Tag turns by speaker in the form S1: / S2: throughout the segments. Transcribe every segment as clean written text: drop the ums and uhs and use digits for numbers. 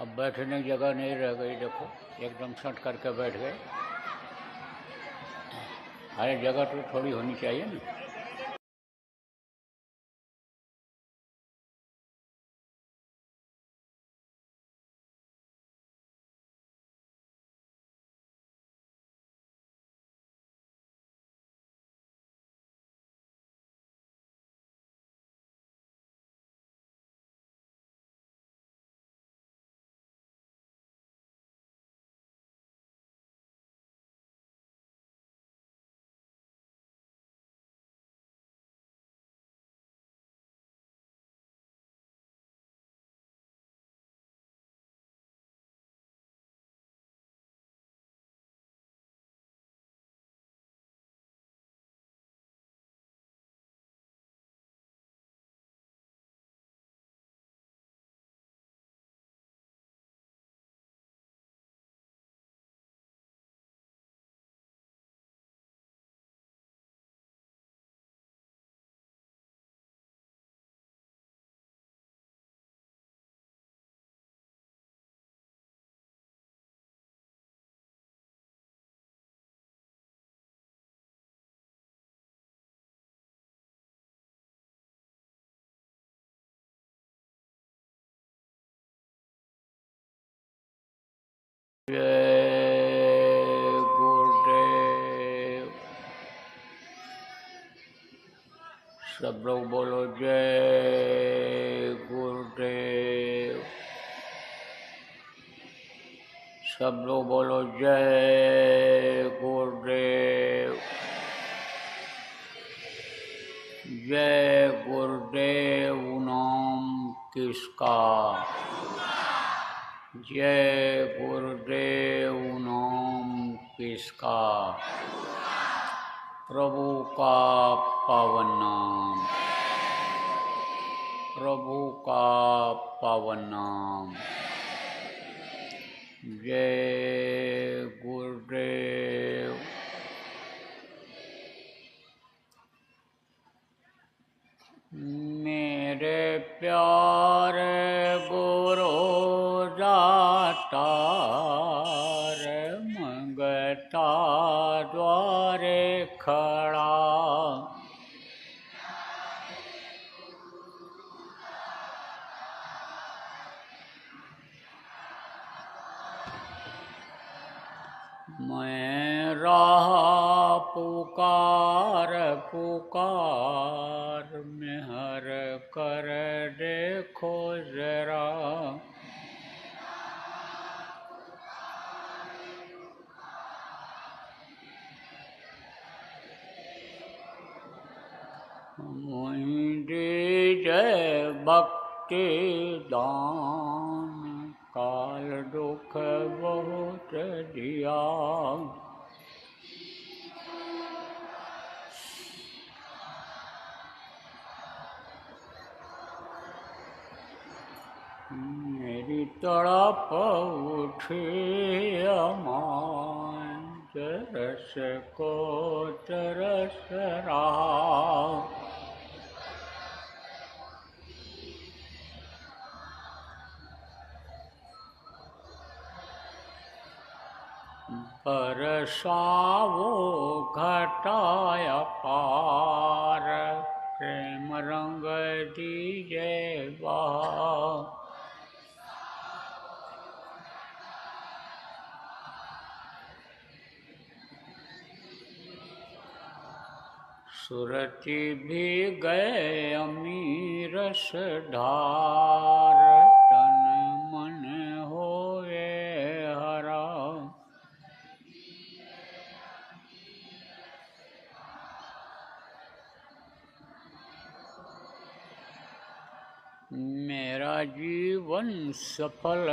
S1: अब बैठने की जगह नहीं रह गई, देखो एकदम सट करके बैठ गए। अरे जगह तो थोड़ी होनी चाहिए ना। जय गुरुदेव। सब लोग बोलो जय गुरुदेव। सब लोग बोलो जय गुरुदेव। जय गुरुदेव नाम किसका? जय गुरुदेव नाम किसका? प्रभु का पावन नाम, प्रभु का पावन नाम। जय गुरुदेव। मेरे प्यारे गुरु दातार मंगता द्वारे खड़ा, मैं रहा पुकार पुकार, मेहर कर देखो जरा। मुझे जय भक्ति दान, काल दुख बहुत दिया। मेरी तड़प उठी अमान, तरस को तरस रहा। बरसावो घटाया पार, प्रेम रंग दीजे बहा। सुरती भी गए अमीरस धार, तन मन होए हरा। मेरा जीवन सफल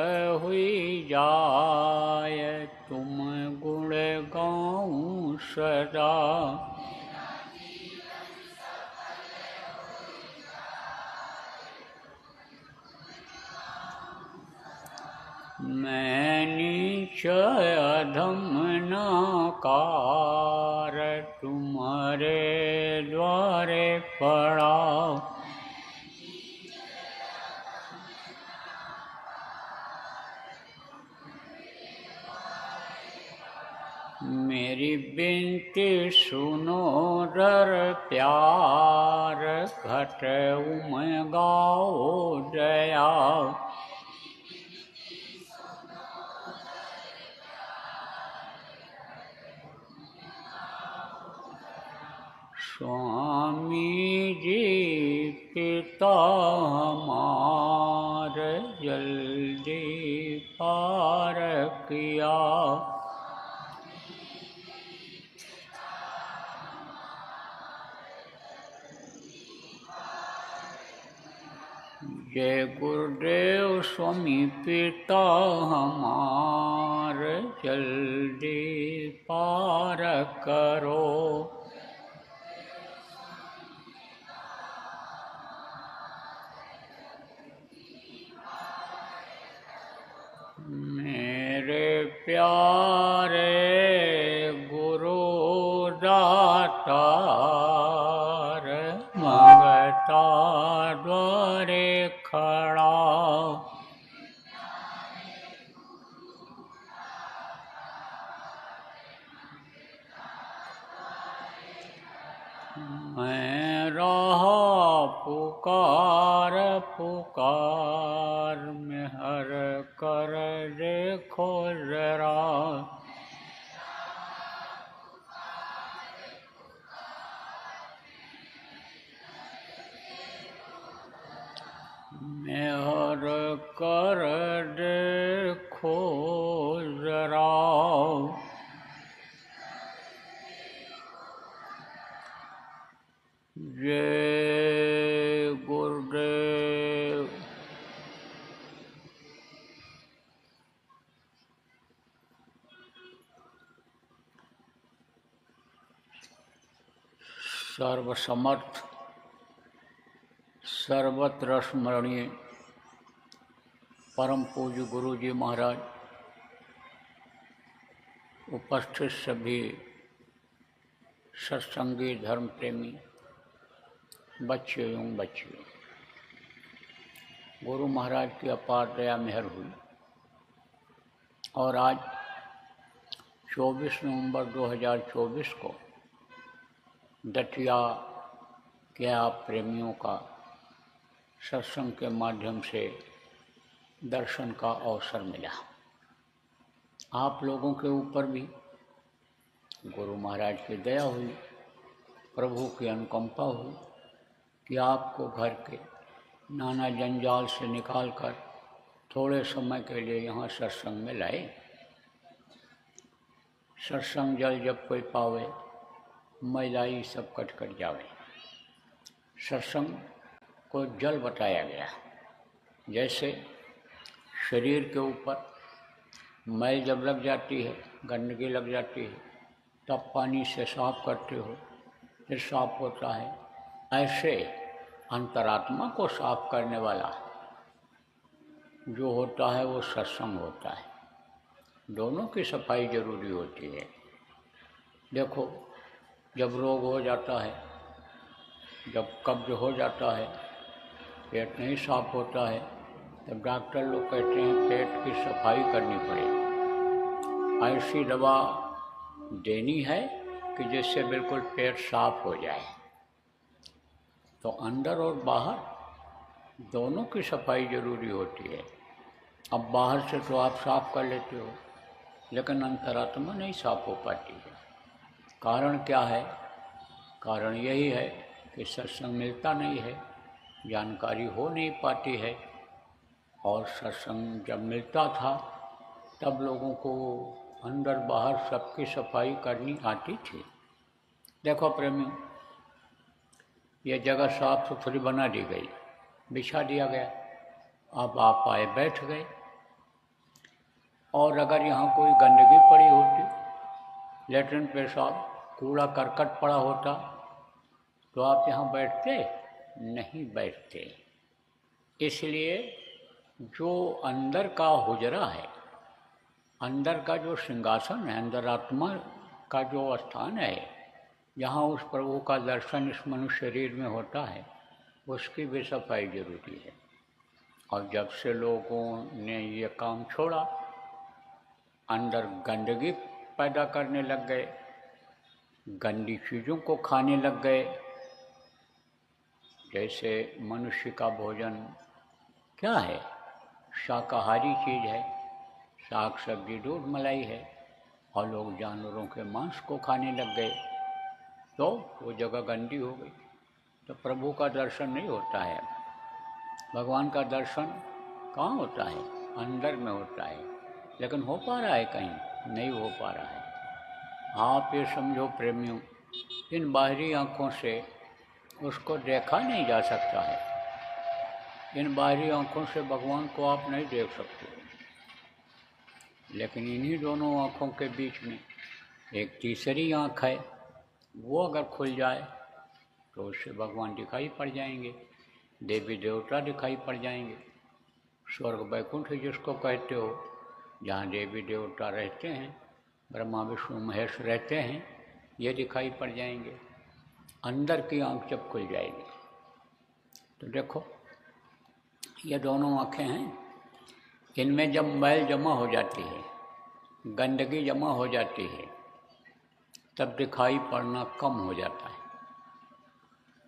S1: हुई जाए, तुम गुण गाऊं सदा। मैं नीच अधम नाकार, तुम्हारे द्वारे पड़ा। मेरी बिनती सुनो रर प्यार, घट उम गाओ जया। स्वामी जी पिता हमार, जल्दी पार किया। जय गुरुदेव स्वामी पिता हमार, जल्दी पार करो। मेरे प्यारे गुरु दातार, मंगता द्वारे खड़ा। मैं रहा पुकार पुकार, में हर कर देखो जरा। मैं हर कर देखो जरा। जय गुरुदेव। सर्वसमर्थ सर्वत्र स्मरणीय परम पूज्य गुरु जी महाराज, उपस्थित सभी सत्संगी धर्म प्रेमी बच्चे एवं बच्चियों, गुरु महाराज की अपार दया मेहर हुई और आज 24 नवंबर 2024 को दतिया के आप प्रेमियों का सत्संग के माध्यम से दर्शन का अवसर मिला। आप लोगों के ऊपर भी गुरु महाराज की दया हुई, प्रभु की अनुकंपा हुई कि आपको घर के नाना जंजाल से निकालकर थोड़े समय के लिए यहाँ सत्संग में लाए। सत्संग जल जब कोई पावे, मैलाई सब कट कट जावे। सत्संग को जल बताया गया। जैसे शरीर के ऊपर मैल जब लग जाती है, गंदगी लग जाती है, तब पानी से साफ करते हो, फिर साफ होता है। ऐसे अंतरात्मा को साफ करने वाला जो होता है वो सत्संग होता है। दोनों की सफाई जरूरी होती है। देखो, जब रोग हो जाता है, जब कब्ज हो जाता है, पेट नहीं साफ होता है, तब डॉक्टर लोग कहते हैं पेट की सफाई करनी पड़े। ऐसी दवा देनी है कि जिससे बिल्कुल पेट साफ हो जाए। तो अंदर और बाहर दोनों की सफाई जरूरी होती है। अब बाहर से तो आप साफ कर लेते हो, लेकिन अंतरात्मा नहीं साफ हो पाती है। कारण क्या है? कारण यही है कि सत्संग मिलता नहीं है, जानकारी हो नहीं पाती है। और सत्संग जब मिलता था तब लोगों को अंदर बाहर सबकी सफाई करनी आती थी। देखो प्रेमियों, ये जगह साफ सुथरी बना दी गई, बिछा दिया गया। अब आप आए, बैठ गए, और अगर यहाँ कोई गंदगी पड़ी होती, लेटरिन पेशाब कूड़ा करकट पड़ा होता, तो आप यहाँ बैठते? नहीं बैठते। इसलिए जो अंदर का हुजरा है, अंदर का जो सिंहासन है, अंदर आत्मा का जो स्थान है, जहाँ उस प्रभु का दर्शन इस मनुष्य शरीर में होता है, उसकी भी सफाई जरूरी है। और जब से लोगों ने ये काम छोड़ा, अंदर गंदगी पैदा करने लग गए, गंदी चीज़ों को खाने लग गए। जैसे मनुष्य का भोजन क्या है? शाकाहारी चीज़ है, साग सब्जी दूध मलाई है, और लोग जानवरों के मांस को खाने लग गए, तो वो जगह गंदी हो गई। तो प्रभु का दर्शन नहीं होता है। भगवान का दर्शन कहाँ होता है? अंदर में होता है। लेकिन हो पा रहा है? कहीं नहीं हो पा रहा है। आप ये समझो प्रेमियों, इन बाहरी आँखों से उसको देखा नहीं जा सकता है। इन बाहरी आँखों से भगवान को आप नहीं देख सकते, लेकिन इन्हीं दोनों आँखों के बीच में एक तीसरी आँख है, वो अगर खुल जाए तो उससे भगवान दिखाई पड़ जाएंगे, देवी देवता दिखाई पड़ जाएंगे। स्वर्ग वैकुंठ जिसको कहते हो, जहाँ देवी देवता रहते हैं, ब्रह्मा विष्णु महेश रहते हैं, ये दिखाई पड़ जाएंगे। अंदर की आँख जब खुल जाएगी तो देखो ये दोनों आँखें हैं, इनमें जब मैल जमा हो जाती है, गंदगी जमा हो जाती है, तब दिखाई पड़ना कम हो जाता है।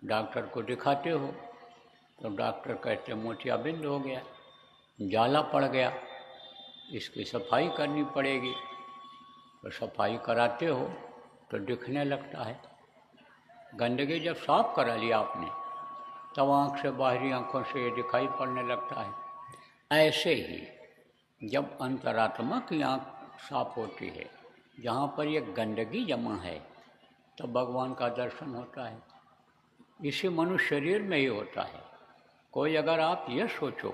S1: डॉक्टर को दिखाते हो तो डॉक्टर कहते मोतियाबिंद हो गया, जाला पड़ गया, इसकी सफाई करनी पड़ेगी। तो सफाई कराते हो तो दिखने लगता है। गंदगी जब साफ करा लिया आपने, तब आँख से बाहरी आँखों से ये दिखाई पड़ने लगता है। ऐसे ही जब अंतरात्मा की आँख साफ होती है, जहाँ पर ये गंदगी जमा है, तब भगवान का दर्शन होता है। इसी मनुष्य शरीर में ही होता है। कोई अगर आप ये सोचो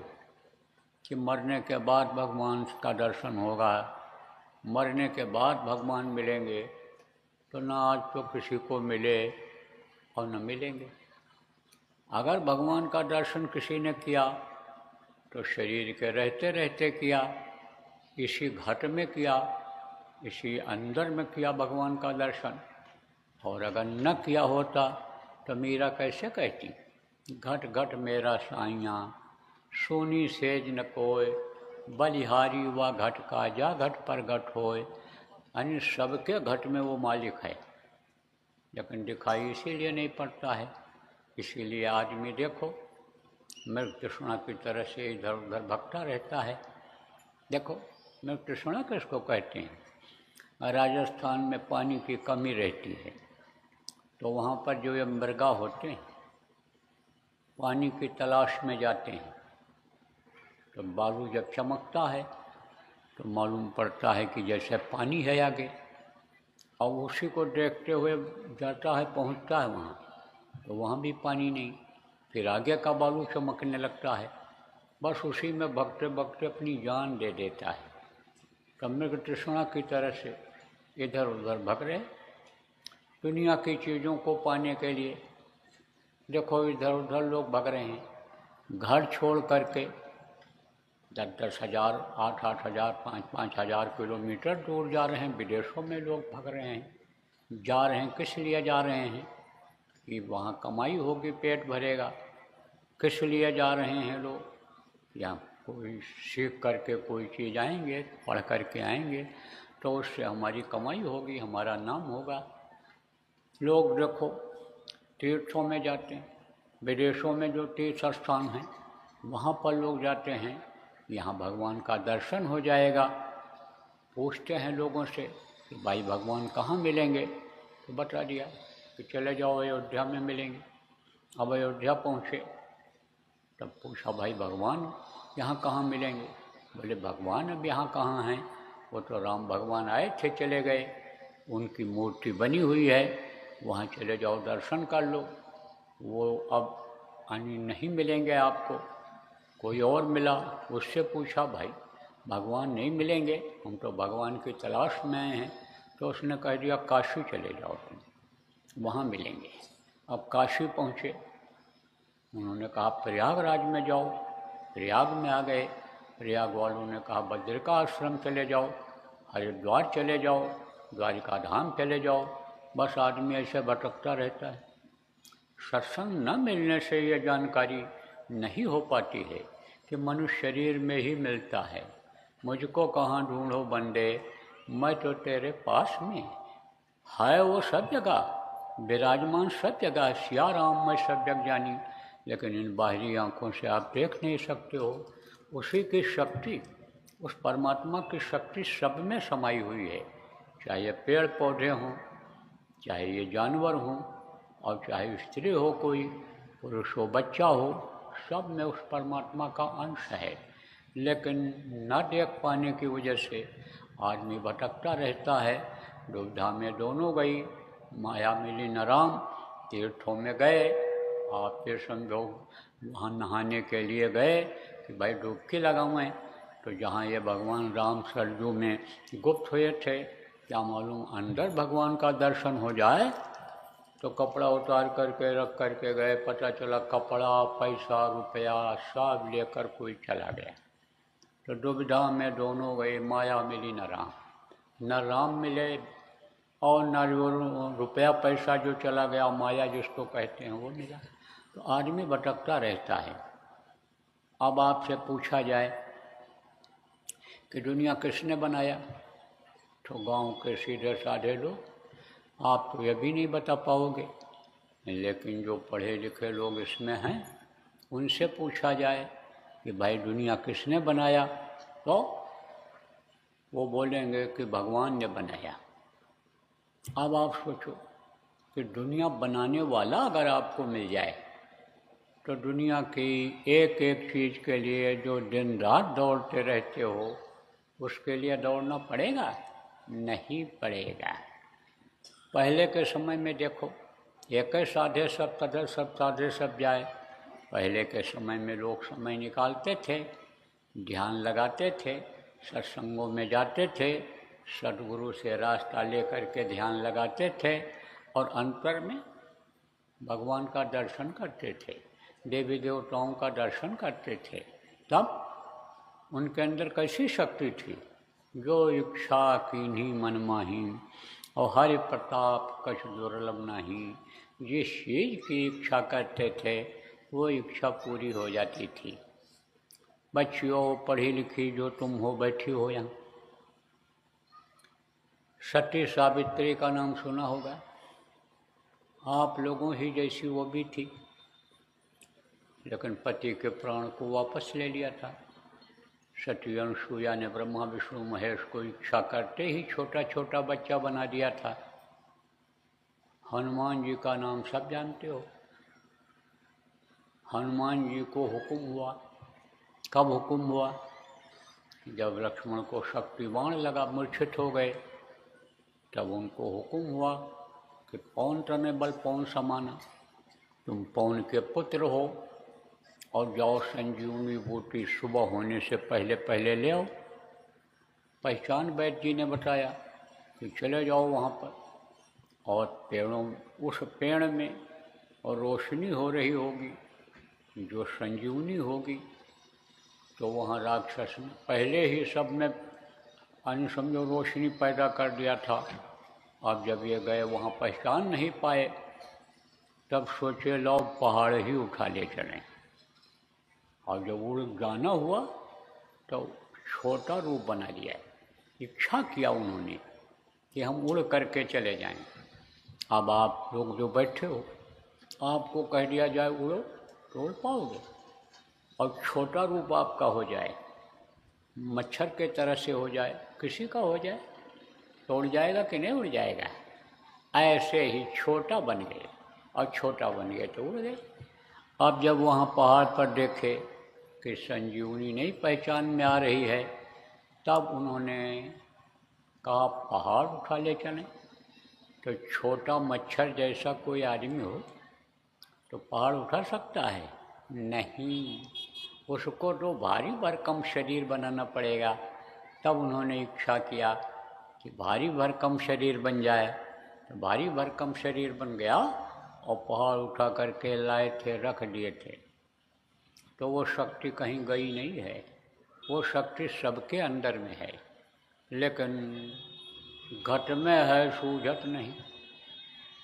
S1: कि मरने के बाद भगवान का दर्शन होगा, मरने के बाद भगवान मिलेंगे, तो ना आज तो किसी को मिले और न मिलेंगे। अगर भगवान का दर्शन किसी ने किया तो शरीर के रहते रहते किया, इसी घट में किया, इसी अंदर में किया भगवान का दर्शन। और अगर न किया होता तो मीरा कैसे कहती, घट घट मेरा साइयाँ, सोनी सेज न कोय, बलिहारी व घट का जा घट पर घट होए। यानी सबके घट में वो मालिक है, लेकिन दिखाई इसीलिए नहीं पड़ता है। इसीलिए आदमी देखो मृग तृष्णा की तरह से इधर उधर भटकता रहता है। देखो मृग तृष्णा किसको कहते हैं? राजस्थान में पानी की कमी रहती है, तो वहाँ पर जो ये मृगा होते हैं पानी की तलाश में जाते हैं। तो बालू जब चमकता है तो मालूम पड़ता है कि जैसे पानी है आगे, और उसी को देखते हुए जाता है, पहुँचता है वहाँ, तो वहाँ भी पानी नहीं, फिर आगे का बालू चमकने लगता है। बस उसी में भगते भगते अपनी जान दे देता है। तो मृग तृष्णा की तरह से इधर उधर भग रहे दुनिया की चीज़ों को पाने के लिए। देखो इधर उधर लोग भग रहे हैं, घर छोड़ करके 10-10 हज़ार, 8-8 हज़ार, 5-5 हज़ार किलोमीटर दूर जा रहे हैं। विदेशों में लोग भग रहे हैं, जा रहे हैं। किस लिए जा रहे हैं? कि वहाँ कमाई होगी, पेट भरेगा। किस लिए जा रहे हैं लोग? या कोई सीख करके कोई चीज़ आएंगे, पढ़ करके आएंगे, तो उससे हमारी कमाई होगी, हमारा नाम होगा। लोग देखो तीर्थों में जाते हैं, विदेशों में जो तीर्थ स्थान हैं वहाँ पर लोग जाते हैं, यहाँ भगवान का दर्शन हो जाएगा। पूछते हैं लोगों से कि भाई भगवान कहाँ मिलेंगे, तो बता दिया कि चले जाओ अयोध्या में मिलेंगे। अब अयोध्या पहुँचे तब पूछा भाई भगवान यहाँ कहाँ मिलेंगे? बोले भगवान अब यहाँ कहाँ हैं, वो तो राम भगवान आए थे चले गए, उनकी मूर्ति बनी हुई है, वहाँ चले जाओ दर्शन कर लो। वो अब नहीं मिलेंगे आपको। कोई और मिला, उससे पूछा भाई भगवान नहीं मिलेंगे, हम तो भगवान की तलाश में आए हैं। तो उसने कह दिया काशी चले जाओ तुम, वहाँ मिलेंगे। अब काशी पहुँचे, उन्होंने कहा प्रयागराज में जाओ, प्रयाग में आ गए। प्रयाग वालों ने कहा बद्रिका आश्रम चले जाओ, हरिद्वार चले जाओ, द्वारिका धाम चले जाओ। बस आदमी ऐसे भटकता रहता है। सत्संग न मिलने से यह जानकारी नहीं हो पाती है कि मनुष्य शरीर में ही मिलता है। मुझको कहाँ ढूंढो बंदे, मैं तो तेरे पास में है, वो सब जगह विराजमान, सब जगह सिया राम मैं सब जग जानी, लेकिन इन बाहरी आँखों से आप देख नहीं सकते हो। उसी की शक्ति, उस परमात्मा की शक्ति सब में समाई हुई है, चाहे ये पेड़ पौधे हों, चाहे ये जानवर हों, और चाहे स्त्री हो, कोई पुरुष हो, बच्चा हो, सब में उस परमात्मा का अंश है। लेकिन न देख पाने की वजह से आदमी भटकता रहता है। दुविधा में दोनों गई, माया मिली न राम। तीर्थों में गए, आप फिर समझो वहाँ नहाने के लिए गए कि भाई डुबकी लगावें, तो जहाँ ये भगवान राम सरजू में गुप्त हुए थे, क्या मालूम अंदर भगवान का दर्शन हो जाए। तो कपड़ा उतार करके रख करके गए, पता चला कपड़ा, पैसा, रुपया सब लेकर कोई चला गया। तो दुविधा में दोनों गए, माया मिली न राम। न राम मिले और न रुपया पैसा जो चला गया, माया जिसको कहते हैं, वो मिला। तो आदमी भटकता रहता है। अब आपसे पूछा जाए कि दुनिया किसने बनाया, तो गांव के सीधे साधे लोग आप तो ये भी नहीं बता पाओगे। लेकिन जो पढ़े लिखे लोग इसमें हैं, उनसे पूछा जाए कि भाई दुनिया किसने बनाया, तो वो बोलेंगे कि भगवान ने बनाया। अब आप सोचो कि दुनिया बनाने वाला अगर आपको मिल जाए, तो दुनिया की एक एक चीज़ के लिए जो दिन रात दौड़ते रहते हो, उसके लिए दौड़ना पड़ेगा? नहीं पड़ेगा। पहले के समय में देखो, एक साधे सब तदर, सब साधे सब जाए। पहले के समय में लोग समय निकालते थे, ध्यान लगाते थे, सत्संगों में जाते थे, सद्गुरु से रास्ता लेकर के ध्यान लगाते थे, और अंतर में भगवान का दर्शन करते थे, देवी देवताओं का दर्शन करते थे। तब उनके अंदर कैसी शक्ति थी? जो इच्छा कीन्ही मन माही, और हरि प्रताप कछ दुर्लभ नहीं। जिस चीज़ की इच्छा करते थे, वो इच्छा पूरी हो जाती थी। बच्चियों पढ़ी लिखी जो तुम हो, बैठी हो यहाँ, सती सावित्री का नाम सुना होगा। आप लोगों ही जैसी वो भी थी, लेकिन पति के प्राण को वापस ले लिया था। सती अनुसुईया ने ब्रह्मा विष्णु महेश को इच्छा करते ही छोटा छोटा बच्चा बना दिया था। हनुमान जी का नाम सब जानते हो। हनुमान जी को हुक्म हुआ, कब हुक्म हुआ? जब लक्ष्मण को शक्ति बाण लगा, मूर्छित हो गए, तब उनको हुक्म हुआ कि पवन तने बल पवन समाना, तुम पवन के पुत्र हो, और जाओ संजीवनी बूटी सुबह होने से पहले पहले ले आओ। पहचान वैद्य जी ने बताया कि चले जाओ वहाँ पर, और पेड़ों, उस पेड़ में और रोशनी हो रही होगी जो संजीवनी होगी। तो वहाँ राक्षस ने पहले ही सब में समझो रोशनी पैदा कर दिया था। अब जब ये गए वहाँ पहचान नहीं पाए, तब सोचे लो पहाड़ ही उठा ले चलें। और जब उड़ जाना हुआ तो छोटा रूप बना दिया। इच्छा किया उन्होंने कि हम उड़ करके चले जाएं। अब आप लोग जो बैठे हो, आपको कह दिया जाए उड़ो, तो उड़ पाओगे? और छोटा रूप आपका हो जाए, मच्छर के तरह से हो जाए, किसी का हो जाए, तो उड़ जाएगा कि नहीं उड़ जाएगा? ऐसे ही छोटा बन गए, और छोटा बन गए तो उड़ गए। अब जब वहाँ पहाड़ पर देखे कि संजीवनी नहीं पहचान में आ रही है, तब उन्होंने कहा पहाड़ उठा ले चलें। तो छोटा मच्छर जैसा कोई आदमी हो तो पहाड़ उठा सकता है? नहीं, उसको तो भारी भरकम शरीर बनाना पड़ेगा। तब उन्होंने इच्छा किया कि भारी भरकम शरीर बन जाए। तो भारी भरकम शरीर बन गया, और पहाड़ उठा करके लाए थे, रख दिए थे। तो वो शक्ति कहीं गई नहीं है, वो शक्ति सबके अंदर में है, लेकिन घट में है सूझत नहीं।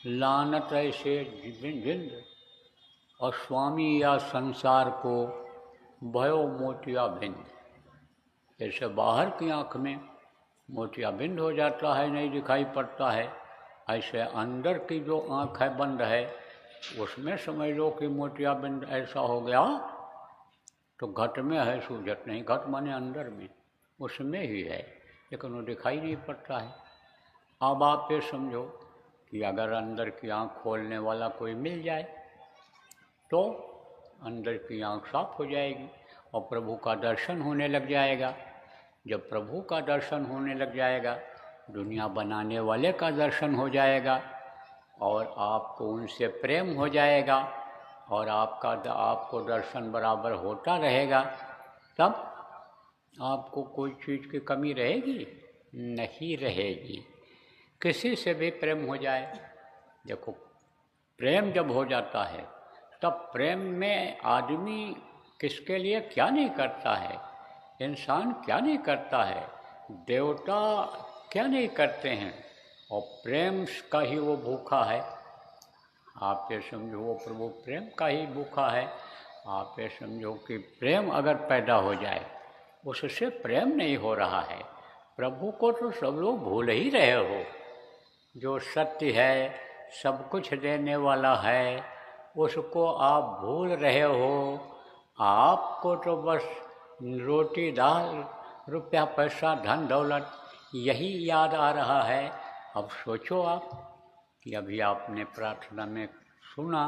S1: लानत ऐसे जिंद, और स्वामी या संसार को भयो मोतिया भिंद। जैसे बाहर की आँख में मोतियाबिंद हो जाता है, नहीं दिखाई पड़ता है। ऐसे अंदर की जो आँख है बंद है, उसमें समझ लो कि मोतियाबिंद ऐसा हो गया तो घट में है, सूझत नहीं। घट माने अंदर में, उसमें ही है, लेकिन वो दिखाई नहीं पड़ता है। अब आप ये समझो कि अगर अंदर की आँख खोलने वाला कोई मिल जाए तो अंदर की आँख साफ हो जाएगी और प्रभु का दर्शन होने लग जाएगा। जब प्रभु का दर्शन होने लग जाएगा, दुनिया बनाने वाले का दर्शन हो जाएगा और आपको उनसे प्रेम हो जाएगा और आपको दर्शन बराबर होता रहेगा, तब आपको कोई चीज़ की कमी रहेगी? नहीं रहेगी। किसी से भी प्रेम हो जाए, देखो प्रेम जब हो जाता है तब प्रेम में आदमी किसके लिए क्या नहीं करता है, इंसान क्या नहीं करता है, देवता क्या नहीं करते हैं, और प्रेम का ही वो भूखा है। आप ये समझो वो प्रभु प्रेम का ही भूखा है। आप ये समझो कि प्रेम अगर पैदा हो जाए, उससे प्रेम नहीं हो रहा है। प्रभु को तो सब लोग भूल ही रहे हो। जो सत्य है, सब कुछ देने वाला है, उसको आप भूल रहे हो। आपको तो बस रोटी दाल, रुपया पैसा, धन दौलत यही याद आ रहा है। अब सोचो आप कि अभी आपने प्रार्थना में सुना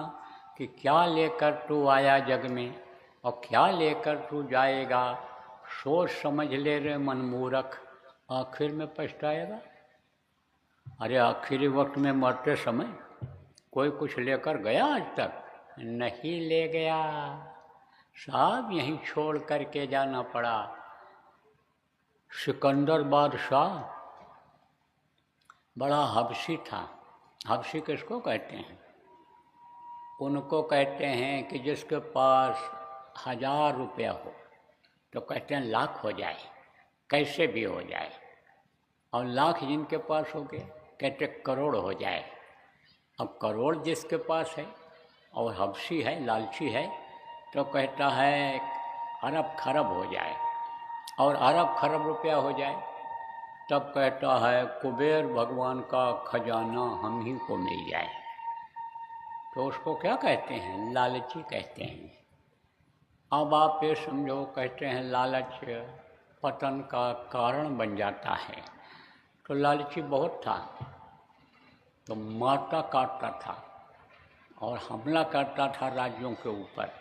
S1: कि क्या लेकर तू आया जग में और क्या लेकर तू जाएगा। सोच समझ ले रे मनमूर्ख, आखिर में पछताएगा। अरे आखिरी वक्त में मरते समय कोई कुछ लेकर गया? आज तक नहीं ले गया, साहब यहीं छोड़ करके जाना पड़ा। सिकंदर बादशाह बड़ा हबशी था। हबशी किसको कहते हैं? उनको कहते हैं कि जिसके पास 1000 रुपया हो तो कहते हैं लाख हो जाए, कैसे भी हो जाए। और लाख जिनके पास हो गए कहते करोड़ हो जाए। अब करोड़ जिसके पास है और हबशी है, लालची है, तो कहता है अरब खरब हो जाए, और अरब खरब रुपया हो जाए तब कहता है कुबेर भगवान का खजाना हम ही को मिल जाए। तो उसको क्या कहते हैं? लालची कहते हैं। अब आप ये समझो, कहते हैं लालच पतन का कारण बन जाता है। तो लालची बहुत था, तो मारता काटता था और हमला करता था राज्यों के ऊपर।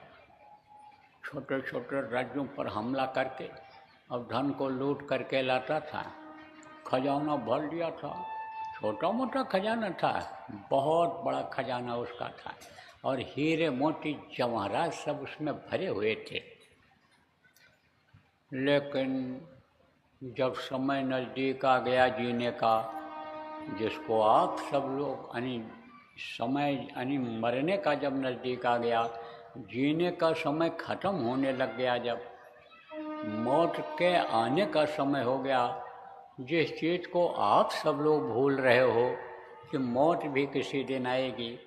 S1: छोटे छोटे राज्यों पर हमला करके और धन को लूट करके लाता था। खजाना भर लिया था। छोटा मोटा खजाना था, बहुत बड़ा खजाना उसका था, और हीरे मोती जवाहरात सब उसमें भरे हुए थे। लेकिन जब समय नज़दीक आ गया जीने का, जिसको आप सब लोग समय मरने का जब नज़दीक आ गया, जीने का समय ख़त्म होने लग गया, जब मौत के आने का समय हो गया, जिस चीज़ को आप सब लोग भूल रहे हो कि मौत भी किसी दिन आएगी,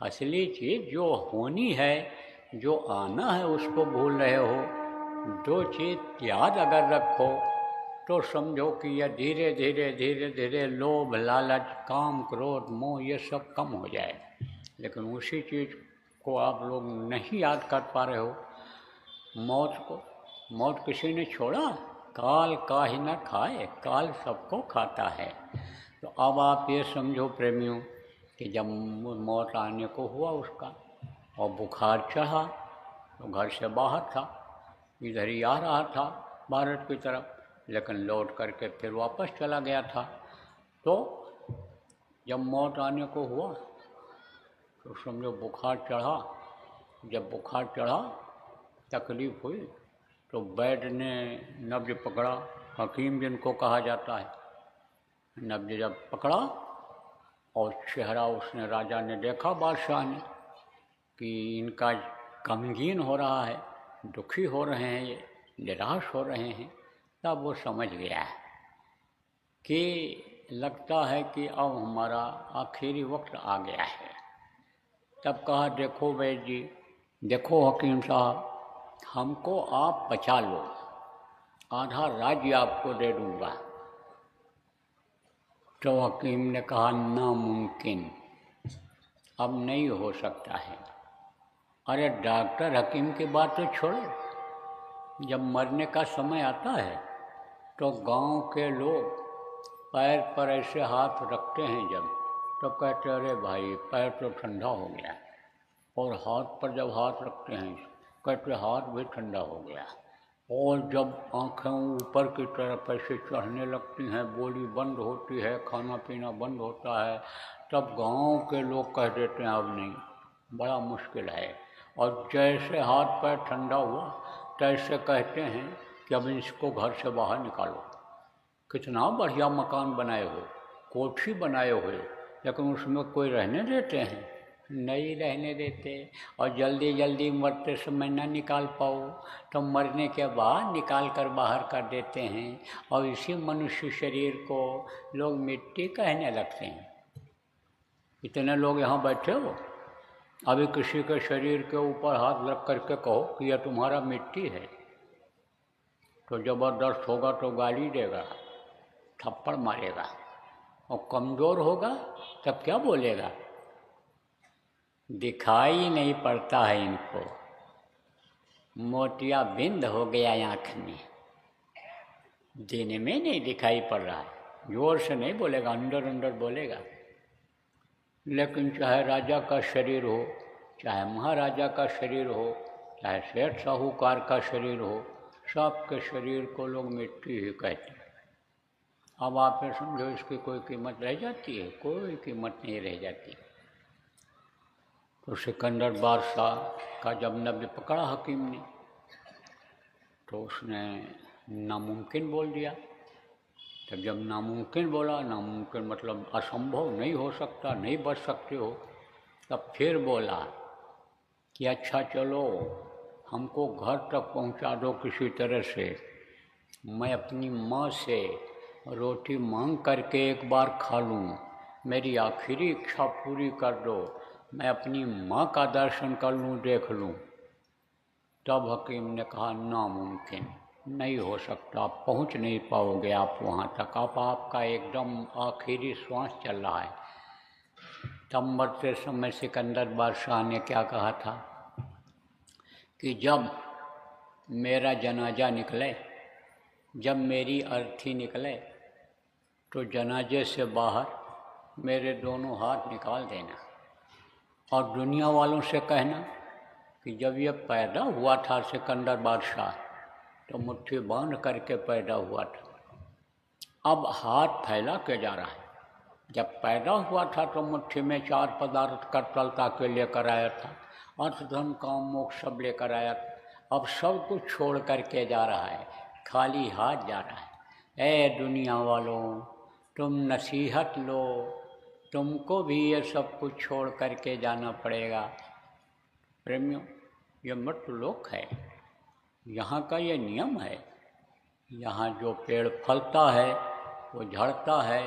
S1: असली चीज़ जो होनी है, जो आना है, उसको भूल रहे हो। दो चीज़ याद अगर रखो तो समझो कि यह धीरे धीरे धीरे धीरे लोभ, लालच, काम, क्रोध, मोह ये सब कम हो जाए। लेकिन उसी चीज़ को आप लोग नहीं याद कर पा रहे हो, मौत को। मौत किसी ने छोड़ा? काल काहे न खाए, काल सबको खाता है। तो अब आप ये समझो प्रेमियों कि जब मौत आने को हुआ उसका और बुखार चढ़ा तो घर से बाहर था, इधर ही आ रहा था भारत की तरफ, लेकिन लौट करके फिर वापस चला गया था। तो जब मौत आने को हुआ तो समझो बुखार चढ़ा। जब बुखार चढ़ा, तकलीफ़ हुई, तो वैद्य ने नब्ज पकड़ा, हकीम जिनको कहा जाता है, नब्ज जब पकड़ा और चेहरा उसने, राजा ने देखा, बादशाह ने, कि इनका गमगीन हो रहा है, दुखी हो रहे हैं, ये निराश हो रहे हैं, तब वो समझ गया कि लगता है कि अब हमारा आखिरी वक्त आ गया है। तब कहा देखो वैद्य जी, देखो हकीम साहब, हमको आप बचा लो, आधा राज्य आपको दे दूँगा, तो हकीम ने कहा नामुमकिन, अब नहीं हो सकता है। अरे डॉक्टर हकीम की बात तो छोड़ो, जब मरने का समय आता है तो गांव के लोग पैर पर ऐसे हाथ रखते हैं जब, तो कहते अरे भाई पैर तो ठंडा हो गया, और हाथ पर जब हाथ रखते हैं कहते हाथ भी ठंडा हो गया, और जब आँखें ऊपर की तरफ ऐसे चढ़ने लगती हैं, बोली बंद होती है, खाना पीना बंद होता है, तब गांव के लोग कह देते हैं अब नहीं, बड़ा मुश्किल है। और जैसे हाथ पैर ठंडा हुआ तैसे कहते हैं कि अब इसको घर से बाहर निकालो। कितना बढ़िया मकान बनाए हो, कोठी बनाए हुए, लेकिन उसमें कोई रहने देते हैं? नहीं रहने देते। और जल्दी जल्दी मरते समय न निकाल पाओ तो मरने के बाद निकाल कर बाहर कर देते हैं, और इसी मनुष्य शरीर को लोग मिट्टी कहने लगते हैं। इतने लोग यहाँ बैठे हो, अभी किसी के शरीर के ऊपर हाथ रख करके कहो कि यह तुम्हारा मिट्टी है, तो ज़बरदस्त होगा तो गाली देगा, थप्पड़ मारेगा, और कमज़ोर होगा तब क्या बोलेगा? दिखाई नहीं पड़ता है इनको, मोतिया बिंद हो गया आँख में, दिन में नहीं दिखाई पड़ रहा है, जोर से नहीं बोलेगा, अंदर अंदर बोलेगा। लेकिन चाहे राजा का शरीर हो, चाहे महाराजा का शरीर हो, चाहे सेठ साहूकार का शरीर हो, सबके शरीर को लोग मिट्टी ही कहते हैं। अब आप ये समझो इसकी कोई कीमत रह जाती है? कोई कीमत नहीं रह जाती। तो सिकंदर बादशाह का जब नब्ज़ पकड़ा हकीम ने, तो उसने नामुमकिन बोल दिया। तब जब नामुमकिन बोला, नामुमकिन मतलब असंभव, नहीं हो सकता, नहीं बच सकते हो, तब फिर बोला कि अच्छा चलो हमको घर तक पहुंचा दो किसी तरह से, मैं अपनी माँ से रोटी मांग करके एक बार खा लूँ, मेरी आखिरी इच्छा पूरी कर दो, मैं अपनी माँ का दर्शन कर लूँ, देख लूँ। तब हकीम ने कहा नामुमकिन, नहीं हो सकता, आप पहुँच नहीं पाओगे आप वहाँ तक, आपका एकदम आखिरी श्वास चल रहा है। तब मरते समय सिकंदर बादशाह ने क्या कहा था कि जब मेरा जनाजा निकले, जब मेरी अर्थी निकले, तो जनाजे से बाहर मेरे दोनों हाथ निकाल देना, और दुनिया वालों से कहना कि जब ये पैदा हुआ था सिकंदर बादशाह तो मुट्ठी बांध करके पैदा हुआ था, अब हाथ फैला के जा रहा है। जब पैदा हुआ था तो मुट्ठी में 4 पदार्थ कर्तव्यता के लेकर आया था, अर्थ धन काम मोक्ष सब लेकर आया था, अब सब कुछ छोड़ करके जा रहा है, खाली हाथ जा रहा है। ए दुनिया वालों, तुम नसीहत लो, तुमको भी ये सब कुछ छोड़ करके जाना पड़ेगा। प्रेमियों, ये मृत्यु लोक है, यहाँ का ये नियम है। यहाँ जो पेड़ फलता है वो झड़ता है,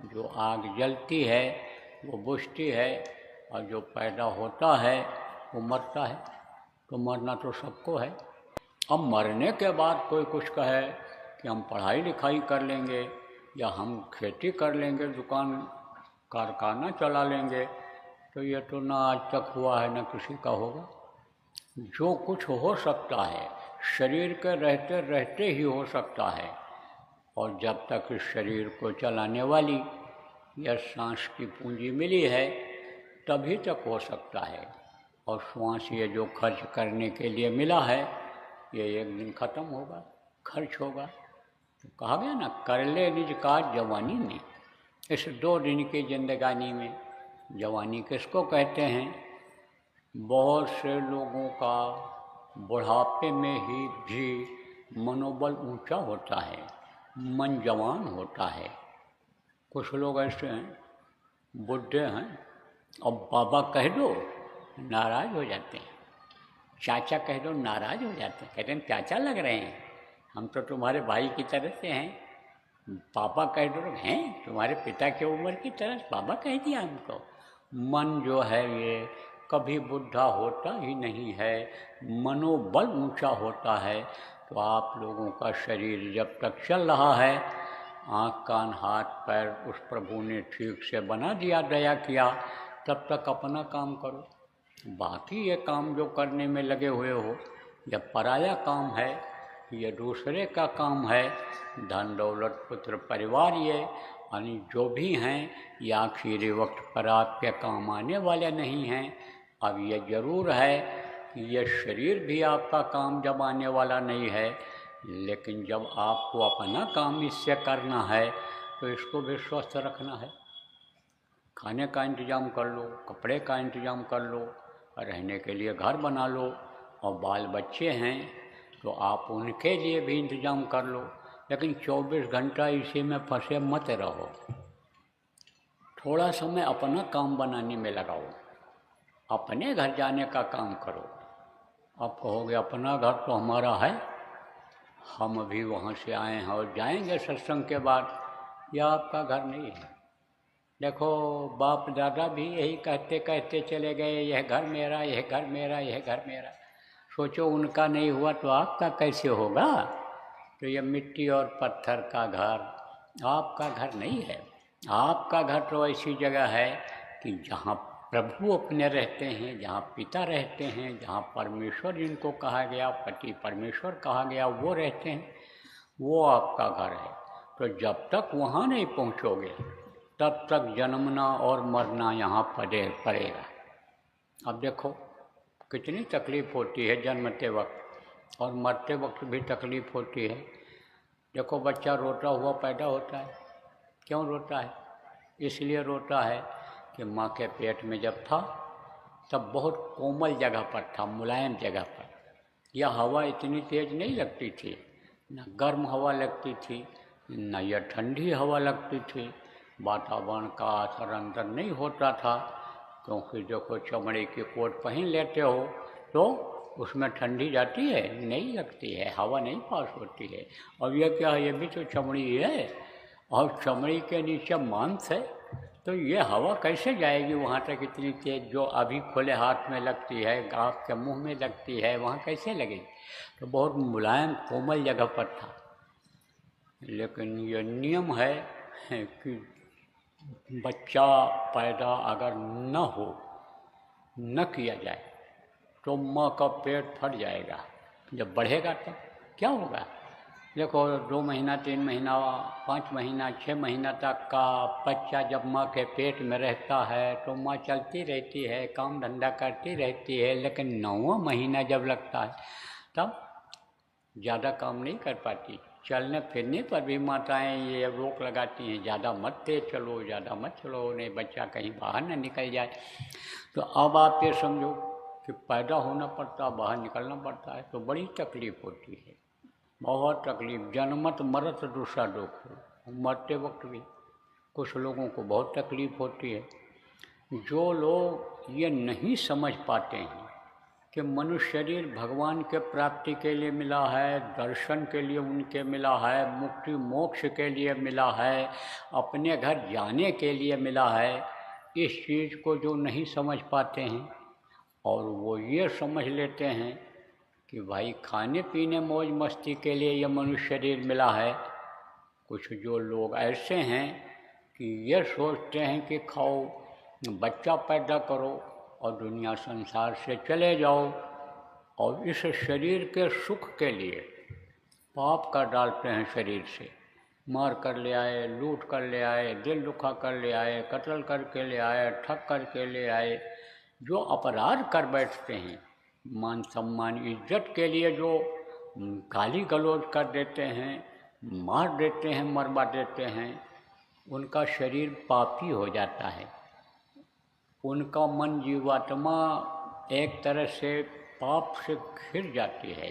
S1: जो आग जलती है वो बुझती है, और जो पैदा होता है वो मरता है। तो मरना तो सबको है। अब मरने के बाद कोई कुछ कहे कि हम पढ़ाई लिखाई कर लेंगे, या हम खेती कर लेंगे, दुकान कारखाना चला लेंगे, तो ये तो ना आज तक हुआ है, ना किसी का होगा। जो कुछ हो सकता है शरीर के रहते रहते ही हो सकता है, और जब तक इस शरीर को चलाने वाली या सांस की पूंजी मिली है तभी तक हो सकता है। और श्वास ये जो खर्च करने के लिए मिला है ये एक दिन ख़त्म होगा, खर्च होगा। तो कहा गया ना, कर ले निज काज जवानी में। इस 2 दिन की जिंदगानी में, जवानी किसको कहते हैं? बहुत से लोगों का बुढ़ापे में ही भी मनोबल ऊंचा होता है, मन जवान होता है। कुछ लोग ऐसे हैं, बुढ़े हैं, और बाबा कह दो नाराज़ हो जाते हैं, चाचा कह दो नाराज़ हो जाते हैं, कहते हैं चाचा लग रहे हैं, हम तो तुम्हारे भाई की तरह से हैं। पापा कह दो हैं तुम्हारे पिता की उम्र की तरह, पापा कह दिया हमको। मन जो है ये कभी बुढ़ा होता ही नहीं है, मनोबल ऊंचा होता है। तो आप लोगों का शरीर जब तक चल रहा है आँख कान हाथ पैर उस प्रभु ने ठीक से बना दिया, दया किया, तब तक अपना काम करो। बाकी ये काम जो करने में लगे हुए हो, यह पराया काम है, ये दूसरे का काम है। धन दौलत पुत्र परिवार ये यानी जो भी हैं, ये आखिरी वक्त पर आपके काम आने वाले नहीं हैं। अब ये ज़रूर है कि ये शरीर भी आपका काम जब आने वाला नहीं है, लेकिन जब आपको अपना काम इससे करना है तो इसको भी स्वस्थ रखना है। खाने का इंतज़ाम कर लो, कपड़े का इंतज़ाम कर लो, रहने के लिए घर बना लो, और बाल बच्चे हैं तो आप उनके लिए भी इंतज़ाम कर लो। लेकिन 24 घंटा इसी में फंसे मत रहो, थोड़ा समय अपना काम बनाने में लगाओ, अपने घर जाने का काम करो। आप कहोगे अपना घर तो हमारा है, हम अभी वहाँ से आए हैं और जाएंगे सत्संग के बाद, यह आपका घर नहीं है। देखो बाप दादा भी यही कहते कहते चले गए, यह घर मेरा, यह घर मेरा, यह घर मेरा। सोचो उनका नहीं हुआ तो आपका कैसे होगा। तो यह मिट्टी और पत्थर का घर आपका घर नहीं है। आपका घर तो ऐसी जगह है कि जहाँ प्रभु अपने रहते हैं, जहाँ पिता रहते हैं, जहाँ परमेश्वर जिनको कहा गया, पति परमेश्वर कहा गया, वो रहते हैं, वो आपका घर है। तो जब तक वहाँ नहीं पहुँचोगे तब तक जन्मना और मरना यहाँ पड़ेगा। अब देखो कितनी तकलीफ़ होती है जन्मते वक्त, और मरते वक्त भी तकलीफ़ होती है। देखो बच्चा रोता हुआ पैदा होता है, क्यों रोता है? इसलिए रोता है कि माँ के पेट में जब था तब बहुत कोमल जगह पर था, मुलायम जगह पर। यह हवा इतनी तेज़ नहीं लगती थी, न गर्म हवा लगती थी, न यह ठंडी हवा लगती थी। वातावरण का असर अंदर नहीं होता था, क्योंकि देखो चमड़े की कोट पहन लेते हो तो उसमें ठंडी जाती है, नहीं लगती है, हवा नहीं पास होती है। और यह क्या है, ये भी तो चमड़ी है, और चमड़ी के नीचे मांस है, तो ये हवा कैसे जाएगी वहाँ तक इतनी तेज, जो अभी खुले हाथ में लगती है, आपके मुंह में लगती है, वहाँ कैसे लगेगी? तो बहुत मुलायम कोमल जगह पर था। लेकिन ये नियम है कि बच्चा पैदा अगर न हो, न किया जाए तो माँ का पेट फट जाएगा। जब बढ़ेगा तब क्या होगा? देखो 2 महीना 3 महीना 5 महीना 6 महीना तक का बच्चा जब माँ के पेट में रहता है तो माँ चलती रहती है, काम धंधा करती रहती है। लेकिन 9वां महीना जब लगता है तब ज़्यादा काम नहीं कर पाती। चलने फिरने पर भी माताएं ये रोक लगाती हैं, ज़्यादा मत तेज चलो, ज़्यादा मत चलो, नहीं बच्चा कहीं बाहर न निकल जाए। तो अब आप ये समझो कि पैदा होना पड़ता, बाहर निकलना पड़ता है, तो बड़ी तकलीफ़ होती है, बहुत तकलीफ़। जन्मत मरत दूसरा दुख, मरते वक्त भी कुछ लोगों को बहुत तकलीफ़ होती है। जो लोग ये नहीं समझ पाते हैं कि मनुष्य शरीर भगवान के प्राप्ति के लिए मिला है, दर्शन के लिए उनके मिला है, मुक्ति मोक्ष के लिए मिला है, अपने घर जाने के लिए मिला है, इस चीज़ को जो नहीं समझ पाते हैं और वो ये समझ लेते हैं कि भाई खाने पीने मौज मस्ती के लिए ये मनुष्य शरीर मिला है। कुछ जो लोग ऐसे हैं कि ये सोचते हैं कि खाओ, बच्चा पैदा करो और दुनिया संसार से चले जाओ, और इस शरीर के सुख के लिए पाप कर डालते हैं। शरीर से मार कर ले आए, लूट कर ले आए, दिल दुखा कर ले आए, कत्ल करके ले आए, ठग करके ले आए, जो अपराध कर बैठते हैं, मान सम्मान इज्जत के लिए जो गाली गलौज कर देते हैं, मार देते हैं, मरवा देते हैं, उनका शरीर पापी हो जाता है। उनका मन जीवात्मा एक तरह से पाप से घिर जाती है।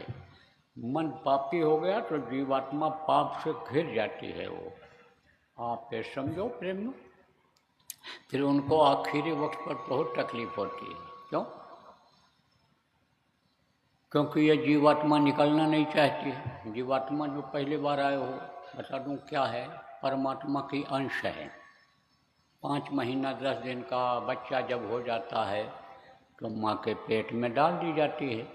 S1: मन पापी हो गया तो जीवात्मा पाप से घिर जाती है। वो आप ये समझो प्रेम में, फिर उनको आखिरी वक्त पर बहुत तकलीफ होती है। क्यों? क्योंकि ये जीवात्मा निकलना नहीं चाहती है। जीवात्मा जो पहली बार आए हो, बता दूं क्या है, परमात्मा की अंश है। 5 महीना 10 दिन का बच्चा जब हो जाता है तो माँ के पेट में डाल दी जाती है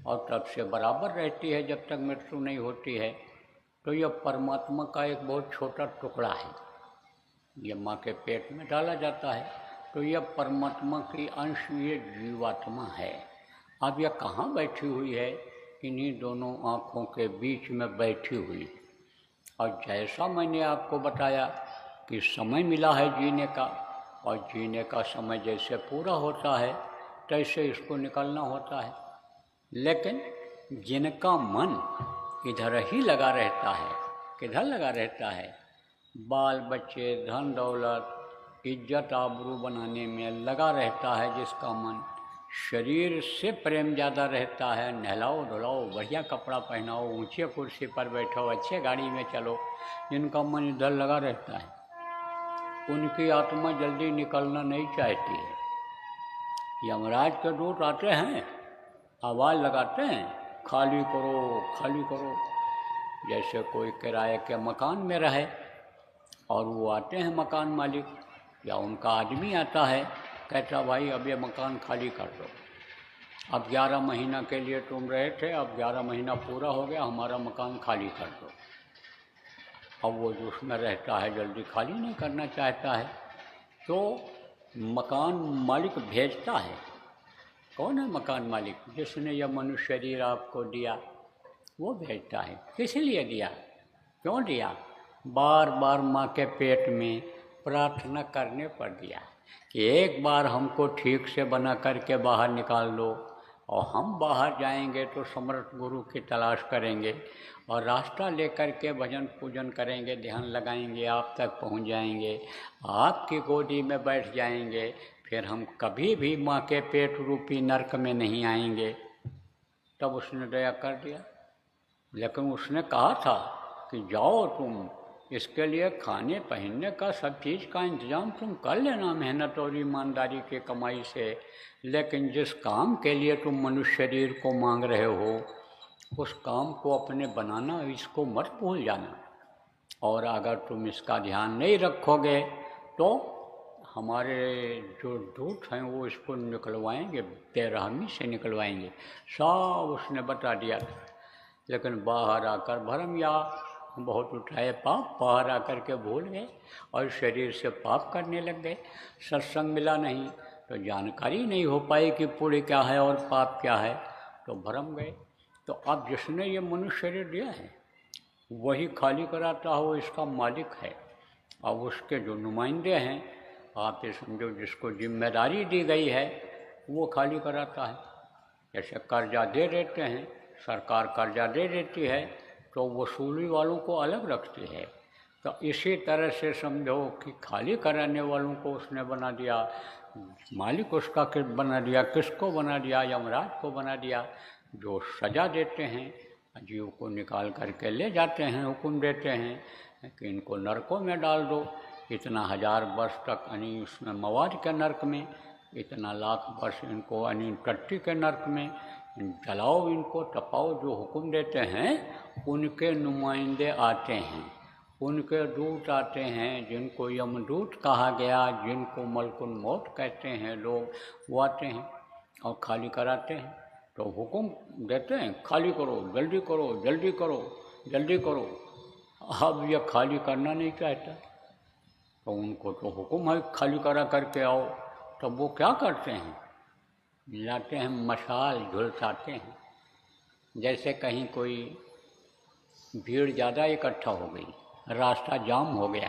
S1: और तब से बराबर रहती है जब तक मृत्यु नहीं होती है। तो यह परमात्मा का एक बहुत छोटा टुकड़ा है। ये माँ के पेट में डाला जाता है तो यह परमात्मा की अंश, ये जीवात्मा है। अब यह कहाँ बैठी हुई है? इन्हीं दोनों आँखों के बीच में बैठी हुई। और जैसा मैंने आपको बताया कि समय मिला है जीने का, और जीने का समय जैसे पूरा होता है तैसे इसको निकलना होता है। लेकिन जिनका मन इधर ही लगा रहता है, किधर लगा रहता है? बाल बच्चे, धन दौलत, इज्जत आबरू बनाने में लगा रहता है, जिसका मन शरीर से प्रेम ज़्यादा रहता है, नहलाओ धुलाओ, बढ़िया कपड़ा पहनाओ, ऊंचे कुर्सी पर बैठो, अच्छे गाड़ी में चलो, जिनका मन इधर लगा रहता है, उनकी आत्मा जल्दी निकलना नहीं चाहती है। यमराज के दूत आते हैं, आवाज़ लगाते हैं, खाली करो खाली करो। जैसे कोई किराए के मकान में रहे और वो आते हैं मकान मालिक या उनका आदमी आता है, कहता भाई अब ये मकान खाली कर दो, अब 11 महीना के लिए तुम रहे थे, अब 11 महीना पूरा हो गया, हमारा मकान खाली कर दो। अब वो जो उसमें रहता है जल्दी खाली नहीं करना चाहता है, तो मकान मालिक भेजता है। कौन है मकान मालिक? जिसने यह मनुष्य शरीर आपको दिया, वो भेजता है। किस लिए दिया, क्यों दिया? बार बार माँ के पेट में प्रार्थना करने पर दिया कि एक बार हमको ठीक से बना करके बाहर निकाल दो, और हम बाहर जाएंगे तो समर्थ गुरु की तलाश करेंगे और रास्ता लेकर के भजन पूजन करेंगे, ध्यान लगाएंगे, आप तक पहुंच जाएंगे, आपकी गोदी में बैठ जाएंगे, फिर हम कभी भी माँ के पेट रूपी नरक में नहीं आएंगे। तब उसने दया कर दिया। लेकिन उसने कहा था कि जाओ तुम, इसके लिए खाने पहनने का सब चीज़ का इंतजाम तुम कर लेना मेहनत और ईमानदारी की कमाई से, लेकिन जिस काम के लिए तुम मनुष्य शरीर को मांग रहे हो, उस काम को अपने बनाना, इसको मत भूल जाना। और अगर तुम इसका ध्यान नहीं रखोगे तो हमारे जो दूत हैं वो इसको निकलवाएंगे, बेरहमी से निकलवाएंगे। सब उसने बता दिया था। लेकिन बाहर आकर भरम या बहुत उठाए पाप, बाहर आकर के भूल गए और शरीर से पाप करने लग गए। सत्संग मिला नहीं तो जानकारी नहीं हो पाई कि पुण्य क्या है और पाप क्या है, तो भरम गए। तो अब जिसने ये मनुष्य शरीर दिया है वही खाली कराता हो, इसका मालिक है। अब उसके जो नुमाइंदे हैं, आप ये समझो जिसको जिम्मेदारी दी गई है, वो खाली कराता है। जैसे कर्जा दे देते हैं, सरकार कर्जा दे देती है तो वसूली वालों को अलग रखती है। तो इसी तरह से समझो कि खाली कराने वालों को उसने बना दिया, मालिक उसका बना दिया। किसको बना दिया? यमराज को बना दिया, जो सजा देते हैं, जीव को निकाल करके ले जाते हैं, हुक्म देते हैं कि इनको नरकों में डाल दो, इतना 1000 वर्ष तक यानी उसमें मवाद के नरक में, इतना लाख वर्ष इनको यानी टट्टी के नरक में, जलाओ इनको, तपाओ। जो हुक्म देते हैं उनके नुमाइंदे आते हैं, उनके दूत आते हैं, जिनको यमदूत कहा गया, जिनको मलकुल मौत कहते हैं लोग, वो आते हैं और खाली कराते हैं। तो हुक्म देते हैं खाली करो, जल्दी करो, जल्दी करो, जल्दी करो। अब यह खाली करना नहीं चाहता, तो उनको तो हुक्म है खाली करा करके आओ। तब वो क्या करते हैं? लाते हैं मशाल, झुलसाते हैं। जैसे कहीं कोई भीड़ ज़्यादा इकट्ठा हो गई, रास्ता जाम हो गया,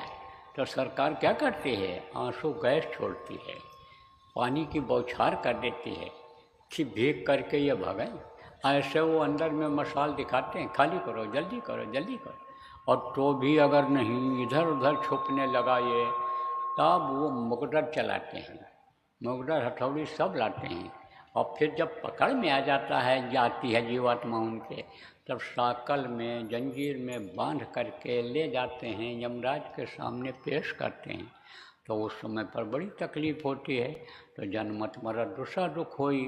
S1: तो सरकार क्या करती है? आंसू गैस छोड़ती है, पानी की बौछार कर देती है कि भीग करके ये भगें। ऐसे वो अंदर में मशाल दिखाते हैं, खाली करो, जल्दी करो, जल्दी करो। और तो भी अगर नहीं, इधर उधर छुपने लगा ये, तब वो मुकदर चलाते हैं, मुकदर हथौड़ी सब लाते हैं। और फिर जब पकड़ में आ जाता है, जाती है जीवात्मा उनके, तब साकल में, जंजीर में बांध करके ले जाते हैं, यमराज के सामने पेश करते हैं। तो उस समय पर बड़ी तकलीफ़ होती है। तो जन्मत मरत दूसरा दुख होई,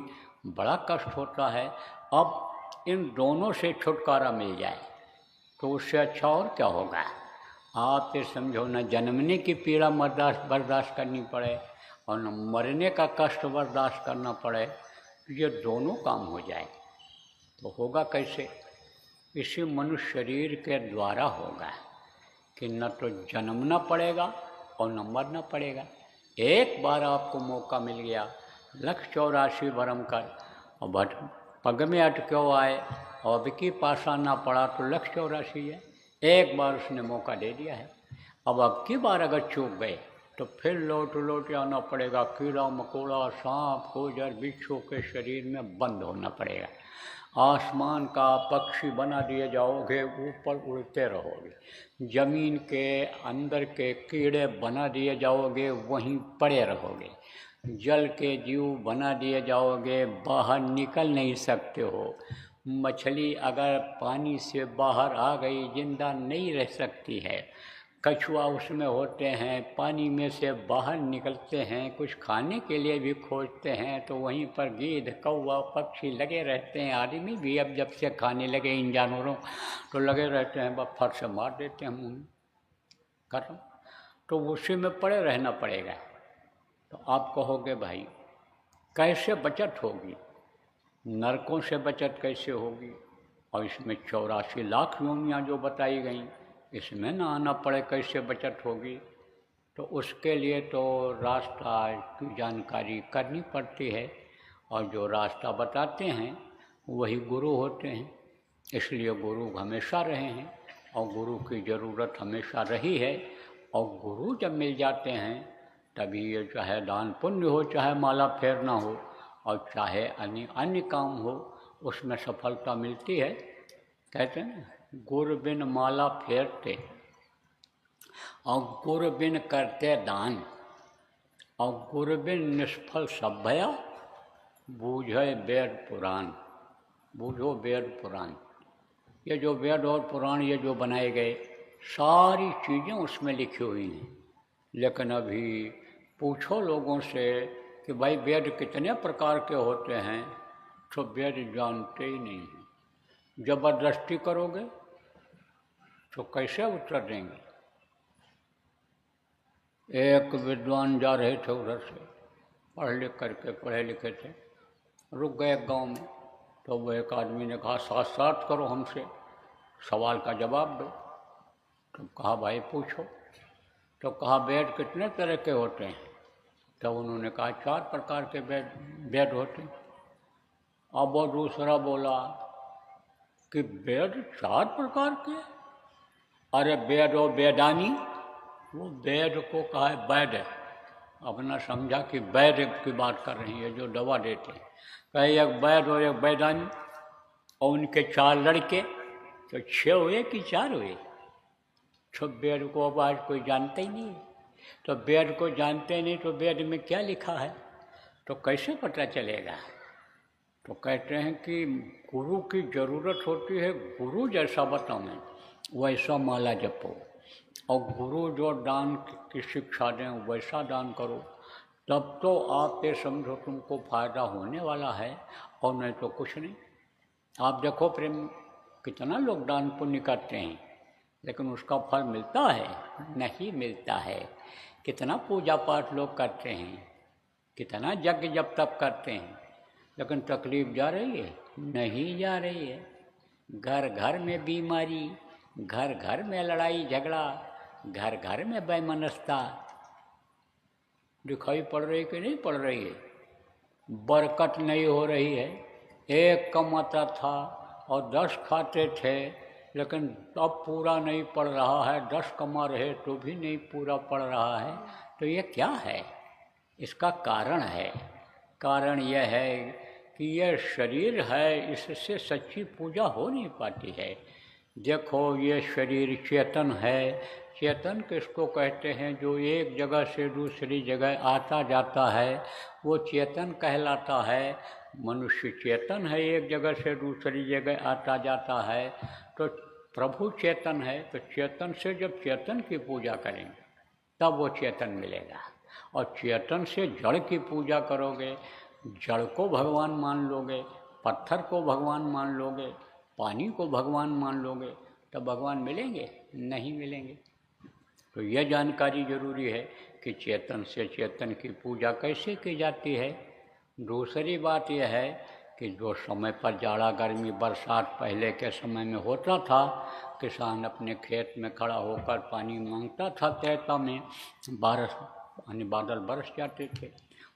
S1: बड़ा कष्ट होता है। अब इन दोनों से छुटकारा मिल जाए तो उससे अच्छा और क्या होगा? आप ये समझो, न जन्मने की पीड़ा बर्दाश्त करनी पड़े और न मरने का कष्ट बर्दाश्त करना पड़े, ये दोनों काम हो जाए तो होगा कैसे? इसी मनुष्य शरीर के द्वारा होगा कि न तो जन्मना पड़ेगा और न मरना पड़ेगा। एक बार आपको मौका मिल गया 184 भरम कर और भट पग में अटक्यो आए और अब की पासा ना पड़ा तो 184 है। एक बार उसने मौका दे दिया है। अब की बार अगर चूक गए तो फिर लौट आना पड़ेगा। कीड़ा मकोड़ा सांप गोजर बिच्छू के शरीर में बंद होना पड़ेगा। आसमान का पक्षी बना दिए जाओगे, ऊपर उड़ते रहोगे। जमीन के अंदर के कीड़े बना दिए जाओगे, वहीं पड़े रहोगे। जल के जीव बना दिए जाओगे, बाहर निकल नहीं सकते हो। मछली अगर पानी से बाहर आ गई जिंदा नहीं रह सकती है। कछुआ उसमें होते हैं, पानी में से बाहर निकलते हैं, कुछ खाने के लिए भी खोजते हैं तो वहीं पर गीध कौवा पक्षी लगे रहते हैं। आदमी भी अब जब से खाने लगे इन जानवरों तो लगे रहते हैं, बस फट से मार देते हैं मुँह खत्म। तो उसी में पड़े रहना पड़ेगा। तो आप कहोगे भाई कैसे बचत होगी, नरकों से बचत कैसे होगी, और इसमें 84 लाख योनियाँ जो बताई गई इसमें ना आना पड़े कैसे बचत होगी। तो उसके लिए तो रास्ता की जानकारी करनी पड़ती है, और जो रास्ता बताते हैं वही गुरु होते हैं। इसलिए गुरु हमेशा रहे हैं और गुरु की ज़रूरत हमेशा रही है। और गुरु जब मिल जाते हैं तभी ये चाहे दान पुण्य हो, चाहे माला फेरना हो, और चाहे अन्य काम हो, उसमें सफलता मिलती है। कहते हैं गुर बिन माला फेरते और गुर बिन करते दान, और गुर बिन निष्फल सब भया, बूझे वेद पुराण। बूझो वेद पुराण। ये जो वेद और पुराण ये जो बनाए गए सारी चीज़ें उसमें लिखी हुई हैं। लेकिन अभी पूछो लोगों से कि भाई वेद कितने प्रकार के होते हैं, तो वेद जानते ही नहीं हैं। जबरदस्ती करोगे तो कैसे उत्तर देंगे। एक विद्वान जा रहे थे उधर से, पढ़े लिखे थे, रुक गए गांव में। तो वो एक आदमी ने कहा साथ साथ करो हमसे, सवाल का जवाब दो। तो कहा भाई पूछो। तो कहा वेद कितने तरह के होते हैं। तो उन्होंने कहा 4 प्रकार के वेद होते हैं। अब वो दूसरा बोला कि वेद 4 प्रकार के, अरे वेद और वेदानी, वो वेद को कहा है वैद्य। अपना समझा कि वैद्य की बात कर रही है जो दवा देते हैं। कहे एक वैद्य और एक वैदानी, और उनके 4 लड़के, तो 6 हुए कि 4 हुए। तो वेद को अब आज कोई जानता ही नहीं। तो वेद को जानते नहीं तो वेद में क्या लिखा है तो कैसे पता चलेगा। तो कहते हैं कि गुरु की ज़रूरत होती है। गुरु जैसा बताओ वैसा माला जपो, और गुरु जो दान की शिक्षा दें वैसा दान करो, तब तो आप ये समझो तुमको फायदा होने वाला है, और नहीं तो कुछ नहीं। आप देखो प्रेम कितना लोग दान पुण्य करते हैं, लेकिन उसका फल मिलता है नहीं मिलता है। कितना पूजा पाठ लोग करते हैं, कितना यज्ञ जब तक करते हैं, लेकिन तकलीफ जा रही है नहीं जा रही है। घर घर में बीमारी, घर घर में लड़ाई झगड़ा, घर घर में वैमनस्यता दिखाई पड़ रही कि नहीं पड़ रही है। बरकत नहीं हो रही है। एक कमाता था और 10 खाते थे, लेकिन अब पूरा नहीं पड़ रहा है। 10 कमा रहे तो भी नहीं पूरा पड़ रहा है। तो ये क्या है, इसका कारण है। कारण यह है कि यह शरीर है, इससे सच्ची पूजा हो नहीं पाती है। देखो ये शरीर चेतन है। चेतन किसको कहते हैं, जो एक जगह से दूसरी जगह आता जाता है वो चेतन कहलाता है। मनुष्य चेतन है, एक जगह से दूसरी जगह आता जाता है। तो प्रभु चेतन है, तो चेतन से जब चेतन की पूजा करेंगे तब वो चेतन मिलेगा। और चेतन से जड़ की पूजा करोगे, जड़ को भगवान मान लोगे, पत्थर को भगवान मान लोगे, पानी को भगवान मान लोगे, तब भगवान मिलेंगे नहीं मिलेंगे। तो यह जानकारी जरूरी है कि चेतन से चेतन की पूजा कैसे की जाती है। दूसरी बात यह है कि जो समय पर जाड़ा गर्मी बरसात पहले के समय में होता था, किसान अपने खेत में खड़ा होकर पानी मांगता था तहता में, बारिश यानी बादल बरस जाते थे।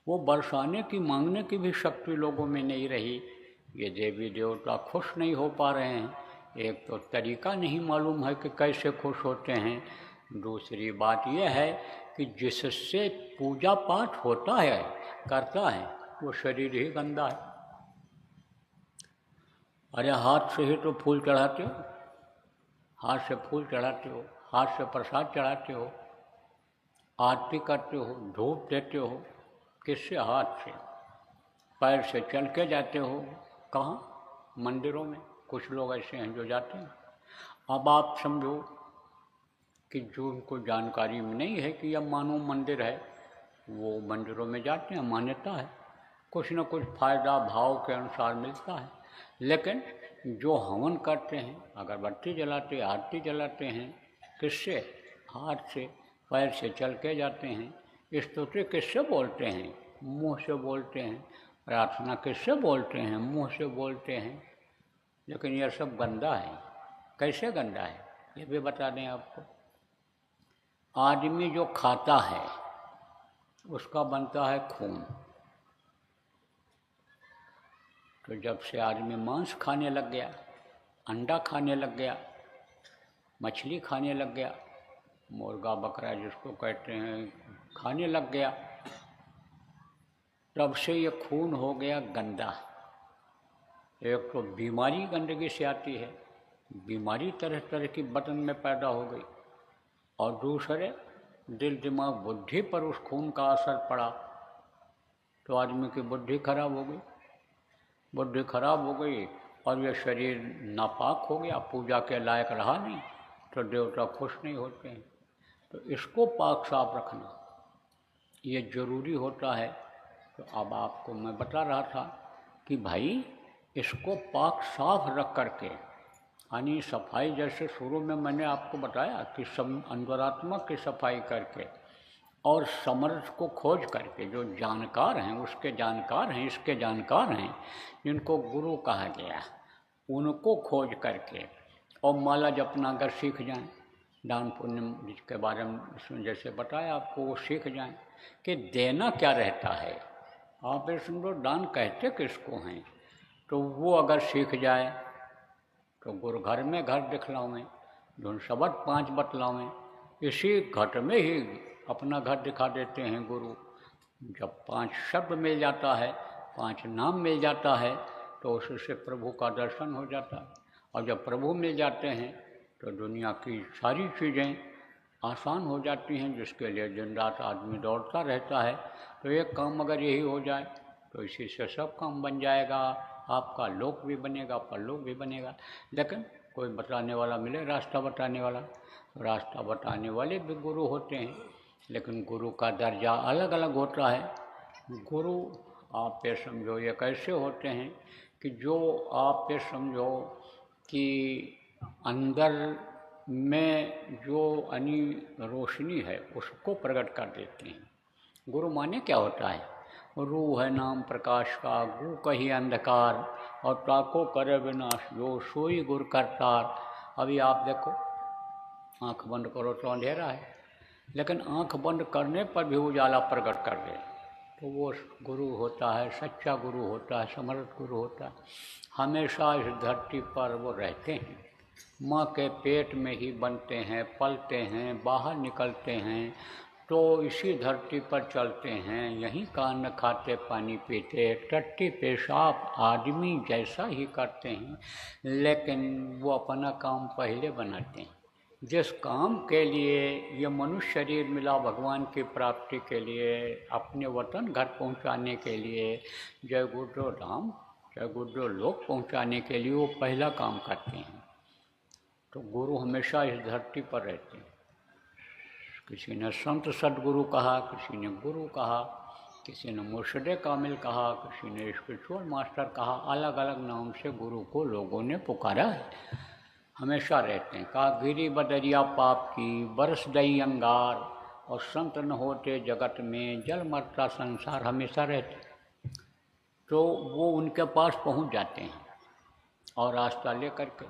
S1: वो बरसाने की मांगने की भी शक्ति लोगों में नहीं रही। ये देवी देवता खुश नहीं हो पा रहे हैं। एक तो तरीका नहीं मालूम है कि कैसे खुश होते हैं, दूसरी बात यह है कि जिससे पूजा पाठ होता है करता है वो शरीर ही गंदा है। अरे हाथ से ही तो फूल चढ़ाते हो, हाथ से फूल चढ़ाते हो, हाथ से प्रसाद चढ़ाते हो, आरती करते हो, धूप देते हो, किससे? हाथ से। पैर से चल के जाते हो, कहाँ? मंदिरों में। कुछ लोग ऐसे हैं जो जाते हैं। अब आप समझो कि जो उनको जानकारी में नहीं है कि यह मानव मंदिर है, वो मंदिरों में जाते हैं, मान्यता है, कुछ न कुछ फायदा भाव के अनुसार मिलता है। लेकिन जो हवन करते हैं, अगरबत्ती जलाते, आरती जलाते हैं, किससे? हाथ से, पैर से चल के जाते हैं। स्तुति किससे बोलते हैं? मुँह से बोलते हैं। प्रार्थना किससे बोलते हैं? मुँह से बोलते हैं। लेकिन यह सब गंदा है। कैसे गंदा है ये भी बता दें आपको। आदमी जो खाता है उसका बनता है खून। तो जब से आदमी मांस खाने लग गया, अंडा खाने लग गया, मछली खाने लग गया, मुर्गा बकरा जिसको कहते हैं खाने लग गया, तब से ये खून हो गया गंदा। एक तो बीमारी गंदगी से आती है, बीमारी तरह तरह की बदन में पैदा हो गई, और दूसरे दिल दिमाग बुद्धि पर उस खून का असर पड़ा तो आदमी की बुद्धि खराब हो गई। बुद्धि खराब हो गई और यह शरीर नापाक हो गया, पूजा के लायक रहा नहीं, तो देवता खुश नहीं होते हैं। तो इसको पाक साफ रखना ये जरूरी होता है। तो अब आपको मैं बता रहा था कि भाई इसको पाक साफ रख करके, यानी सफाई, जैसे शुरू में मैंने आपको बताया कि अंतरात्मा की सफाई करके और समर्थ को खोज करके, जो जानकार हैं उसके जानकार हैं, इसके जानकार हैं, जिनको गुरु कहा गया, उनको खोज करके और माला जपना अगर सीख जाएं, दान पुण्य जिसके बारे में इसमें जैसे बताया आपको, वो सीख जाएं कि देना क्या रहता है। आप ये समझो दान कहते किसको हैं, तो वो अगर सीख जाए तो गुरु घर में घर दिखलावें, धुन शब्द 5 बतलावें, इसी घट में ही अपना घर दिखा देते हैं गुरु। जब 5 शब्द मिल जाता है, 5 नाम मिल जाता है, तो उससे प्रभु का दर्शन हो जाता है। और जब प्रभु मिल जाते हैं तो दुनिया की सारी चीज़ें आसान हो जाती हैं, जिसके लिए दिन रात आदमी दौड़ता रहता है। तो एक काम अगर यही हो जाए तो इसी से सब काम बन जाएगा, आपका लोक भी बनेगा, परलोक भी बनेगा। लेकिन कोई बताने वाला मिले, रास्ता बताने वाला। रास्ता बताने वाले भी गुरु होते हैं, लेकिन गुरु का दर्जा अलग अलग होता है। गुरु आप ये समझो ये कैसे होते हैं कि जो आप ये समझो कि अंदर में जो अनी रोशनी है उसको प्रकट कर देते हैं। गुरु माने क्या होता है? रूह है नाम प्रकाश का, गु कही अंधकार, और ताको करे विनाश, जो सोई गुर करतार। अभी आप देखो, आंख बंद करो तो अंधेरा है, लेकिन आंख बंद करने पर भी उजाला प्रकट कर दे, तो वो गुरु होता है, सच्चा गुरु होता है, समर्थ गुरु होता है। हमेशा इस धरती पर वो रहते हैं, माँ के पेट में ही बनते हैं, पलते हैं, बाहर निकलते हैं, तो इसी धरती पर चलते हैं, यहीं का अन्न खाते पानी पीते, टट्टी पेशाब आदमी जैसा ही करते हैं, लेकिन वो अपना काम पहले बनाते हैं। जिस काम के लिए ये मनुष्य शरीर मिला भगवान की प्राप्ति के लिए, अपने वतन घर पहुंचाने के लिए, जय गुरुदेव धाम जय गुरुदेव लोक पहुंचाने के लिए वो पहला काम करते हैं। तो गुरु हमेशा इस धरती पर रहते हैं। किसी ने संत सदगुरु कहा, किसी ने गुरु कहा, किसी ने मुर्शदे कामिल कहा, किसी ने स्पिरिचुअल मास्टर कहा, अलग अलग नाम से गुरु को लोगों ने पुकारा है। हमेशा रहते हैं। कहा गिरी बदरिया पाप की, बरस दई अंगार, और संत न होते जगत में, जल मरता संसार। हमेशा रहते। तो वो उनके पास पहुंच जाते हैं और रास्ता ले करके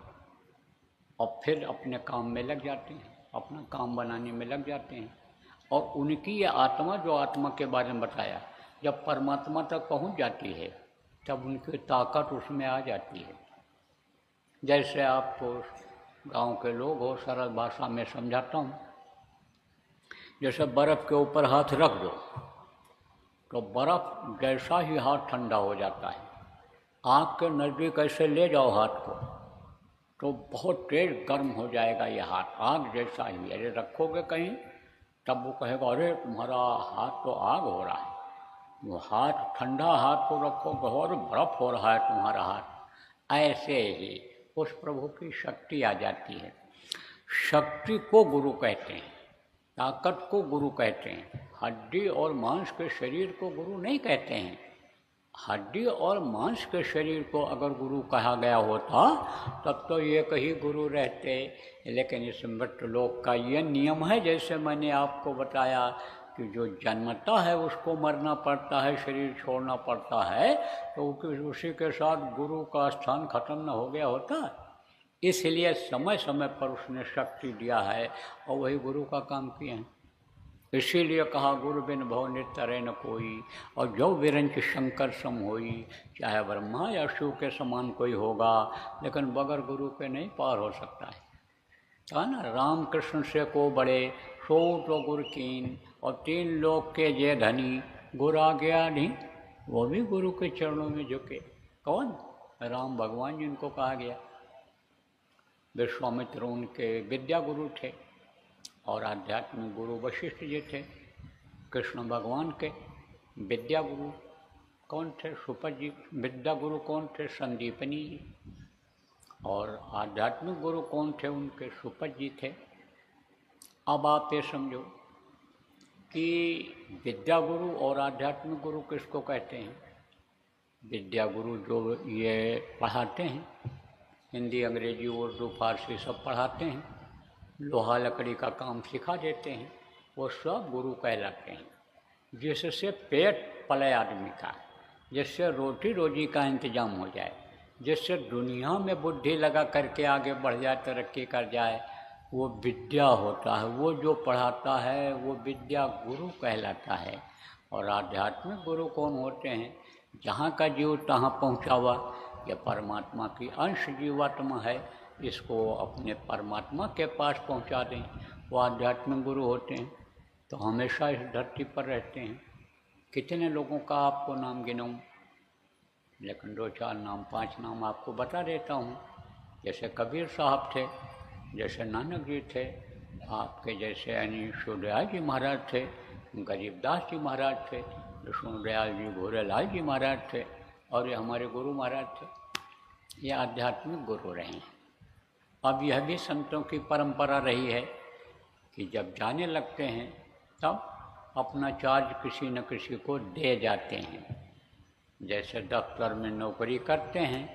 S1: और फिर अपने काम में लग जाते हैं, अपना काम बनाने में लग जाते हैं। और उनकी ये आत्मा, जो आत्मा के बारे में बताया, जब परमात्मा तक पहुंच जाती है तब उनकी ताकत उसमें आ जाती है। जैसे आपको गांव के लोग हो, सरल भाषा में समझाता हूँ, जैसे बर्फ़ के ऊपर हाथ रख दो तो बर्फ़ जैसा ही हाथ ठंडा हो जाता है। आँख के नज़दीक ऐसे ले जाओ हाथ को तो बहुत तेज गर्म हो जाएगा ये हाथ, आग जैसा ही। अरे रखोगे कहीं तब वो कहेगा अरे तुम्हारा हाथ तो आग हो रहा है। वो हाथ, ठंडा हाथ को रखोगे और बर्फ हो रहा है तुम्हारा हाथ। ऐसे ही उस प्रभु की शक्ति आ जाती है। शक्ति को गुरु कहते हैं, ताकत को गुरु कहते हैं। हड्डी और मांस के शरीर को गुरु नहीं कहते हैं। हड्डी और मांस के शरीर को अगर गुरु कहा गया होता तब तो ये कहीं गुरु रहते। लेकिन इस मृत लोक का ये नियम है, जैसे मैंने आपको बताया कि जो जन्मता है उसको मरना पड़ता है, शरीर छोड़ना पड़ता है, तो उसी के साथ गुरु का स्थान खत्म न हो गया होता। इसलिए समय समय पर उसने शक्ति दिया है और वही गुरु का काम किए हैं। इसीलिए कहा गुरु बिन भव नितरे न कोई, और जो विरंच शंकर सम होई। चाहे ब्रह्मा या शिव के समान कोई होगा, लेकिन बगैर गुरु के नहीं पार हो सकता है। कहा ना, राम कृष्ण से को बड़े सो तो गुर कीन, और 3 लोक के जे धनी गुर आ गया नहीं। वो भी गुरु के चरणों में झुके। कौन? राम भगवान जिनको कहा गया। विश्वामित्र उनके विद्या गुरु थे और आध्यात्मिक गुरु वशिष्ठ जी थे। कृष्ण भगवान के विद्या गुरु कौन थे? सुपद जी। विद्या गुरु कौन थे? संदीपनी जी। और आध्यात्मिक गुरु कौन थे उनके? सुपद जी थे। अब आप ये समझो कि विद्या गुरु और आध्यात्मिक गुरु किसको कहते हैं? विद्या गुरु जो ये पढ़ाते हैं, हिंदी, अंग्रेजी, उर्दू, फारसी सब पढ़ाते हैं, लोहा लकड़ी का काम सिखा देते हैं, वो सब गुरु कहलाते हैं। जिससे पेट पले आदमी का, जिससे रोटी रोजी का इंतजाम हो जाए, जिससे दुनिया में बुद्धि लगा करके आगे बढ़ जाए, तरक्की कर जाए, वो विद्या होता है। वो जो पढ़ाता है वो विद्या गुरु कहलाता है। और आध्यात्मिक गुरु कौन होते हैं? जहाँ का जीव तहाँ पहुँचावा। यह परमात्मा की अंश जीवात्मा है, इसको अपने परमात्मा के पास पहुंचा दें, वो आध्यात्मिक गुरु होते हैं। तो हमेशा इस धरती पर रहते हैं। कितने लोगों का आपको नाम गिनाऊं, लेकिन 2-4 नाम, 5 नाम आपको बता देता हूँ। जैसे कबीर साहब थे, जैसे नानक जी थे, आपके जैसे यानी शिवदयाल जी महाराज थे, गरीबदास जी महाराज थे, विष्णुदयाल जी, भूरेलाल जी महाराज थे, और ये हमारे गुरु महाराज थे। ये आध्यात्मिक गुरु रहे हैं। अब यह भी संतों की परंपरा रही है कि जब जाने लगते हैं तब अपना चार्ज किसी न किसी को दे जाते हैं। जैसे दफ्तर में नौकरी करते हैं,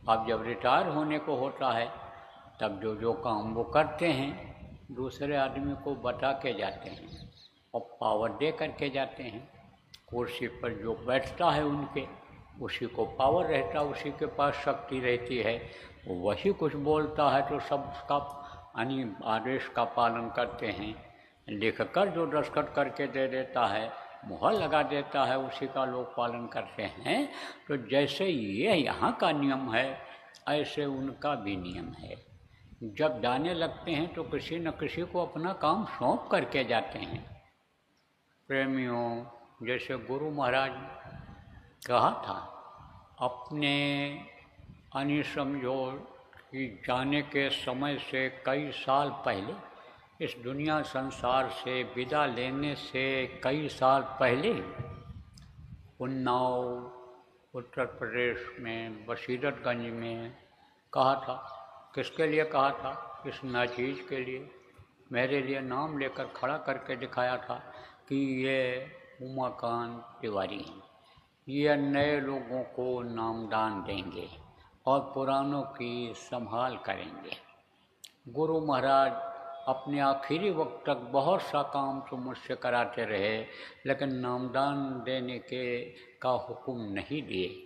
S1: अब जब रिटायर होने को होता है तब जो जो काम वो करते हैं दूसरे आदमी को बता के जाते हैं और पावर दे करके जाते हैं। कुर्सी पर जो बैठता है उनके, उसी को पावर रहता, उसी के पास शक्ति रहती है, वही कुछ बोलता है तो सब उसका यानी आदेश का पालन करते हैं। लिख कर जो दस्तखत करके दे देता है, मुहर लगा देता है, उसी का लोग पालन करते हैं। तो जैसे ये यहाँ का नियम है, ऐसे उनका भी नियम है। जब जाने लगते हैं तो किसी न किसी को अपना काम सौंप करके जाते हैं। प्रेमियों, जैसे गुरु महाराज कहा था, अपने यानी समझो कि जाने के समय से कई साल पहले, इस दुनिया संसार से विदा लेने से कई साल पहले, उन्नाव उत्तर प्रदेश में बशीरतगंज में कहा था। किसके लिए कहा था? इस नाचीज़ के लिए, मेरे लिए नाम लेकर खड़ा करके दिखाया था कि ये उमाकांत तिवारी हैं, ये नए लोगों को नामदान देंगे और पुरानों की संभाल करेंगे। गुरु महाराज अपने आखिरी वक्त तक बहुत सा काम तो मुझसे कराते रहे, लेकिन नामदान देने का हुक्म नहीं दिए।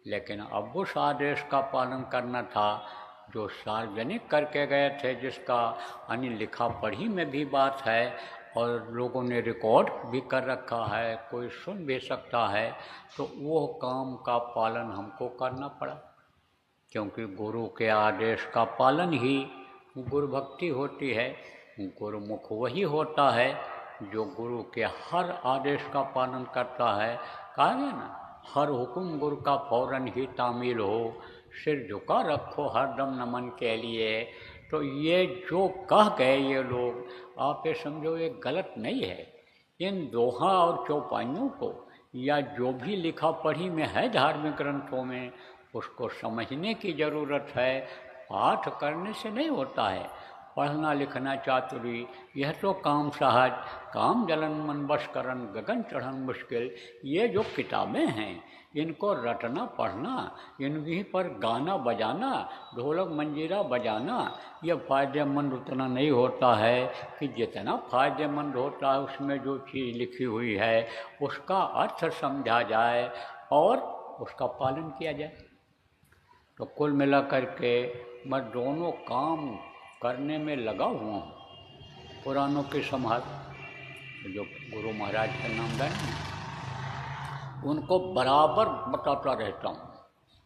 S1: लेकिन अब उस आदेश का पालन करना था जो सार्वजनिक करके गए थे, जिसका यानी लिखा पढ़ी में भी बात है और लोगों ने रिकॉर्ड भी कर रखा है, कोई सुन भी सकता है। तो वो काम का पालन हमको करना पड़ा, क्योंकि गुरु के आदेश का पालन ही गुरु भक्ति होती है। गुरुमुख वही होता है जो गुरु के हर आदेश का पालन करता है। कहा गया ना, हर हुक्म गुरु का फौरन ही तामील हो, सिर झुका रखो हरदम नमन के लिए। तो ये जो कह गए ये लोग, आप ये समझो ये गलत नहीं है। इन दोहा और चौपाइयों को या जो भी लिखा पढ़ी में है धार्मिक ग्रंथों में, उसको समझने की ज़रूरत है। पाठ करने से नहीं होता है। पढ़ना लिखना चातुरी यह तो काम सहज, काम जलन मन बस करन गगन चढ़न मुश्किल, ये जो किताबें हैं इनको रटना पढ़ना, इन्हीं पर गाना बजाना, ढोलक मंजीरा बजाना, ये फ़ायदेमंद उतना नहीं होता है कि जितना फ़ायदेमंद होता है उसमें जो चीज़ लिखी हुई है उसका अर्थ समझा जाए और उसका पालन किया जाए। तो कुल मिला करके मैं दोनों काम करने में लगा हुआ हूँ। पुरानों की संभाल, जो गुरु महाराज के नाम है उनको बराबर बताता रहता हूँ,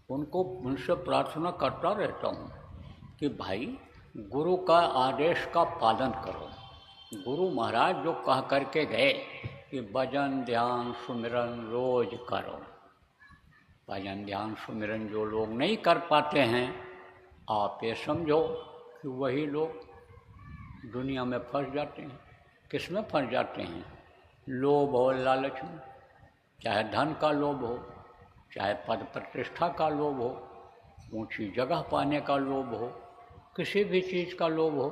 S1: उनको उनसे प्रार्थना करता रहता हूँ कि भाई गुरु का आदेश का पालन करो। गुरु महाराज जो कह करके गए कि भजन ध्यान सुमिरन रोज करो, भजन ध्यान सुमिरन जो लोग नहीं कर पाते हैं, आप ये समझो कि वही लोग दुनिया में फंस जाते हैं। किस में फंस जाते हैं? लोभ और लालच में। चाहे धन का लोभ हो, चाहे पद प्रतिष्ठा का लोभ हो, ऊंची जगह पाने का लोभ हो, किसी भी चीज़ का लोभ हो,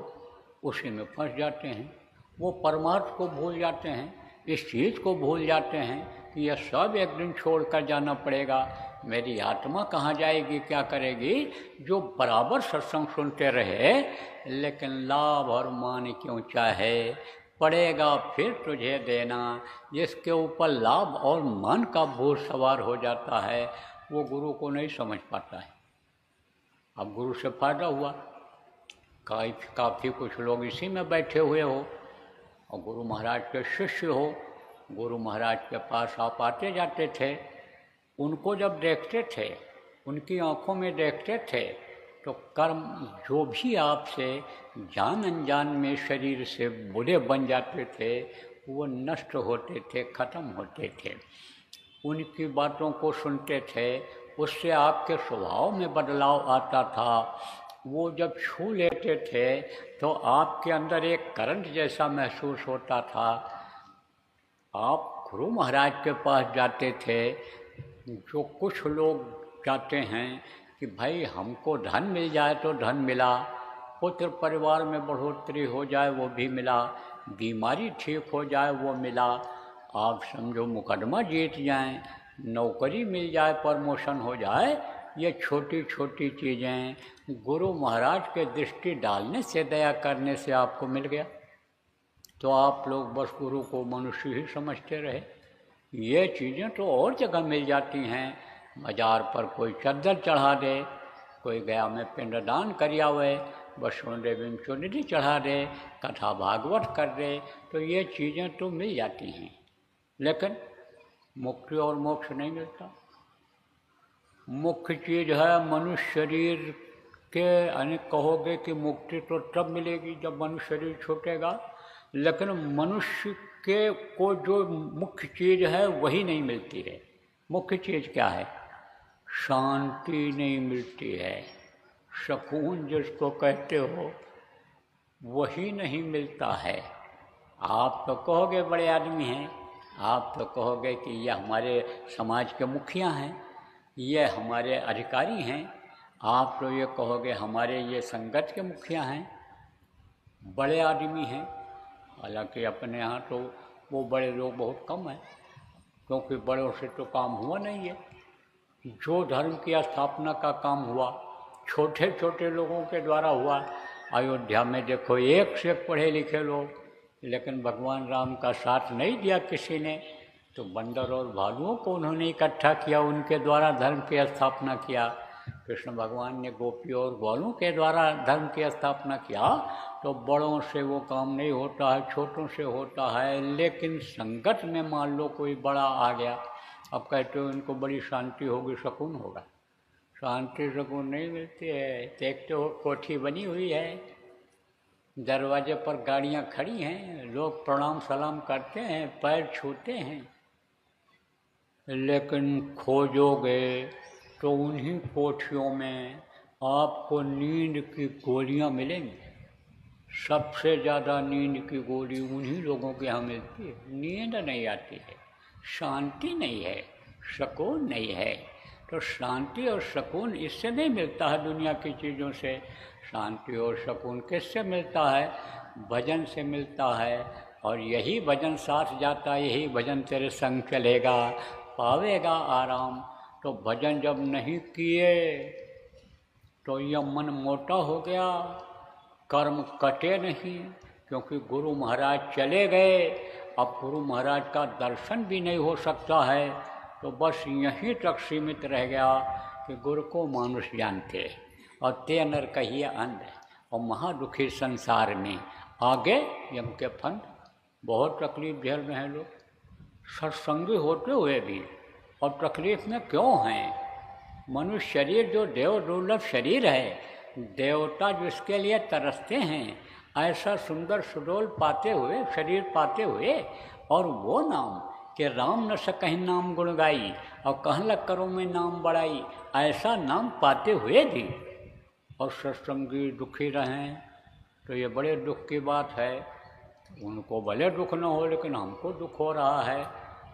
S1: उसी में फंस जाते हैं। वो परमार्थ को भूल जाते हैं, इस चीज़ को भूल जाते हैं कि यह सब एक दिन छोड़ कर जाना पड़ेगा। मेरी आत्मा कहाँ जाएगी, क्या करेगी? जो बराबर सत्संग सुनते रहे लेकिन लाभ और मान क्यों चाहे, पड़ेगा फिर तुझे देना। जिसके ऊपर लाभ और मान का भूत सवार हो जाता है वो गुरु को नहीं समझ पाता है। अब गुरु से फायदा हुआ, काफ़ी कुछ लोग इसी में बैठे हुए हो और गुरु महाराज के शिष्य हो, गुरु महाराज के पास आप आते जाते थे, उनको जब देखते थे, उनकी आँखों में देखते थे, तो कर्म जो भी आपसे जान अनजान में शरीर से बुरे बन जाते थे वो नष्ट होते थे, ख़त्म होते थे। उनकी बातों को सुनते थे, उससे आपके स्वभाव में बदलाव आता था। वो जब छू लेते थे तो आपके अंदर एक करंट जैसा महसूस होता था। आप गुरु महाराज के पास जाते थे, जो कुछ लोग चाहते हैं कि भाई हमको धन मिल जाए तो धन मिला, पुत्र परिवार में बढ़ोतरी हो जाए वो भी मिला, बीमारी ठीक हो जाए वो मिला, आप समझो मुकदमा जीत जाएं, नौकरी मिल जाए, प्रमोशन हो जाए, ये छोटी छोटी चीज़ें गुरु महाराज के दृष्टि डालने से, दया करने से आपको मिल गया। तो आप लोग बस गुरु को मनुष्य ही समझते रहे। ये चीज़ें तो और जगह मिल जाती हैं। बाजार पर कोई चद्दर चढ़ा दे, कोई गया में पिंडदान करियावे, वैष्णो देवी में चुनरी चढ़ा दे, कथा भागवत कर दे, तो ये चीज़ें तो मिल जाती हैं, लेकिन मुक्ति और मोक्ष नहीं मिलता। मुख्य चीज़ है मनुष्य शरीर के, अनेक कहोगे कि मुक्ति तो तब मिलेगी जब मनुष्य शरीर छूटेगा, लेकिन मनुष्य के को जो मुख्य चीज़ है वही नहीं मिलती है। मुख्य चीज़ क्या है? शांति नहीं मिलती है, सुकून जिसको कहते हो वही नहीं मिलता है। आप तो कहोगे बड़े आदमी हैं, आप तो कहोगे कि ये हमारे समाज के मुखिया हैं, ये हमारे अधिकारी हैं, आप तो ये कहोगे हमारे ये संगत के मुखिया हैं, बड़े आदमी हैं। हालांकि अपने यहाँ तो वो बड़े लोग बहुत कम हैं, क्योंकि बड़ों से तो काम हुआ नहीं है। जो धर्म की स्थापना का काम हुआ छोटे छोटे लोगों के द्वारा हुआ, अयोध्या में देखो एक से एक पढ़े लिखे लोग, लेकिन भगवान राम का साथ नहीं दिया किसी ने, तो बंदर और भालुओं को उन्होंने इकट्ठा किया, उनके द्वारा धर्म की स्थापना किया। कृष्ण भगवान ने गोपियों और ग्वालों के द्वारा धर्म की स्थापना किया। तो बड़ों से वो काम नहीं होता है, छोटों से होता है। लेकिन संकट में मान लो कोई बड़ा आ गया, अब कहते हो इनको बड़ी शांति होगी, सुकून होगा। शांति सुकून नहीं मिलती है। देखते हो कोठी बनी हुई है, दरवाजे पर गाड़ियां खड़ी हैं, लोग प्रणाम सलाम करते हैं, पैर छूते हैं, लेकिन खोजोगे तो उन्हीं कोठियों में आपको नींद की गोलियां मिलेंगी। सबसे ज़्यादा नींद की गोली उन्हीं लोगों के यहाँ मिलती है। नींद नहीं आती है, शांति नहीं है, सुकून नहीं है। तो शांति और सुकून इससे नहीं मिलता है, दुनिया की चीज़ों से। शांति और सुकून किससे मिलता है? भजन से मिलता है। और यही भजन साथ जाता है, यही भजन तेरे संग चलेगा, पावेगा आराम। तो भजन जब नहीं किए तो यह मन मोटा हो गया, कर्म कटे नहीं, क्योंकि गुरु महाराज चले गए। अब गुरु महाराज का दर्शन भी नहीं हो सकता है। तो बस यहीं तक सीमित रह गया कि गुरु को मानुष जानते और ते नर कहिए अंध, और महादुखी संसार में आगे यम के फंद। बहुत तकलीफ झेल रहे हैं लोग, सत्संगी होते हुए भी, और तकलीफ में क्यों हैं? मनुष्य शरीर जो देव दुर्लभ शरीर है, देवता जिसके लिए तरसते हैं, ऐसा सुंदर सुडोल पाते हुए, शरीर पाते हुए, और वो नाम कि राम न सकहीं नाम गुण गाई, और कहन लग करो मैं नाम बढ़ाई, ऐसा नाम पाते हुए भी और सत्संगी दुखी रहें, तो ये बड़े दुख की बात है। उनको भले दुख न हो, लेकिन हमको दुख हो रहा है,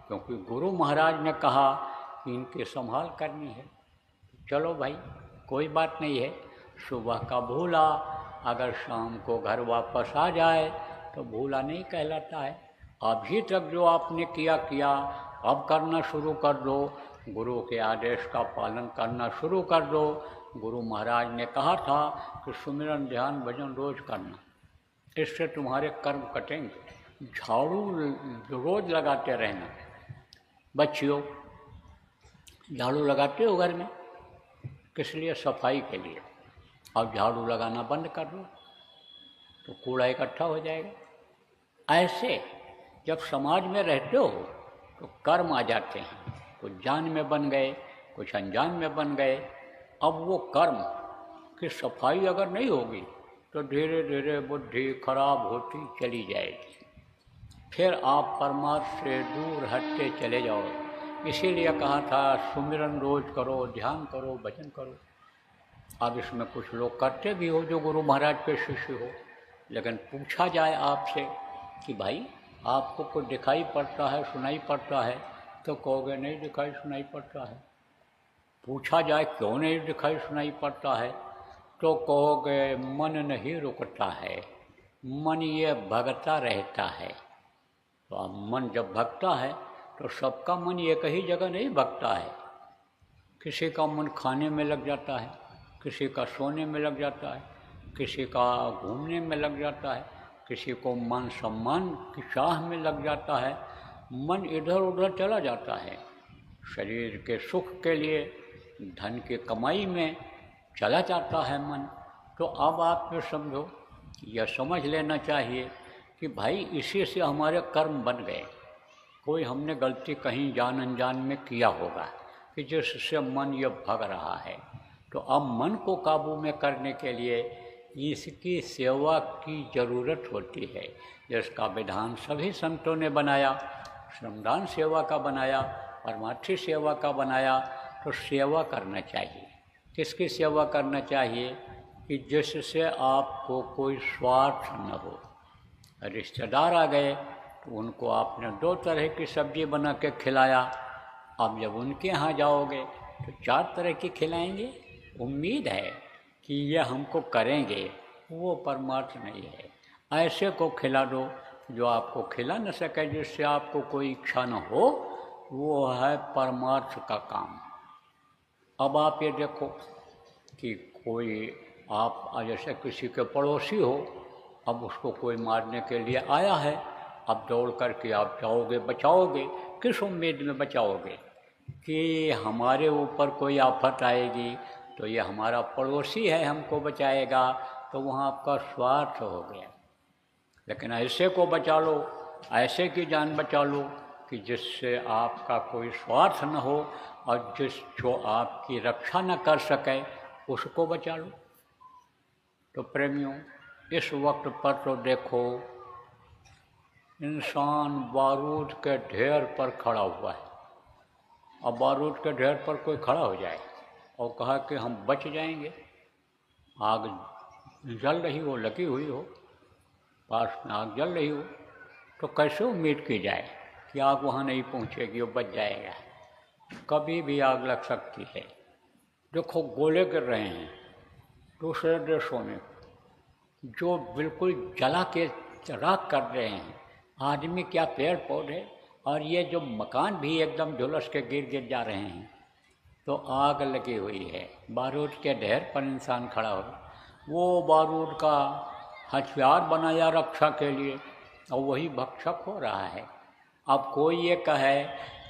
S1: क्योंकि गुरु महाराज ने कहा कि इनकी संभाल करनी है। चलो भाई, कोई बात नहीं है। सुबह का भूला अगर शाम को घर वापस आ जाए तो भूला नहीं कहलाता है। अभी तक जो आपने किया, अब करना शुरू कर दो। गुरु के आदेश का पालन करना शुरू कर दो। गुरु महाराज ने कहा था कि सुमिरन ध्यान भजन रोज करना, इससे तुम्हारे कर्म कटेंगे। झाड़ू रोज लगाते रहना। बच्चियों, झाड़ू लगाते हो घर में, किस लिए? सफाई के लिए। अब झाड़ू लगाना बंद कर दो तो कूड़ा इकट्ठा हो जाएगा। ऐसे जब समाज में रहते हो तो कर्म आ जाते हैं, कुछ जान में बन गए, कुछ अनजान में बन गए। अब वो कर्म की सफाई अगर नहीं होगी तो धीरे धीरे बुद्धि खराब होती चली जाएगी, फिर आप परमात्मा से दूर हटते चले जाओ। इसीलिए कहा था सुमिरन रोज करो, ध्यान करो, भजन करो। अब इसमें कुछ लोग करते भी हो जो गुरु महाराज के शिष्य हो, लेकिन पूछा जाए आपसे कि भाई आपको कुछ दिखाई पड़ता है, सुनाई पड़ता है, तो कहोगे नहीं दिखाई सुनाई पड़ता है। पूछा जाए क्यों नहीं दिखाई सुनाई पड़ता है, तो कहोगे मन नहीं रुकता है, मन ये भगता रहता है। तो अब मन जब भगता है तो सबका मन एक ही जगह नहीं भगता है। किसी का मन खाने में लग जाता है, किसी का सोने में लग जाता है, किसी का घूमने में लग जाता है, किसी को मान सम्मान की चाह में लग जाता है। मन इधर उधर चला जाता है, शरीर के सुख के लिए, धन की कमाई में चला जाता है मन। तो अब आप ये समझो, यह समझ लेना चाहिए कि भाई इसी से हमारे कर्म बन गए। कोई हमने गलती कहीं जान अनजान में किया होगा कि जिससे मन ये भग रहा है। तो अब मन को काबू में करने के लिए इसकी सेवा की ज़रूरत होती है, जिसका विधान सभी संतों ने बनाया, श्रमदान सेवा का बनाया, परमार्थी सेवा का बनाया। तो सेवा करना चाहिए। किसकी सेवा करना चाहिए? कि जिससे आपको कोई स्वार्थ न हो। रिश्तेदार आ गए तो उनको आपने 2 तरह की सब्जी बना के खिलाया, अब जब उनके यहाँ जाओगे तो 4 तरह की खिलाएंगे। उम्मीद है कि यह हमको करेंगे, वो परमार्थ नहीं है। ऐसे को खिला दो जो आपको खिला न सके, जिससे आपको कोई इच्छा न हो, वो है परमार्थ का काम। अब आप ये देखो कि कोई आप जैसे किसी के पड़ोसी हो, अब उसको कोई मारने के लिए आया है, अब दौड़ करके आप जाओगे, बचाओगे। किस उम्मीद में बचाओगे कि हमारे ऊपर कोई आफत आएगी तो ये हमारा पड़ोसी है, हमको बचाएगा, तो वहाँ आपका स्वार्थ हो गया। लेकिन ऐसे को बचा लो, ऐसे की जान बचा लो कि जिससे आपका कोई स्वार्थ न हो और जो आपकी रक्षा न कर सके उसको बचा लो। तो प्रेमियों, इस वक्त पर तो देखो इंसान बारूद के ढेर पर खड़ा हुआ है। अब बारूद के ढेर पर कोई खड़ा हो जाए और कहा कि हम बच जाएंगे, आग जल रही हो, लगी हुई हो, पास में आग जल रही हो, तो कैसे उम्मीद की जाए कि आग वहाँ नहीं पहुँचेगी, वो बच जाएगा। कभी भी आग लग सकती है। देखो गोले गिर रहे हैं दूसरे देशों में, जो बिल्कुल जला के राख कर रहे हैं, आदमी क्या पेड़ पौधे, और ये जो मकान भी एकदम झुलस के गिर जा रहे हैं, तो आग लगी हुई है। बारूद के ढेर पर इंसान खड़ा हो, वो बारूद का हथियार बनाया रक्षा के लिए, और वही भक्षक हो रहा है। अब कोई ये कहे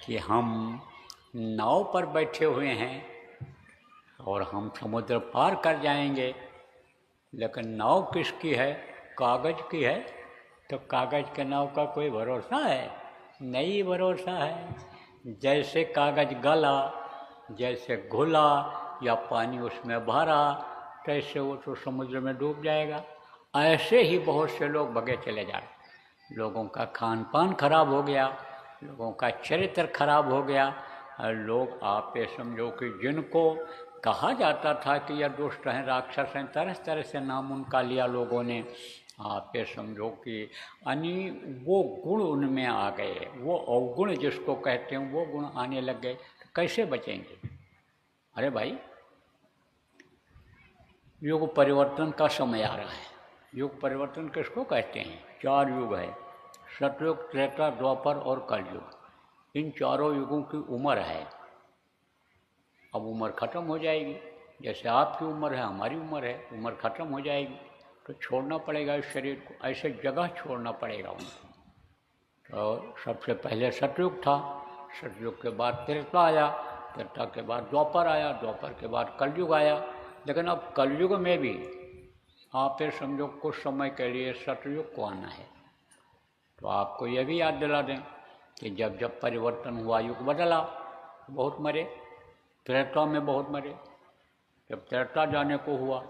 S1: कि हम नाव पर बैठे हुए हैं और हम समुद्र पार कर जाएंगे, लेकिन नाव किसकी है? कागज़ की है। तो कागज़ के नाव का कोई भरोसा है? नहीं भरोसा है। जैसे कागज़ गला, जैसे घुला या पानी उसमें भरा, तैसे वो तो समुद्र में डूब जाएगा। ऐसे ही बहुत से लोग भगे चले जा रहे। लोगों का खान पान खराब हो गया, लोगों का चरित्र खराब हो गया। और लोग आप ये समझो कि जिनको कहा जाता था कि यह दुष्ट हैं, राक्षस हैं, तरह तरह से नाम उनका लिया लोगों ने, आप ये समझो कि वो गुण उनमें आ गए, वो अवगुण जिसको कहते हैं वो गुण आने लग गए। तो कैसे बचेंगे? अरे भाई, युग परिवर्तन का समय आ रहा है। युग परिवर्तन किसको कहते हैं? 4 युग है, सतयुग, त्रेता, द्वापर और कलयुग। इन चारों युगों की उम्र है। अब उम्र ख़त्म हो जाएगी, जैसे आपकी उम्र है, हमारी उम्र है, उम्र ख़त्म हो जाएगी, तो छोड़ना पड़ेगा इस शरीर को, ऐसे जगह छोड़ना पड़ेगा उनको। तो सबसे पहले सतयुग था, सतयुग के बाद त्रेता आया, त्रेता के बाद द्वापर आया, द्वापर के बाद कलयुग आया। लेकिन अब कलयुग में भी आप ये समझो कुछ समय के लिए सतयुग को आना है। तो आपको यह भी याद दिला दें कि जब जब परिवर्तन हुआ, युग बदला, बहुत मरे, त्रेता में बहुत मरे। जब त्रेता जाने को हुआ,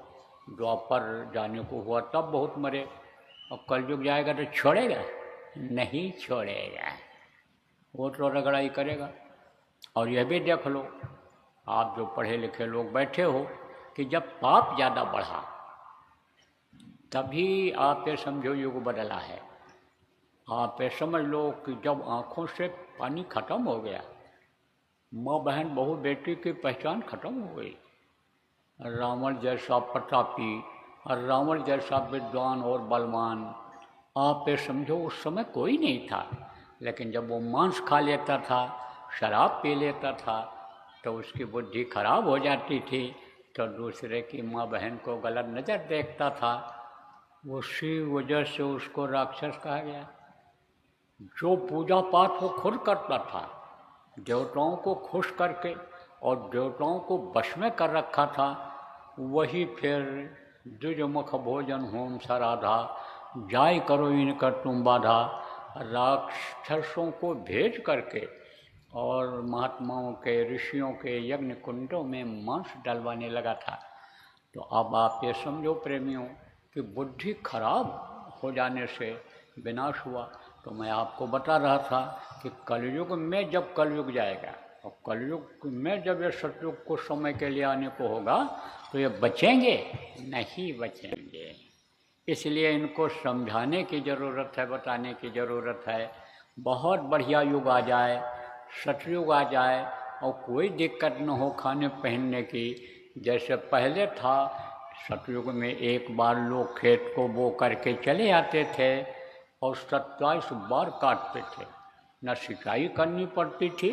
S1: द्वापर जाने को हुआ, तब बहुत मरे। और कलयुग जाएगा तो छोड़ेगा? नहीं छोड़ेगा, वो तो रगड़ाई करेगा। और यह भी देख लो, आप जो पढ़े लिखे लोग बैठे हो, कि जब पाप ज़्यादा बढ़ा तभी आप ये समझो युग बदला है। आप ये समझ लो कि जब आँखों से पानी खत्म हो गया, माँ बहन बहू बेटी की पहचान खत्म हो गई, रावण जैसा प्रतापी और रावण जैसा विद्वान और बलवान आप ये समझो उस समय कोई नहीं था। लेकिन जब वो मांस खा लेता था, शराब पी लेता था, तो उसकी बुद्धि खराब हो जाती थी, तो दूसरे की माँ बहन को गलत नज़र देखता था। उसी वजह से उसको राक्षस कहा गया। जो पूजा पाठ वो खुद करता था, देवताओं को खुश करके और देवताओं को वश में कर रखा था, वही फिर द्विजमुख भोजन होम सराधा, जाय करो इनकर तुम बाधा, राक्षसों को भेज करके और महात्माओं के, ऋषियों के यज्ञ कुंडों में मांस डलवाने लगा था। तो अब आप ये समझो प्रेमियों कि बुद्धि खराब हो जाने से विनाश हुआ। तो मैं आपको बता रहा था कि कलयुग में जब कलयुग जाएगा, और कलयुग में जब ये सतयुग कुछ समय के लिए आने को होगा, तो ये बचेंगे? नहीं बचेंगे। इसलिए इनको समझाने की ज़रूरत है, बताने की ज़रूरत है। बहुत बढ़िया युग आ जाए, सतयुग आ जाए, और कोई दिक्कत न हो खाने पहनने की। जैसे पहले था, सतयुग में एक बार लोग खेत को बो करके चले आते थे और 27 बार काटते थे। न सिंचाई करनी पड़ती थी,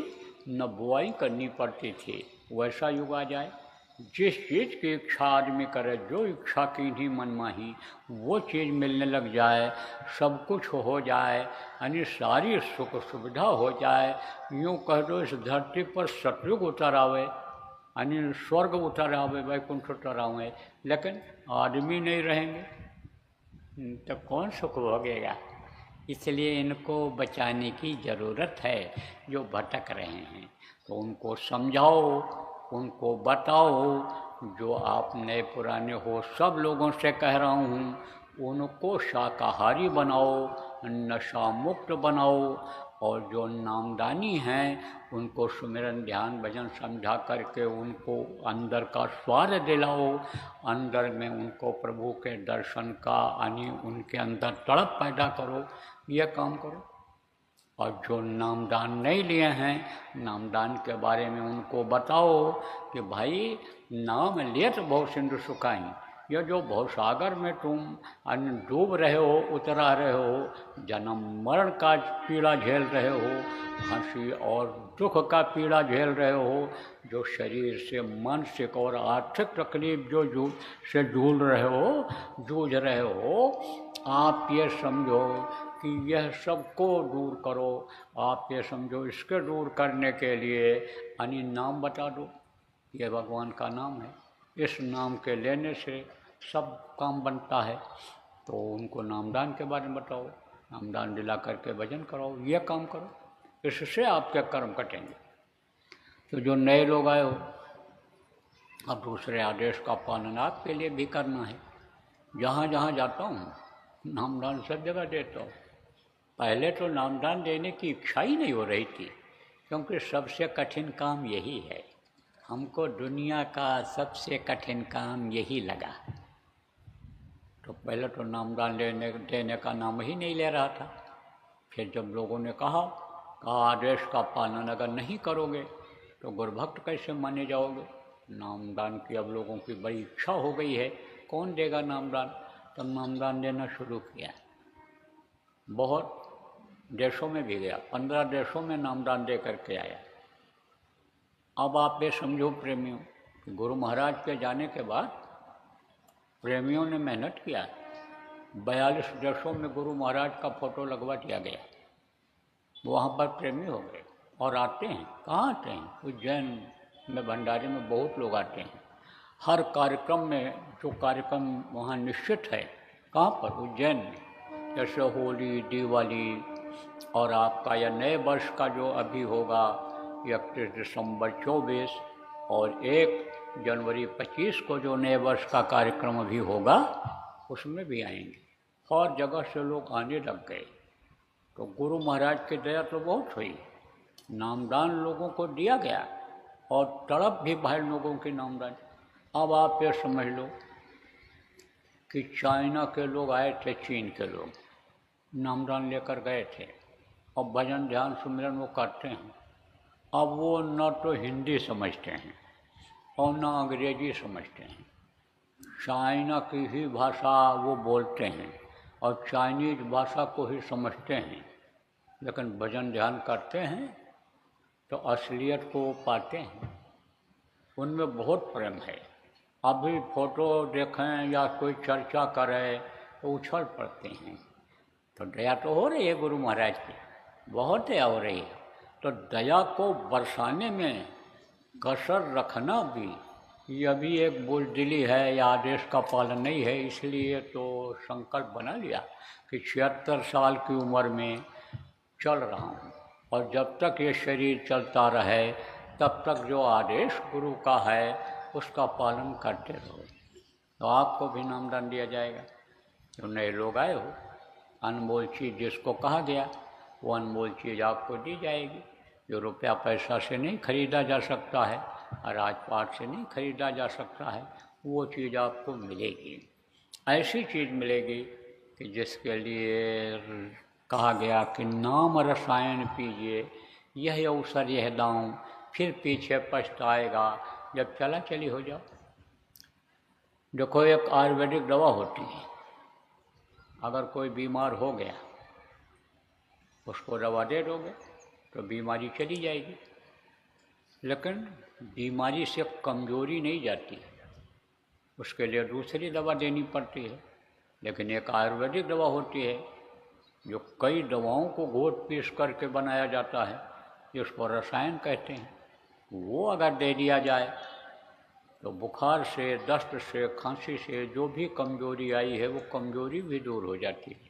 S1: न बुआई करनी पड़ती थी। वैसा युग आ जाए, जिस चीज़ की इच्छा आदमी करे, जो इच्छा की नहीं मन माही, वो चीज़ मिलने लग जाए, सब कुछ हो जाए, यानी सारी सुख सुविधा हो जाए। यूँ कह दो इस धरती पर सतयुग उतर आवे, यानी स्वर्ग उतर आवे, वैकुंठ उतर आवे, लेकिन आदमी नहीं रहेंगे तो कौन सुख भोगेगा। इसलिए इनको बचाने की ज़रूरत है, जो भटक रहे हैं। तो उनको समझाओ, उनको बताओ, जो आप नए पुराने हो सब लोगों से कह रहा हूँ, उनको शाकाहारी बनाओ, नशा मुक्त बनाओ, और जो नामदानी हैं उनको सुमिरन ध्यान भजन समझा करके उनको अंदर का स्वाद दिलाओ, अंदर में उनको प्रभु के दर्शन का यानी उनके अंदर तड़प पैदा करो, यह काम करो। और जो नामदान नहीं लिए हैं, नामदान के बारे में उनको बताओ कि भाई नाम लिए तो बहुत सिंधु सुखाई, यह जो भवसागर में तुम डूब रहे हो, उतरा रहे हो, जन्म मरण का पीड़ा झेल रहे हो, हंसी और दुख का पीड़ा झेल रहे हो, जो शरीर से मानसिक और आर्थिक तकलीफ जो जूझ रहे हो, आप ये समझो कि यह सबको दूर करो। आप ये समझो इसके दूर करने के लिए यानी नाम बता दो, ये भगवान का नाम है, इस नाम के लेने से सब काम बनता है। तो उनको नामदान के बारे में बताओ, नामदान दिला करके भजन कराओ, ये काम करो, इससे आपके कर्म कटेंगे। तो जो नए लोग आए हो, अब दूसरे आदेश का पालन आपके लिए भी करना है। जहाँ जहाँ जाता हूँ नामदान सब जगह देता हूँ। पहले तो नामदान देने की इच्छा ही नहीं हो रही थी, क्योंकि सबसे कठिन काम यही है, हमको दुनिया का सबसे कठिन काम यही लगा। तो पहले तो नामदान देने का नाम ही नहीं ले रहा था। फिर जब लोगों ने कहा आदेश का पालन अगर नहीं करोगे तो गुरुभक्त कैसे माने जाओगे, नामदान की अब लोगों की बड़ी इच्छा हो गई है, कौन देगा नामदान। तब नामदान देना शुरू किया, बहुत देशों में भी गया, 15 देशों में नामदान दे करके आया। अब आप ये समझो प्रेमियों, गुरु महाराज के जाने के बाद प्रेमियों ने मेहनत किया, 42 देशों में गुरु महाराज का फोटो लगवा दिया गया, वहाँ पर प्रेमी हो गए और आते हैं। कहाँ आते हैं? उज्जैन में भंडारे में बहुत लोग आते हैं। हर कार्यक्रम में जो कार्यक्रम वहाँ निश्चित है, कहाँ पर? उज्जैन में, जैसे होली, दिवाली और आपका यह नए वर्ष का जो अभी होगा 31 दिसंबर 24 और 1 जनवरी 25 को जो नए वर्ष का कार्यक्रम अभी होगा, उसमें भी आएंगे। हर जगह से लोग आने लग गए। तो गुरु महाराज की दया तो बहुत हुई, नामदान लोगों को दिया गया और तड़प भी भाई लोगों की नामदान। अब आप ये समझ लो कि चाइना के लोग आए थे, चीन के लोग नामदान लेकर गए थे और भजन ध्यान सुमिरन वो करते हैं। अब वो न तो हिंदी समझते हैं और न अंग्रेजी समझते हैं, चाइना की ही भाषा वो बोलते हैं और चाइनीज भाषा को ही समझते हैं, लेकिन भजन ध्यान करते हैं तो असलियत को पाते हैं, उनमें बहुत प्रेम है। अभी फोटो देखें या कोई चर्चा करे तो उछल पड़ते हैं। तो दया तो हो रही है गुरु महाराज की, बहुत दया हो रही है। तो दया को बरसाने में कसर रखना भी ये अभी एक बुज़दिली है या आदेश का पालन नहीं है, इसलिए तो संकल्प बना लिया कि 76 साल की उम्र में चल रहा हूँ और जब तक ये शरीर चलता रहे तब तक जो आदेश गुरु का है उसका पालन करते रहो। तो आपको भी नामदान दिया जाएगा। जो नए लोग आए हो, अनमोल चीज़ जिसको कहा गया वो अनमोल चीज़ आपको दी जाएगी, जो रुपया पैसा से नहीं खरीदा जा सकता है और राजपाट से नहीं खरीदा जा सकता है, वो चीज़ आपको मिलेगी। ऐसी चीज़ मिलेगी कि जिसके लिए कहा गया कि नाम रसायन पीजिए, यह अवसर यह दांव, फिर पीछे पछताएगा जब चला चली हो जाओ। देखो एक आयुर्वेदिक दवा होती है, अगर कोई बीमार हो गया उसको दवा दे दोगे तो बीमारी चली जाएगी, लेकिन बीमारी से कमजोरी नहीं जाती, उसके लिए दूसरी दवा देनी पड़ती है। लेकिन एक आयुर्वेदिक दवा होती है जो कई दवाओं को घोट पीस करके बनाया जाता है, जिसको रसायन कहते हैं, वो अगर दे दिया जाए तो बुखार से, दस्त से, खांसी से जो भी कमजोरी आई है वो कमजोरी भी दूर हो जाती है,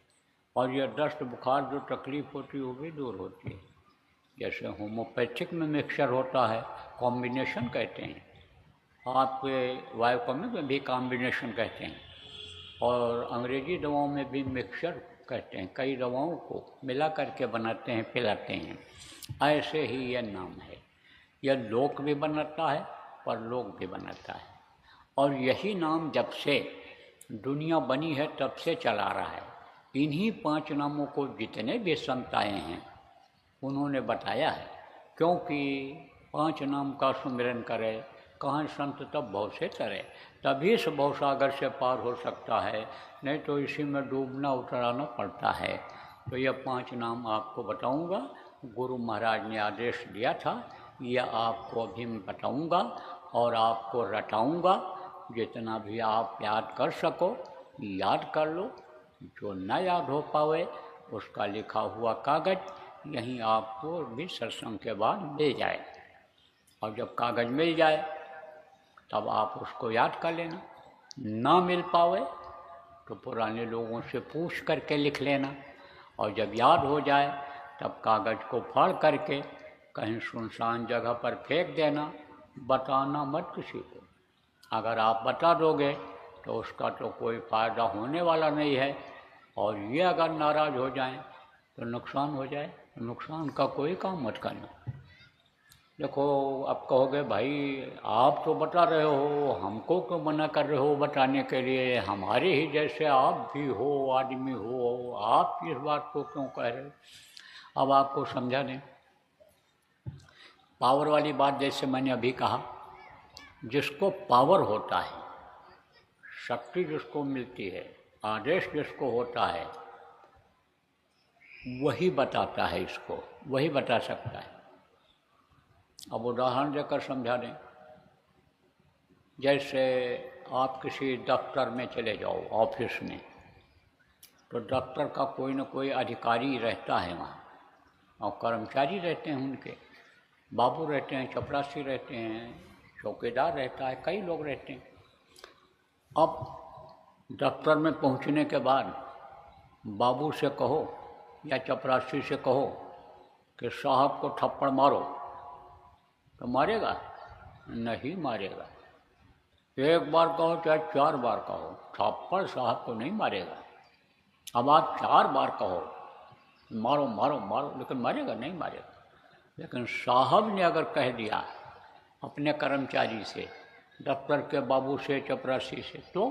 S1: और यह दस्त बुखार जो तकलीफ होती है वो भी दूर होती है। जैसे होम्योपैथिक में मिक्सचर होता है, कॉम्बिनेशन कहते हैं, आपके वायुकमिक में भी कॉम्बिनेशन कहते हैं, और अंग्रेजी दवाओं में भी मिक्सचर कहते हैं। कई दवाओं को मिला करके बनाते हैं, पिलाते हैं। ऐसे ही यह नाम है। यह लोक भी बनाता है, परलोक भी बनाता है। और यही नाम जब से दुनिया बनी है तब से चला रहा है। इन्हीं 5 नामों को जितने भी संत आए हैं उन्होंने बताया है, क्योंकि 5 नाम का सुमिरन करे, कहाँ संत तब भव से तरे, तभी से भवसागर से पार हो सकता है, नहीं तो इसी में डूबना उतराना पड़ता है। तो यह 5 नाम आपको बताऊंगा, गुरु महाराज ने आदेश दिया था, यह आपको अभी मैं बताऊंगा और आपको रटाऊंगा। जितना भी आप याद कर सको याद कर लो, जो न याद हो पावे उसका लिखा हुआ कागज़ यहीं आपको भी सत्संग के बाद मिल जाए, और जब कागज़ मिल जाए तब आप उसको याद कर लेना। ना मिल पावे तो पुराने लोगों से पूछ करके लिख लेना, और जब याद हो जाए तब कागज़ को फाड़ करके कहीं सुनसान जगह पर फेंक देना, बताना मत किसी को। अगर आप बता दोगे तो उसका तो कोई फ़ायदा होने वाला नहीं है, और ये अगर नाराज़ हो जाएं तो नुकसान हो जाए, नुकसान का कोई काम मत करना। देखो, अब कहोगे भाई आप तो बता रहे हो, हमको क्यों मना कर रहे हो बताने के लिए, हमारे ही जैसे आप भी हो, आदमी हो, आप इस बात को क्यों कह रहे हो। अब आपको समझा दें। पावर वाली बात जैसे मैंने अभी कहा, जिसको पावर होता है, शक्ति जिसको मिलती है, आदेश जिसको होता है, वही बताता है इसको, वही बता सकता है। अब उदाहरण देकर समझा दें। जैसे आप किसी दफ्तर में चले जाओ, ऑफिस में, तो दफ्तर का कोई न कोई अधिकारी रहता है वहाँ, और कर्मचारी रहते हैं उनके, बाबू रहते हैं, चपरासी रहते हैं, चौकीदार रहता है, कई लोग रहते हैं। अब दफ्तर में पहुँचने के बाद बाबू से कहो या चपरासी से कहो कि साहब को थप्पड़ मारो, तो मारेगा? नहीं मारेगा। एक बार कहो चाहे 4 बार कहो, थप्पड़ साहब को नहीं मारेगा। अब आप 4 बार कहो मारो मारो मारो, लेकिन मारेगा? नहीं मारेगा। लेकिन साहब ने अगर कह दिया अपने कर्मचारी से, दफ्तर के बाबू से, चपरासी से, तो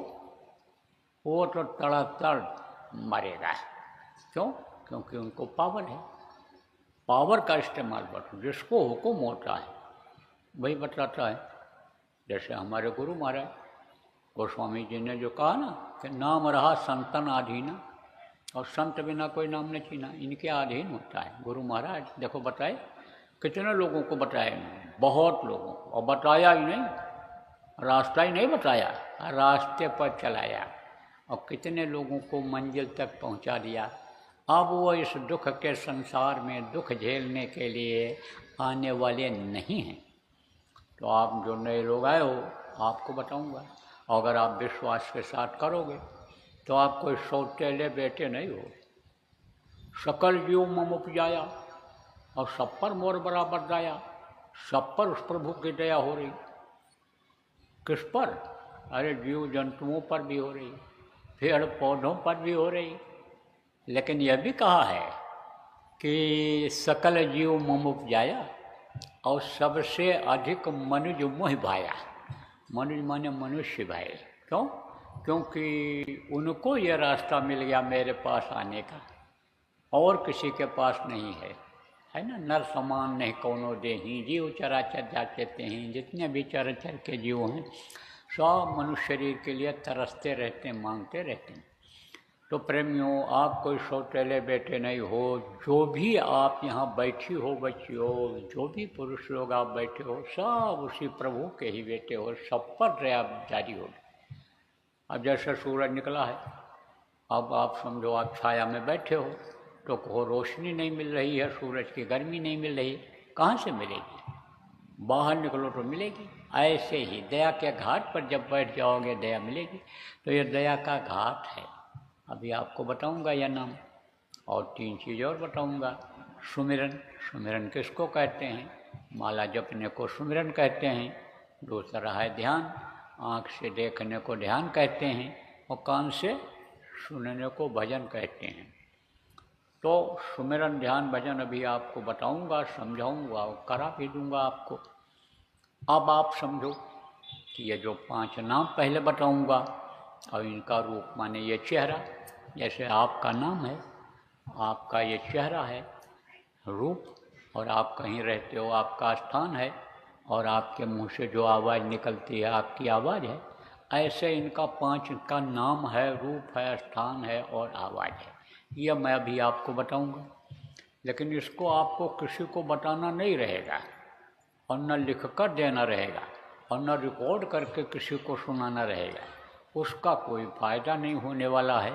S1: वो तो तड़ातड़ मारेगा। क्यों? क्योंकि उनको पावर है। पावर का इस्तेमाल करो, जिसको हुक्म होता है वही बताता है। जैसे हमारे गुरु महाराज गोस्वामी जी ने जो कहा ना कि नाम रहा संतन अधीना, और संत बिना कोई नाम नहीं चीना, इनके अधीन होता है। गुरु महाराज देखो बताए, कितने लोगों को बताया, बहुत लोगों को, और बताया ही नहीं, रास्ता ही नहीं बताया, रास्ते पर चलाया, और कितने लोगों को मंजिल तक पहुंचा दिया। अब वो इस दुख के संसार में दुख झेलने के लिए आने वाले नहीं हैं। तो आप जो नए लोग आए हो, आपको बताऊंगा, और अगर आप विश्वास के साथ करोगे तो आप कोई सौतेले बेटे नहीं हो। सकल जीव मम उपजाया, और सब पर मोर बराबर दाया, सब पर उस प्रभु की दया हो रही। किस पर? अरे जीव जंतुओं पर भी हो रही, पेड़ पौधों पर भी हो रही। लेकिन यह भी कहा है कि सकल जीव मम उपजाया, और सबसे अधिक मनुज मोह भाया। मनुज माने मनुष्य भाई। क्यों? क्योंकि उनको ये रास्ता मिल गया मेरे पास आने का, और किसी के पास नहीं है, है ना। नर समान नहीं कोनो देही, जीव चराचर जाते हैं। जितने भी चराचर के जीव हैं सब मनुष्य शरीर के लिए तरसते रहते हैं, मांगते रहते हैं। तो प्रेमियों, आप कोई सौतेले बेटे नहीं हो। जो भी आप यहाँ बैठी हो बच्चियों, जो भी पुरुष लोग आप बैठे हो, सब उसी प्रभु के ही बेटे हो। सब पर दया जारी होगी। अब जैसे सूरज निकला है, अब आप समझो आप छाया में बैठे हो, तो को रोशनी नहीं मिल रही है, सूरज की गर्मी नहीं मिल रही, कहाँ से मिलेगी? बाहर निकलो तो मिलेगी। ऐसे ही दया के घाट पर जब बैठ जाओगे, दया मिलेगी। तो ये दया का घाट है। अभी आपको बताऊंगा यह नाम, और 3 चीज़ और बताऊंगा। सुमिरन, सुमिरन किसको कहते हैं? माला जपने को सुमिरन कहते हैं। दूसरा है ध्यान, आँख से देखने को ध्यान कहते हैं, और कान से सुनने को भजन कहते हैं। तो सुमिरन, ध्यान, भजन अभी आपको बताऊंगा, समझाऊंगा और करा भी दूंगा आपको। अब आप समझो कि ये जो 5 नाम पहले बताऊंगा, और इनका रूप माने ये चेहरा, जैसे आपका नाम है, आपका ये चेहरा है, रूप, और आप कहीं रहते हो, आपका स्थान है, और आपके मुंह से जो आवाज़ निकलती है, आपकी आवाज़ है। ऐसे इनका 5 का नाम है, रूप है, स्थान है और आवाज़ है। यह मैं अभी आपको बताऊंगा, लेकिन इसको आपको किसी को बताना नहीं रहेगा, और न लिख कर देना रहेगा, और न रिकॉर्ड करके किसी को सुनाना रहेगा। उसका कोई फ़ायदा नहीं होने वाला है।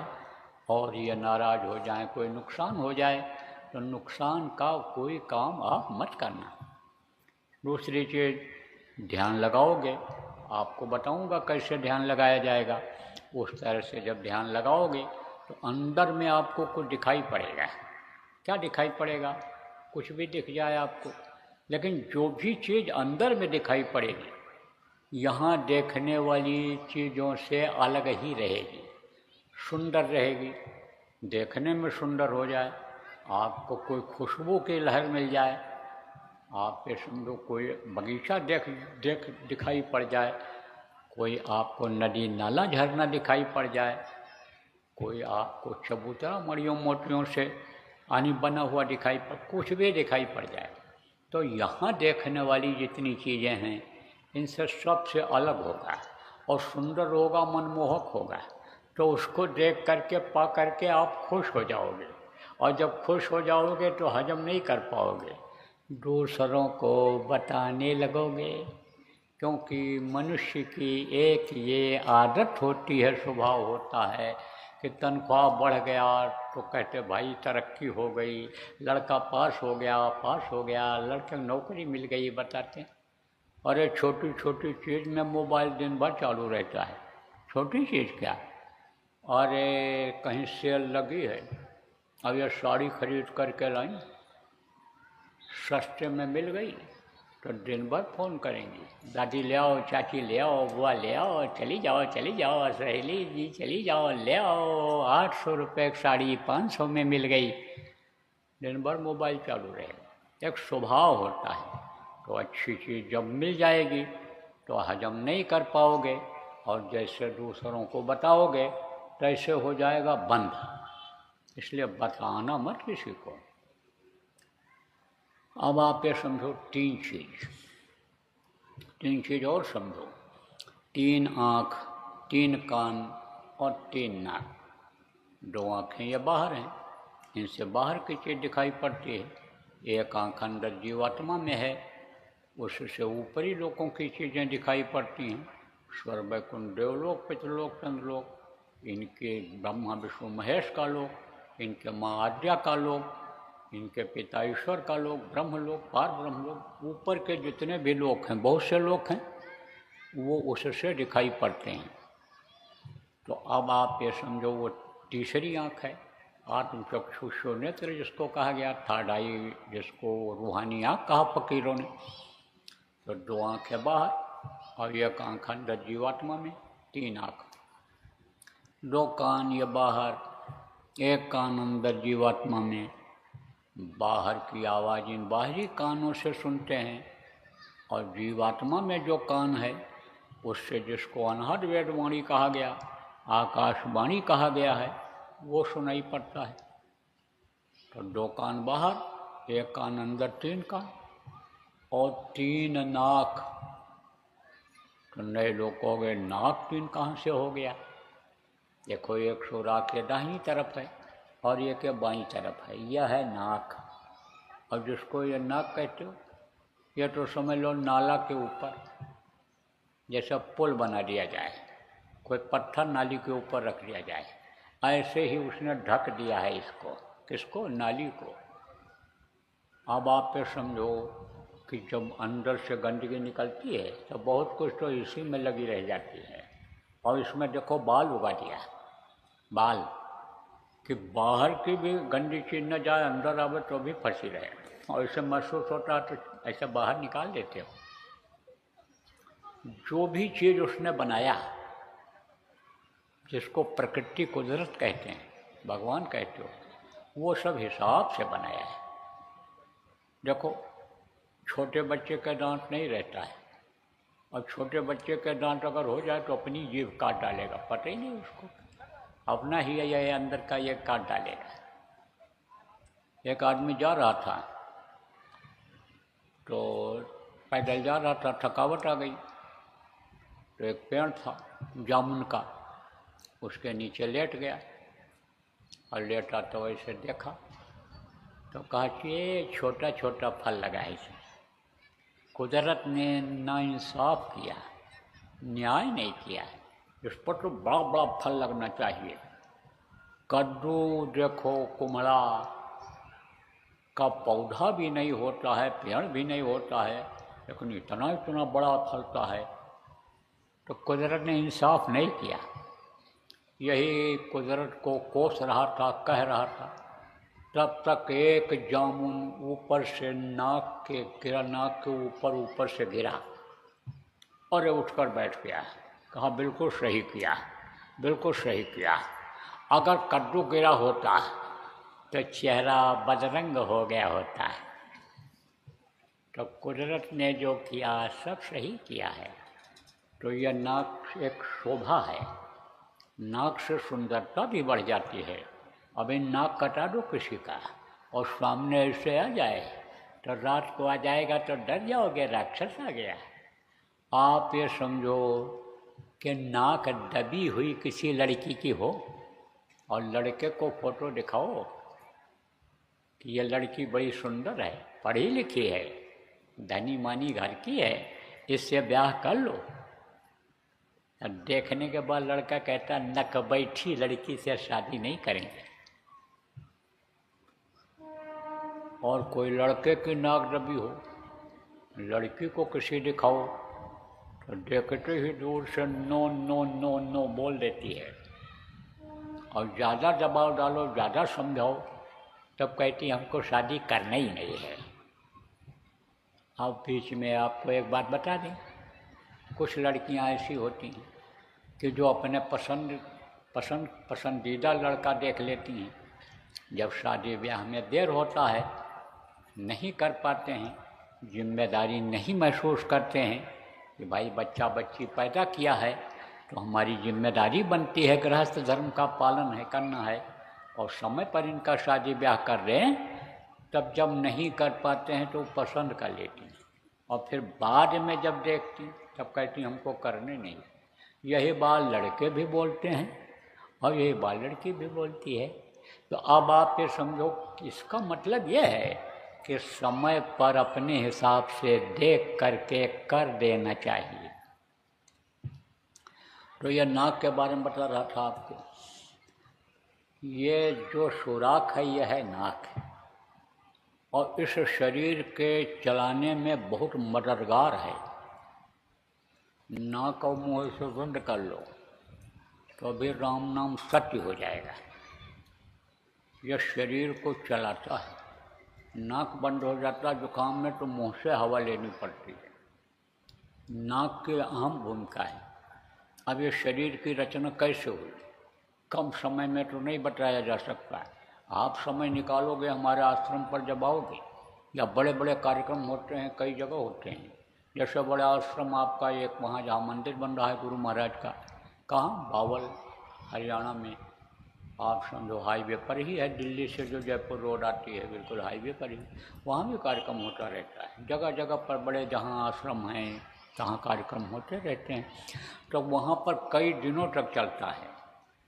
S1: और ये नाराज़ हो जाए, कोई नुकसान हो जाए, तो नुकसान का कोई काम आप मत करना। दूसरी चीज़, ध्यान लगाओगे, आपको बताऊंगा कैसे ध्यान लगाया जाएगा। उस तरह से जब ध्यान लगाओगे तो अंदर में आपको कुछ दिखाई पड़ेगा। क्या दिखाई पड़ेगा? कुछ भी दिख जाए आपको, लेकिन जो भी चीज़ अंदर में दिखाई पड़ेगी, यहाँ देखने वाली चीज़ों से अलग ही रहेगी, सुंदर रहेगी। देखने में सुंदर हो जाए, आपको कोई खुशबू की लहर मिल जाए, आप पे समझो कोई बगीचा दिखाई पड़ जाए, कोई आपको नदी नाला झरना दिखाई पड़ जाए, कोई आपको चबूतरा मड़ियों मोतियों से आनी बना हुआ दिखाई पड़, कुछ भी दिखाई पड़ जाए, तो यहाँ देखने वाली जितनी चीज़ें हैं, इनसे सबसे अलग होगा और सुंदर होगा, मनमोहक होगा। तो उसको देख करके, पा करके आप खुश हो जाओगे, और जब खुश हो जाओगे तो हजम नहीं कर पाओगे, दूसरों को बताने लगोगे। क्योंकि मनुष्य की एक ये आदत होती है, स्वभाव होता है कि तनख्वाह बढ़ गया तो कहते भाई तरक्की हो गई, लड़का पास हो गया, लड़के को नौकरी मिल गई, बताते। अरे छोटी छोटी चीज़ में मोबाइल दिन भर चालू रहता है। छोटी चीज़ क्या? अरे कहीं सेल लगी है, अब ये साड़ी खरीद करके लाई, सस्ते में मिल गई, तो दिन भर फ़ोन करेंगी, दादी ले आओ, चाची ले आओ, बुआ ले आओ, चली जाओ, सहेली जी चली जाओ, ले आओ, 800 रुपये की साड़ी 500 में मिल गई। दिन भर मोबाइल चालू रहेगा। एक स्वभाव होता है। तो अच्छी चीज़ जब मिल जाएगी तो हजम नहीं कर पाओगे, और जैसे दूसरों को बताओगे तैसे हो जाएगा बंद। इसलिए बताना मत किसी को। अब आप ये समझो 3 चीज़ और समझो। 3 आँख, 3 कान और 3 नाक। 2 आँखें ये बाहर हैं, इनसे बाहर की चीज़ दिखाई पड़ती है। 1 आँख अंदर जीवात्मा में है, उससे ऊपरी लोगों की चीज़ें दिखाई पड़ती हैं। स्वर्ग वैकुंठ देवलोक, पितृलोक, चंद्रलोक, इनके ब्रह्मा विष्णु महेश का लोक, इनके माँ आद्या का लोक, इनके पिता ईश्वर का लोक, ब्रह्मलोक, पार ब्रह्मलोक, ऊपर के जितने भी लोक हैं, बहुत से लोक हैं, वो उससे दिखाई पड़ते हैं। तो अब आप ये समझो वो तीसरी आँख है, आत्मचक्षुषो नेत्र जिसको कहा गया, थर्ड आई जिसको रूहानी आँख कहा फकीरों ने। तो 2 आँखें बाहर और 1 आँख अंदर जीवात्मा में, 3 आँख। 2 कान ये बाहर, 1 कान अंदर जीवात्मा में। बाहर की आवाज़ इन बाहरी कानों से सुनते हैं, और जीवात्मा में जो कान है उससे जिसको अनहद वेदवाणी कहा गया, आकाशवाणी कहा गया है, वो सुनाई पड़ता है। तो 2 कान बाहर, 1 कान अंदर, 3 कान और 3 नाक। तो नए लोग कहोगे नाक 3 कहाँ से हो गया? देखो एक सुराख के दाहिनी तरफ है और एक के बाईं तरफ है, यह है नाक। और जिसको ये नाक कहते हो, यह तो समझ लो नाला के ऊपर जैसा पुल बना दिया जाए, कोई पत्थर नाली के ऊपर रख दिया जाए, ऐसे ही उसने ढक दिया है इसको। किसको? नाली को। अब आप पे समझो कि जब अंदर से गंदगी निकलती है तो बहुत कुछ तो इसी में लगी रह जाती है। और इसमें देखो बाल उगा दिया, बाल, कि बाहर की भी गंदी चीज़ न जाए, अंदर आवे तो भी फंसी रहे। और इसे महसूस होता है तो ऐसे बाहर निकाल देते हो। जो भी चीज़ उसने बनाया, जिसको प्रकृति कुदरत कहते हैं, भगवान कहते हो, वो सब हिसाब से बनाया है। देखो छोटे बच्चे का दांत नहीं रहता है, और छोटे बच्चे का दांत अगर हो जाए तो अपनी जीभ काट डालेगा, पता ही नहीं उसको, अपना ही ये अंदर का ये काट डालेगा। एक आदमी जा रहा था तो पैदल जा रहा था, थकावट आ गई तो एक पेड़ था जामुन का, उसके नीचे लेट गया। और लेटा तो ऐसे देखा तो कहा कि ये छोटा छोटा फल लगा है इसमें, कुदरत ने नाइंसाफ किया, न्याय नहीं किया, इस पर तो बड़ा बड़ा फल लगना चाहिए। कद्दू देखो कुमड़ा का पौधा भी नहीं होता है, पेड़ भी नहीं होता है, लेकिन इतना इतना बड़ा फलता है। तो कुदरत ने इंसाफ नहीं किया। यही कुदरत को कोस रहा था, कह रहा था, तब तक एक जामुन ऊपर से नाक के ऊपर से गिरा और ये उठकर बैठ गया। कहा बिल्कुल सही किया, बिल्कुल सही किया। अगर कद्दू गिरा होता तो चेहरा बदरंग हो गया होता। तो कुदरत ने जो किया सब सही किया है। तो यह नाक एक शोभा है, नाक से सुंदरता भी बढ़ जाती है। अभी नाक कटा दो किसी का और सामने ऐसे आ जाए तो रात को आ जाएगा तो डर जाओगे, राक्षस आ गया। आप ये समझो कि नाक दबी हुई किसी लड़की की हो और लड़के को फोटो दिखाओ कि ये लड़की बड़ी सुंदर है, पढ़ी लिखी है, धनी मानी घर की है, इससे ब्याह कर लो। देखने के बाद लड़का कहता नक बैठी लड़की से शादी नहीं करेंगे। और कोई लड़के की नाक दबी हो, लड़की को किसी दिखाओ तो देखते ही दूर से नो नो नो नो बोल देती है। और ज़्यादा दबाव डालो, ज़्यादा समझाओ, तब कहती हमको शादी करना ही नहीं है। अब बीच में आपको एक बात बता दें, कुछ लड़कियां ऐसी होती हैं कि जो अपने पसंदीदा लड़का देख लेती हैं, जब शादी ब्याह में देर होता है नहीं कर पाते हैं, जिम्मेदारी नहीं महसूस करते हैं कि भाई बच्चा बच्ची पैदा किया है तो हमारी जिम्मेदारी बनती है, गृहस्थ धर्म का पालन है करना है, और समय पर इनका शादी ब्याह कर रहे हैं, तब जब नहीं कर पाते हैं तो पसंद कर लेती हैं। और फिर बाद में जब देखती तब कहती हमको करने नहीं। यही बात लड़के भी बोलते हैं और यही बात लड़की भी बोलती है। तो अब आप ये समझो कि इसका मतलब यह है कि समय पर अपने हिसाब से देख करके कर देना चाहिए। तो यह नाक के बारे में बता रहा था आपको। ये जो सुराख है यह है नाक, और इस शरीर के चलाने में बहुत मददगार है। नाक और मुँह से बंद कर लो तो भी राम नाम सत्य हो जाएगा। यह शरीर को चलाता है। नाक बंद हो जाता है जुकाम में तो मुँह से हवा लेनी पड़ती है। नाक की अहम भूमिका है। अब ये शरीर की रचना कैसे हुई, कम समय में तो नहीं बताया जा सकता। आप समय निकालोगे हमारे आश्रम पर जब आओगे, या बड़े बड़े कार्यक्रम होते हैं, कई जगह होते हैं, जैसे बड़ा आश्रम आपका एक वहाँ जहाँ मंदिर बन रहा है गुरु महाराज का, कहाँ, बावल हरियाणा में, आप समझो हाईवे पर ही है, दिल्ली से जो जयपुर रोड आती है बिल्कुल हाईवे पर ही, वहाँ भी कार्यक्रम होता रहता है। जगह जगह पर बड़े जहाँ आश्रम हैं तहाँ कार्यक्रम होते रहते हैं। तो वहाँ पर कई दिनों तक चलता है।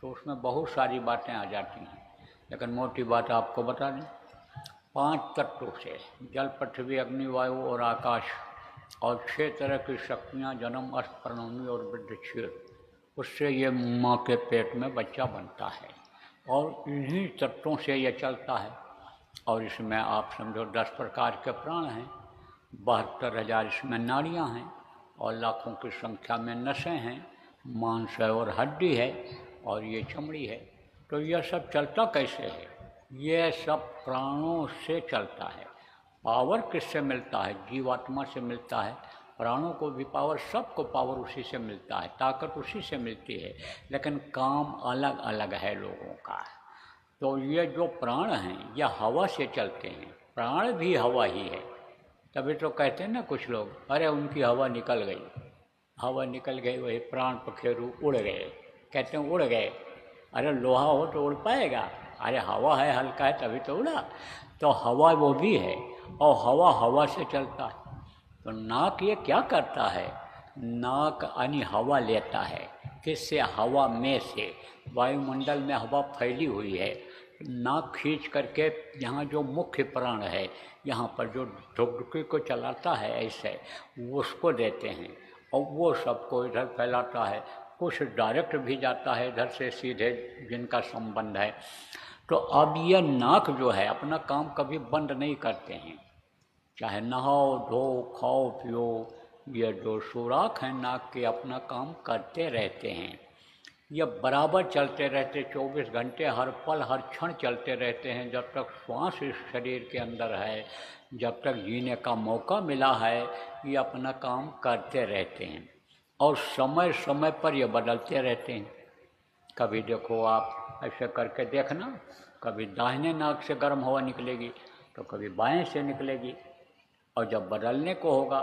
S1: तो उसमें बहुत सारी बातें आ जाती हैं, लेकिन मोटी बात आपको बता दें, 5 तत्वों से जल, पृथ्वी, अग्नि, वायु और आकाश और 6 तरह की शक्तियाँ, जन्म, अर्थ, प्रणवनी और वृद्धि, उससे ये माँ के पेट में बच्चा बनता है और इन्हीं तत्वों से ये चलता है। और इसमें आप समझो 10 प्रकार के प्राण हैं, 72,000 इसमें नाड़ियाँ हैं और लाखों की संख्या में नसें हैं, मांस है और हड्डी है और ये चमड़ी है। तो यह सब चलता कैसे है? ये सब प्राणों से चलता है। पावर किससे मिलता है? जीवात्मा से मिलता है। प्राणों को भी पावर, सबको पावर उसी से मिलता है, ताकत उसी से मिलती है, लेकिन काम अलग अलग है लोगों का। तो ये जो प्राण हैं यह हवा से चलते हैं, प्राण भी हवा ही है। तभी तो कहते हैं ना कुछ लोग, अरे उनकी हवा निकल गई, हवा निकल गई, वही प्राण पखेरु उड़ गए, कहते हैं उड़ गए। अरे लोहा हो तो उड़ पाएगा? अरे हवा है, हल्का है, तभी तो उड़ा। तो हवा वो भी है और हवा हवा से चलता है। तो नाक ये क्या करता है? नाक यानी हवा लेता है। किससे? हवा में से। वायुमंडल में हवा फैली हुई है, नाक खींच करके यहाँ जो मुख्य प्राण है, यहाँ पर जो ढुकढुकी को चलाता है ऐसे, उसको देते हैं और वो सबको इधर फैलाता है। कुछ डायरेक्ट भी जाता है इधर से सीधे, जिनका संबंध है। तो अब यह नाक जो है अपना काम कभी बंद नहीं करते हैं, चाहे नहाओ, धो, खाओ, पियो, ये जो सुराख हैं नाक के अपना काम करते रहते हैं। ये बराबर चलते रहते, 24 घंटे, हर पल हर क्षण चलते रहते हैं। जब तक श्वास इस शरीर के अंदर है, जब तक जीने का मौका मिला है, ये अपना काम करते रहते हैं और समय समय पर ये बदलते रहते हैं। कभी देखो आप ऐसे करके देखना, कभी दाहिने नाक से गर्म हवा निकलेगी तो कभी बाएं से निकलेगी, और जब बदलने को होगा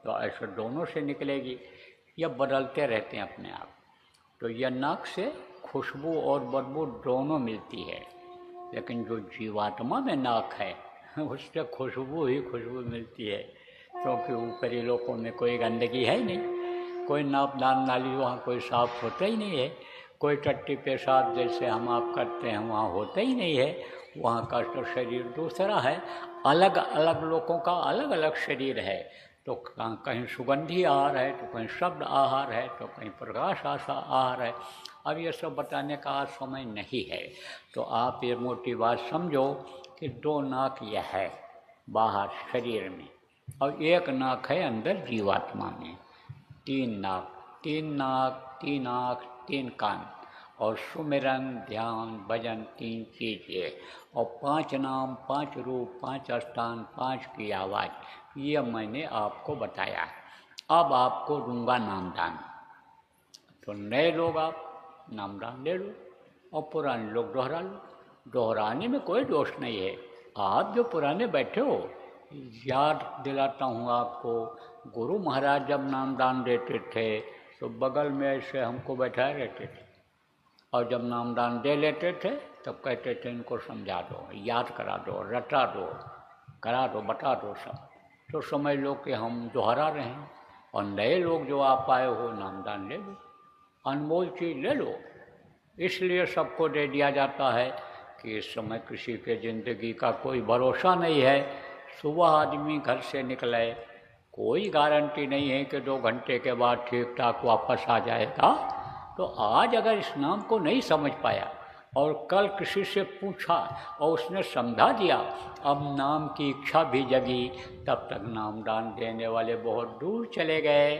S1: तो ऐसे दोनों से निकलेगी। यह बदलते रहते हैं अपने आप। तो यह नाक से खुशबू और बदबू दोनों मिलती है, लेकिन जो जीवात्मा में नाक है उससे खुशबू ही खुशबू मिलती है, क्योंकि ऊपरी लोकों में कोई गंदगी है नहीं, कोई नापदान नाली वहाँ कोई साफ होता ही नहीं है, कोई टट्टी पेशाब जैसे हम आप करते हैं वहाँ होता ही नहीं है। वहाँ का तो शरीर दूसरा है, अलग अलग लोगों का अलग अलग शरीर है। तो कहीं सुगंधी आहार है, तो कहीं शब्द आहार है, तो कहीं प्रकाश आहार है। अब ये सब बताने का आज समय नहीं है, तो आप ये मोटी बात समझो कि 2 नाक यह है बाहर शरीर में और 1 नाक है अंदर जीवात्मा में। 3 नाक, 3 नाक, 3 आँख, 3 कान और सुमिरन, ध्यान, भजन 3 चीज़ें और 5 नाम, 5 रूप, 5 स्थान, 5 की आवाज़, ये मैंने आपको बताया। अब आपको दूंगा नामदान। तो नए लोग आप नामदान ले लो और पुराने लोग दोहरा लो। दोहराने में कोई दोष नहीं है। आप जो पुराने बैठे हो, याद दिलाता हूँ आपको, गुरु महाराज जब नामदान देते थे तो बगल में ऐसे हमको बैठाए रहते थे, और जब नामदान दे लेते थे तब कहते थे इनको समझा दो, याद करा दो, रटा दो, करा दो, बता दो सब। तो समझ लो कि हम दोहरा रहे हैं। और नए लोग जो आप आए हो, नामदान ले लो, अनमोल चीज़ ले लो। इसलिए सबको दे दिया जाता है कि इस समय किसी के ज़िंदगी का कोई भरोसा नहीं है। सुबह आदमी घर से निकले, कोई गारंटी नहीं है कि 2 घंटे के बाद ठीक ठाक वापस आ जाएगा। तो आज अगर इस नाम को नहीं समझ पाया और कल किसी से पूछा और उसने समझा दिया, अब नाम की इच्छा भी जगी, तब तक नामदान देने वाले बहुत दूर चले गए,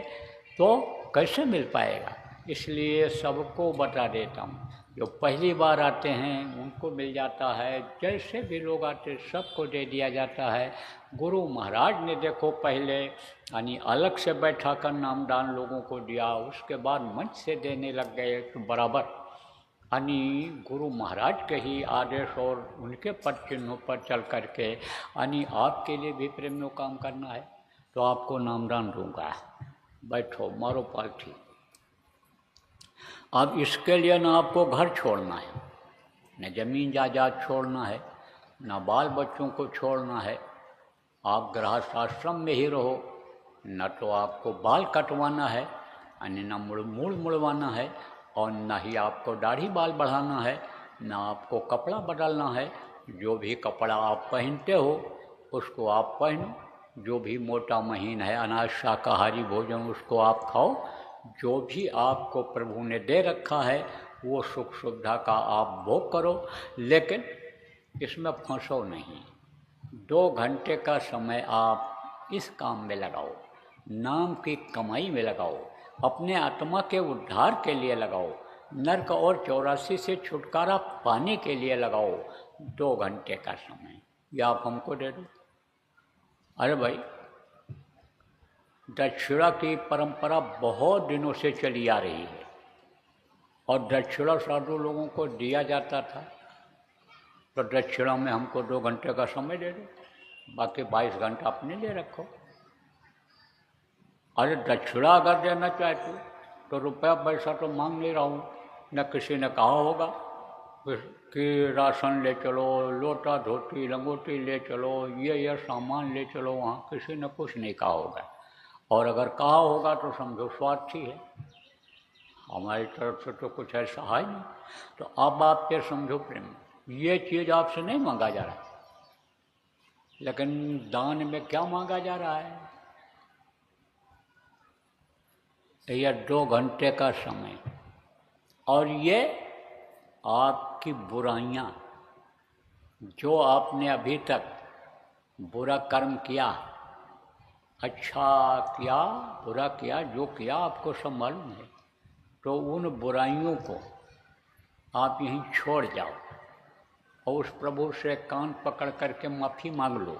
S1: तो कैसे मिल पाएगा। इसलिए सबको बता देता हूँ, जो पहली बार आते हैं उनको मिल जाता है, जैसे भी लोग आते सबको दे दिया जाता है। गुरु महाराज ने देखो पहले यानी अलग से बैठा कर नामदान लोगों को दिया, उसके बाद मंच से देने लग गए। तो बराबर यानी गुरु महाराज के ही आदेश और उनके पद चिन्हों पर चल करके यानी आपके लिए भी प्रेमियों काम करना है, तो आपको नामदान दूंगा। बैठो, मारो पालथी। अब इसके लिए ना आपको घर छोड़ना है, न जमीन जायदाद छोड़ना है, न बाल बच्चों को छोड़ना है। आप गृहस्थ आश्रम में ही रहो, न तो आपको बाल कटवाना है, यानी न मूड़ मुड़वाना है, और ना ही आपको दाढ़ी बाल बढ़ाना है, ना आपको कपड़ा बदलना है। जो भी कपड़ा आप पहनते हो उसको आप पहनो, जो भी मोटा महीन है अनाज शाकाहारी भोजन उसको आप खाओ। जो भी आपको प्रभु ने दे रखा है वो सुख सुविधा का आप भोग करो, लेकिन इसमें फंसो नहीं। 2 घंटे का समय आप इस काम में लगाओ, नाम की कमाई में लगाओ, अपने आत्मा के उद्धार के लिए लगाओ, नरक और 84 से छुटकारा पाने के लिए लगाओ। 2 घंटे का समय या आप हमको दे दो। अरे भाई, दक्षिणा की परंपरा बहुत दिनों से चली आ रही है और दक्षिणा साधु लोगों को दिया जाता था। तो दक्षिणा में हमको 2 घंटे का समय दे दो, बाकी 22 घंटा अपने लिए रखो। अरे दक्षिणा अगर देना चाहते तो रुपया पैसा तो मांग नहीं रहा हूँ, न किसी ने कहा होगा कि राशन ले चलो, लोटा धोती लंगोटी ले चलो, ये सामान ले चलो, वहाँ किसी ने कुछ नहीं कहा होगा। और अगर कहा होगा तो समझो स्वार्थी है, हमारी तरफ से तो कुछ ऐसा है नहीं। तो अब आप ये समझो प्रेम, ये चीज़ आपसे नहीं मांगा जा रहा, लेकिन दान में क्या मांगा जा रहा है? यह 2 घंटे का समय, और ये आपकी बुराइयां, जो आपने अभी तक बुरा कर्म किया, अच्छा किया बुरा किया, जो किया आपको सब मालूम है, तो उन बुराइयों को आप यहीं छोड़ जाओ और उस प्रभु से कान पकड़ करके माफ़ी मांग लो।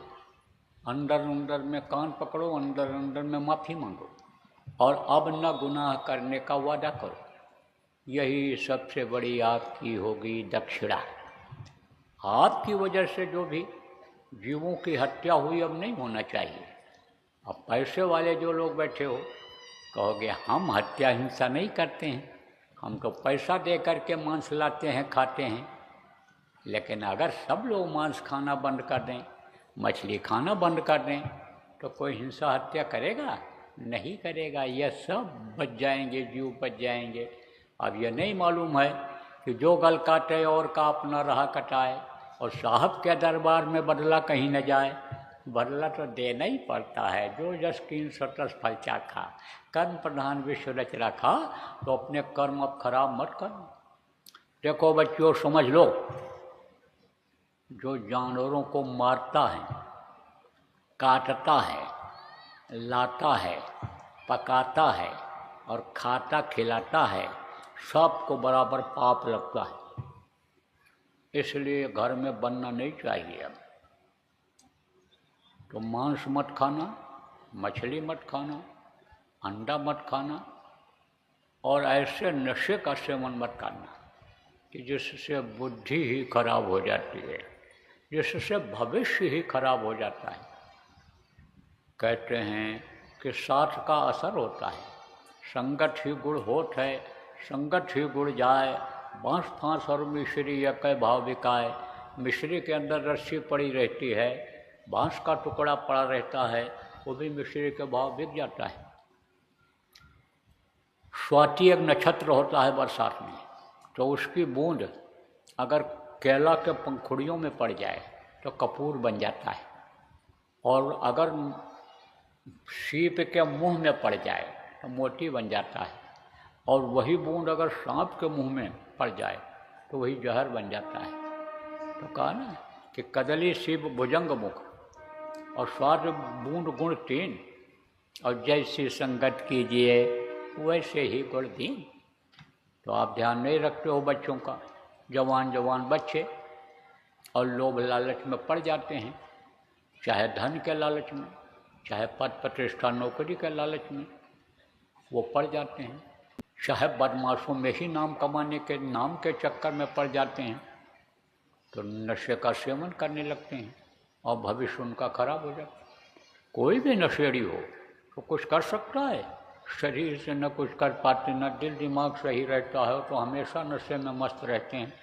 S1: अंदर अंदर में कान पकड़ो, अंदर अंदर में माफ़ी मांगो और अब न गुनाह करने का वादा करो। यही सबसे बड़ी आपकी होगी दक्षिणा। आपकी वजह से जो भी जीवों की हत्या हुई अब नहीं होना चाहिए। अब पैसे वाले जो लोग बैठे हो कहोगे हम हत्या हिंसा नहीं करते हैं, हम तो पैसा दे करके मांस लाते हैं खाते हैं। लेकिन अगर सब लोग मांस खाना बंद कर दें, मछली खाना बंद कर दें, तो कोई हिंसा हत्या करेगा? नहीं करेगा। यह सब बच जाएंगे, जीव बच जाएंगे। अब यह नहीं मालूम है कि जो गल काटे और का अपना राह कटाए, और साहब के दरबार में बदला कहीं न जाए। बदला तो देना ही पड़ता है। जो जस कीन सो तस फल चाखा, कर्म प्रधान विश्व रच रखा। तो अपने कर्म अब खराब मत करो। देखो बच्चों, समझ लो, जो जानवरों को मारता है, काटता है, लाता है, पकाता है और खाता खिलाता है, सबको बराबर पाप लगता है। इसलिए घर में बनना नहीं चाहिए। अब तो मांस मत खाना, मछली मत खाना, अंडा मत खाना और ऐसे नशे का सेवन मत करना कि जिससे बुद्धि ही खराब हो जाती है, जिससे भविष्य ही खराब हो जाता है। कहते हैं कि साथ का असर होता है, संगत ही गुड़ होत है, संगत ही गुड़ जाए, बांस फांस और मिश्री यकै भाव बिकाए। मिश्री के अंदर रस्सी पड़ी रहती है, बांस का टुकड़ा पड़ा रहता है, वो भी मिश्री के भाव बिक जाता है। स्वाति एक नक्षत्र होता है बरसात में, तो उसकी बूंद अगर केला के पंखुड़ियों में पड़ जाए तो कपूर बन जाता है, और अगर सीप के मुंह में पड़ जाए तो मोती बन जाता है, और वही बूंद अगर सांप के मुंह में पड़ जाए तो वही जहर बन जाता है। तो कहा ना कि कदली सीप भुजंग मुख और स्वाद बूंद गुण 3, और जैसी संगत कीजिए वैसे ही गुण दीन। तो आप ध्यान नहीं रखते हो बच्चों का। जवान जवान बच्चे और लोभ लालच में पड़ जाते हैं, चाहे धन के लालच में, चाहे पद प्रतिष्ठा नौकरी के लालच में वो पड़ जाते हैं, चाहे बदमाशों में ही नाम कमाने के नाम के चक्कर में पड़ जाते हैं, तो नशे का सेवन करने लगते हैं और भविष्य उनका खराब हो जाता है। कोई भी नशेड़ी हो तो कुछ कर सकता है, शरीर से न कुछ कर पाते, न दिल दिमाग सही रहता है, तो हमेशा नशे में मस्त रहते हैं।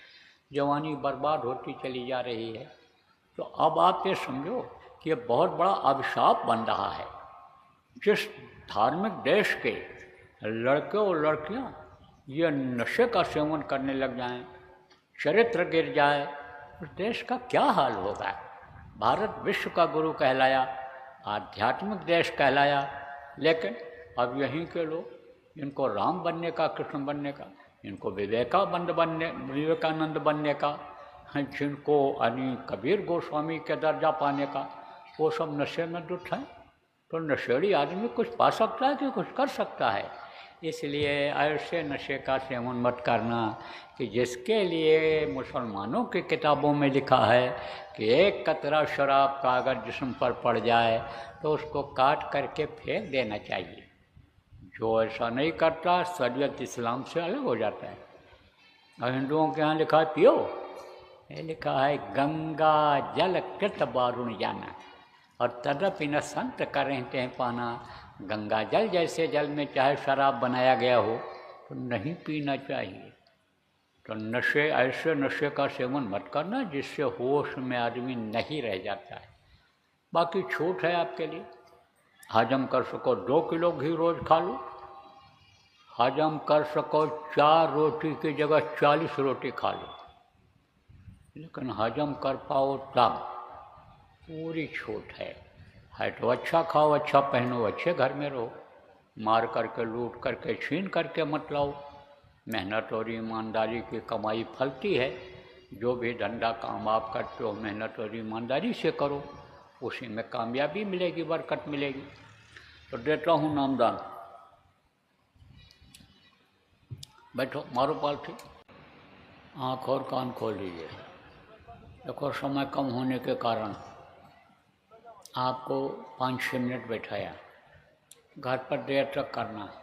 S1: जवानी बर्बाद होती चली जा रही है। तो अब आप ये समझो कि ये बहुत बड़ा अभिशाप बन रहा है। जिस धार्मिक देश के लड़के और लड़कियां ये नशे का सेवन करने लग जाएं, चरित्र गिर जाए, उस देश का क्या हाल होगा। भारत विश्व का गुरु कहलाया, आध्यात्मिक देश कहलाया, लेकिन अब यहीं के लोग, इनको राम बनने का, कृष्ण बनने का, इनको विवेकानंद बनने का, जिनको कबीर गोस्वामी के दर्जा पाने का, वो सब नशे में दुट हैं। तो नशेड़ी आदमी कुछ पा सकता है कि कुछ कर सकता है। इसलिए ऐसे नशे का सेवन मत करना कि जिसके लिए मुसलमानों की किताबों में लिखा है कि एक कतरा शराब का अगर जिस्म पर पड़ जाए तो उसको काट करके फेंक देना चाहिए। जो ऐसा नहीं करता शरीयत इस्लाम से अलग हो जाता है। और हिंदुओं के यहाँ लिखा है पियो, ये लिखा है गंगा जल कृत बारुण जाना, और तदपि न संत करते हैं पाना। गंगा जल जैसे जल में चाहे शराब बनाया गया हो तो नहीं पीना चाहिए। तो नशे, ऐसे नशे का सेवन मत करना जिससे होश में आदमी नहीं रह जाता है। बाकी छूट है आपके लिए, हजम कर सको 2 किलो घी रोज खा लो, हजम कर सको 4 रोटी की जगह 40 रोटी खा लो, लेकिन हजम कर पाओ तब, पूरी छूट है तो अच्छा खाओ, अच्छा पहनो, अच्छे घर में रहो, मार करके, लूट करके, छीन करके मत लाओ। मेहनत और ईमानदारी की कमाई फलती है। जो भी धंधा काम आप करते हो मेहनत और ईमानदारी से करो, उसी में कामयाबी मिलेगी, बरकत मिलेगी। तो देता हूँ नामदान। बैठो, मारो पालथी, आँख और कान खोल लीजिए। देखो समय कम होने के कारण आपको 5-6 मिनट बैठाया, घर पर देर तक करना,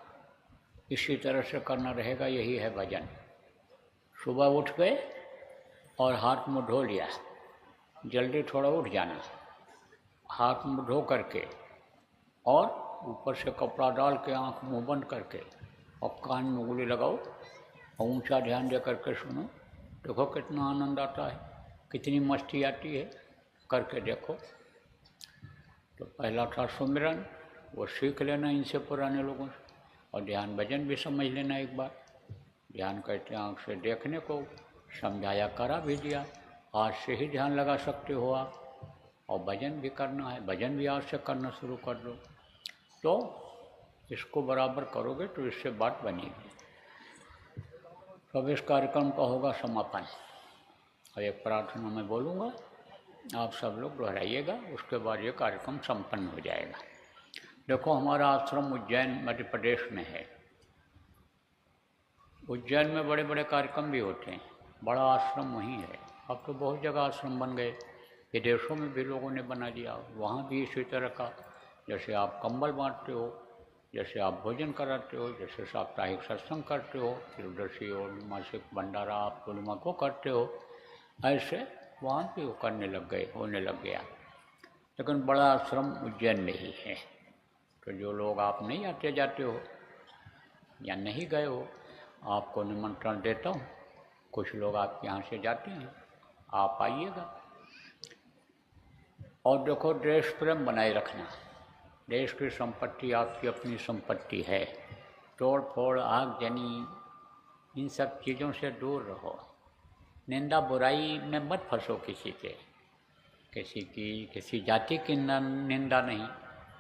S1: इसी तरह से करना रहेगा। यही है भजन। सुबह उठ गए और हाथ मुँह धो लिया, जल्दी थोड़ा उठ जाना, हाथ मुँह धो करके और ऊपर से कपड़ा डाल के आँख मुँह बंद करके और कान में उंगली लगाओ और ऊंचा ध्यान दे करके सुनो। देखो कितना आनंद आता है, कितनी मस्ती आती है, करके देखो। तो पहला था सुमिरन, वो सीख लेना इनसे पुराने लोगों से, और ध्यान भजन भी समझ लेना एक बार। ध्यान करते आँख से देखने को समझाया, करा भी दिया। आज से ही ध्यान लगा सकते हो आप, और भजन भी करना है, भजन भी आज से करना शुरू कर दो। तो इसको बराबर करोगे तो इससे बात बनेगी। तो इस कार्यक्रम का होगा समापन, और एक प्रार्थना मैं बोलूँगा, आप सब लोग दोहराइएगा, उसके बाद ये कार्यक्रम संपन्न हो जाएगा। देखो हमारा आश्रम उज्जैन मध्य प्रदेश में है। उज्जैन में बड़े बड़े कार्यक्रम भी होते हैं, बड़ा आश्रम वहीं है। अब तो बहुत जगह आश्रम बन गए, विदेशों में भी लोगों ने बना दिया। वहाँ भी इसी तरह का, जैसे आप कंबल बांटते हो, जैसे आप भोजन कराते हो, जैसे साप्ताहिक सत्संग करते हो, त्रिदशी और मासिक भंडारा आप पूर्णिमा को करते हो, ऐसे वहाँ भी वो करने लग गए, होने लग गया। लेकिन बड़ा आश्रम उज्जैन में ही है। तो जो लोग आप नहीं आते जाते हो या नहीं गए हो, आपको निमंत्रण देता हूँ। कुछ लोग आपके यहाँ से जाते हैं, आप आइएगा। और देखो देश प्रेम बनाए रखना, देश की संपत्ति आपकी अपनी संपत्ति है। तोड़ फोड़, आगजनी, इन सब चीज़ों से दूर रहो। निंदा बुराई में मत फंसो किसी के, किसी जाति की निंदा नहीं,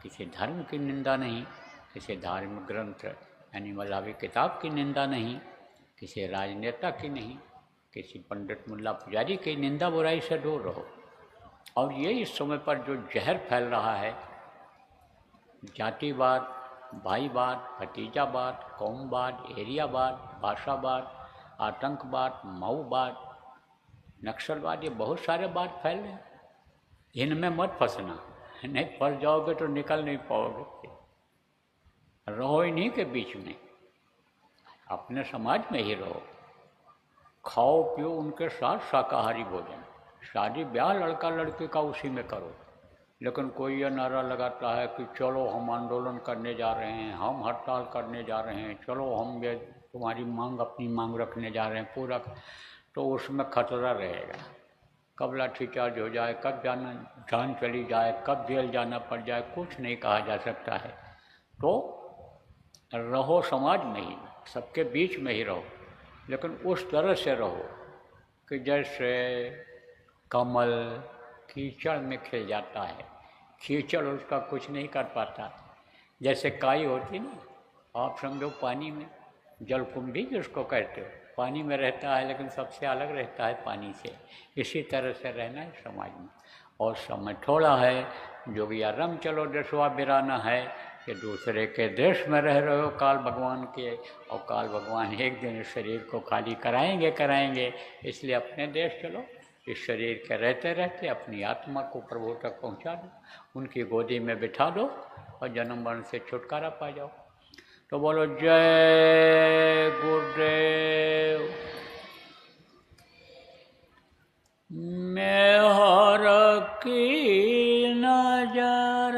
S1: किसी धर्म की निंदा नहीं, किसी धार्मिक ग्रंथ यानी मज़हबी किताब की निंदा नहीं, किसी राजनेता की नहीं, किसी पंडित मुल्ला पुजारी की निंदा बुराई से दूर रहो। और ये इस समय पर जो जहर फैल रहा है, जातिवाद, भाईवाद, भतीजावाद, कौमवाद, एरियावाद, भाषावाद, आतंकवाद, माओवाद, नक्सलवाद, ये बहुत सारे बात फैल रहे हैं। इनमें मत फंसना, नहीं फंस जाओगे तो निकल नहीं पाओगे। रहो इन्हीं के बीच में, अपने समाज में ही रहो, खाओ पियो उनके साथ शाकाहारी भोजन, शादी ब्याह लड़का लड़की का उसी में करो। लेकिन कोई यह नारा लगाता है कि चलो हम आंदोलन करने जा रहे हैं, हम हड़ताल करने जा रहे हैं, चलो हम ये तुम्हारी मांग, अपनी मांग रखने जा रहे हैं पूरा, तो उसमें खतरा रहेगा। कब लाठीचार्ज हो जाए, कब जान चली जाए, कब जेल जाना पड़ जाए, कुछ नहीं कहा जा सकता है। तो रहो समाज में ही, सबके बीच में ही रहो, लेकिन उस तरह से रहो कि जैसे कमल कीचड़ में खिल जाता है, कीचड़ उसका कुछ नहीं कर पाता। जैसे काई होती ना, आप समझो पानी में, जलकुंभी जिसको कहते हो, पानी में रहता है लेकिन सबसे अलग रहता है पानी से। इसी तरह से रहना है समाज में। और समय थोड़ा है, जोगिया रंग चलो देशवा बिराना है, कि दूसरे के देश में रह रहे हो काल भगवान के, और काल भगवान एक दिन इस शरीर को खाली कराएंगे। इसलिए अपने देश चलो, इस शरीर के रहते रहते अपनी आत्मा को प्रभु तक पहुंचा दो, उनकी गोदी में बिठा दो और जन्म मरण से छुटकारा पा जाओ। तो बोलो जय गुरुदेव। मैं हर की नजर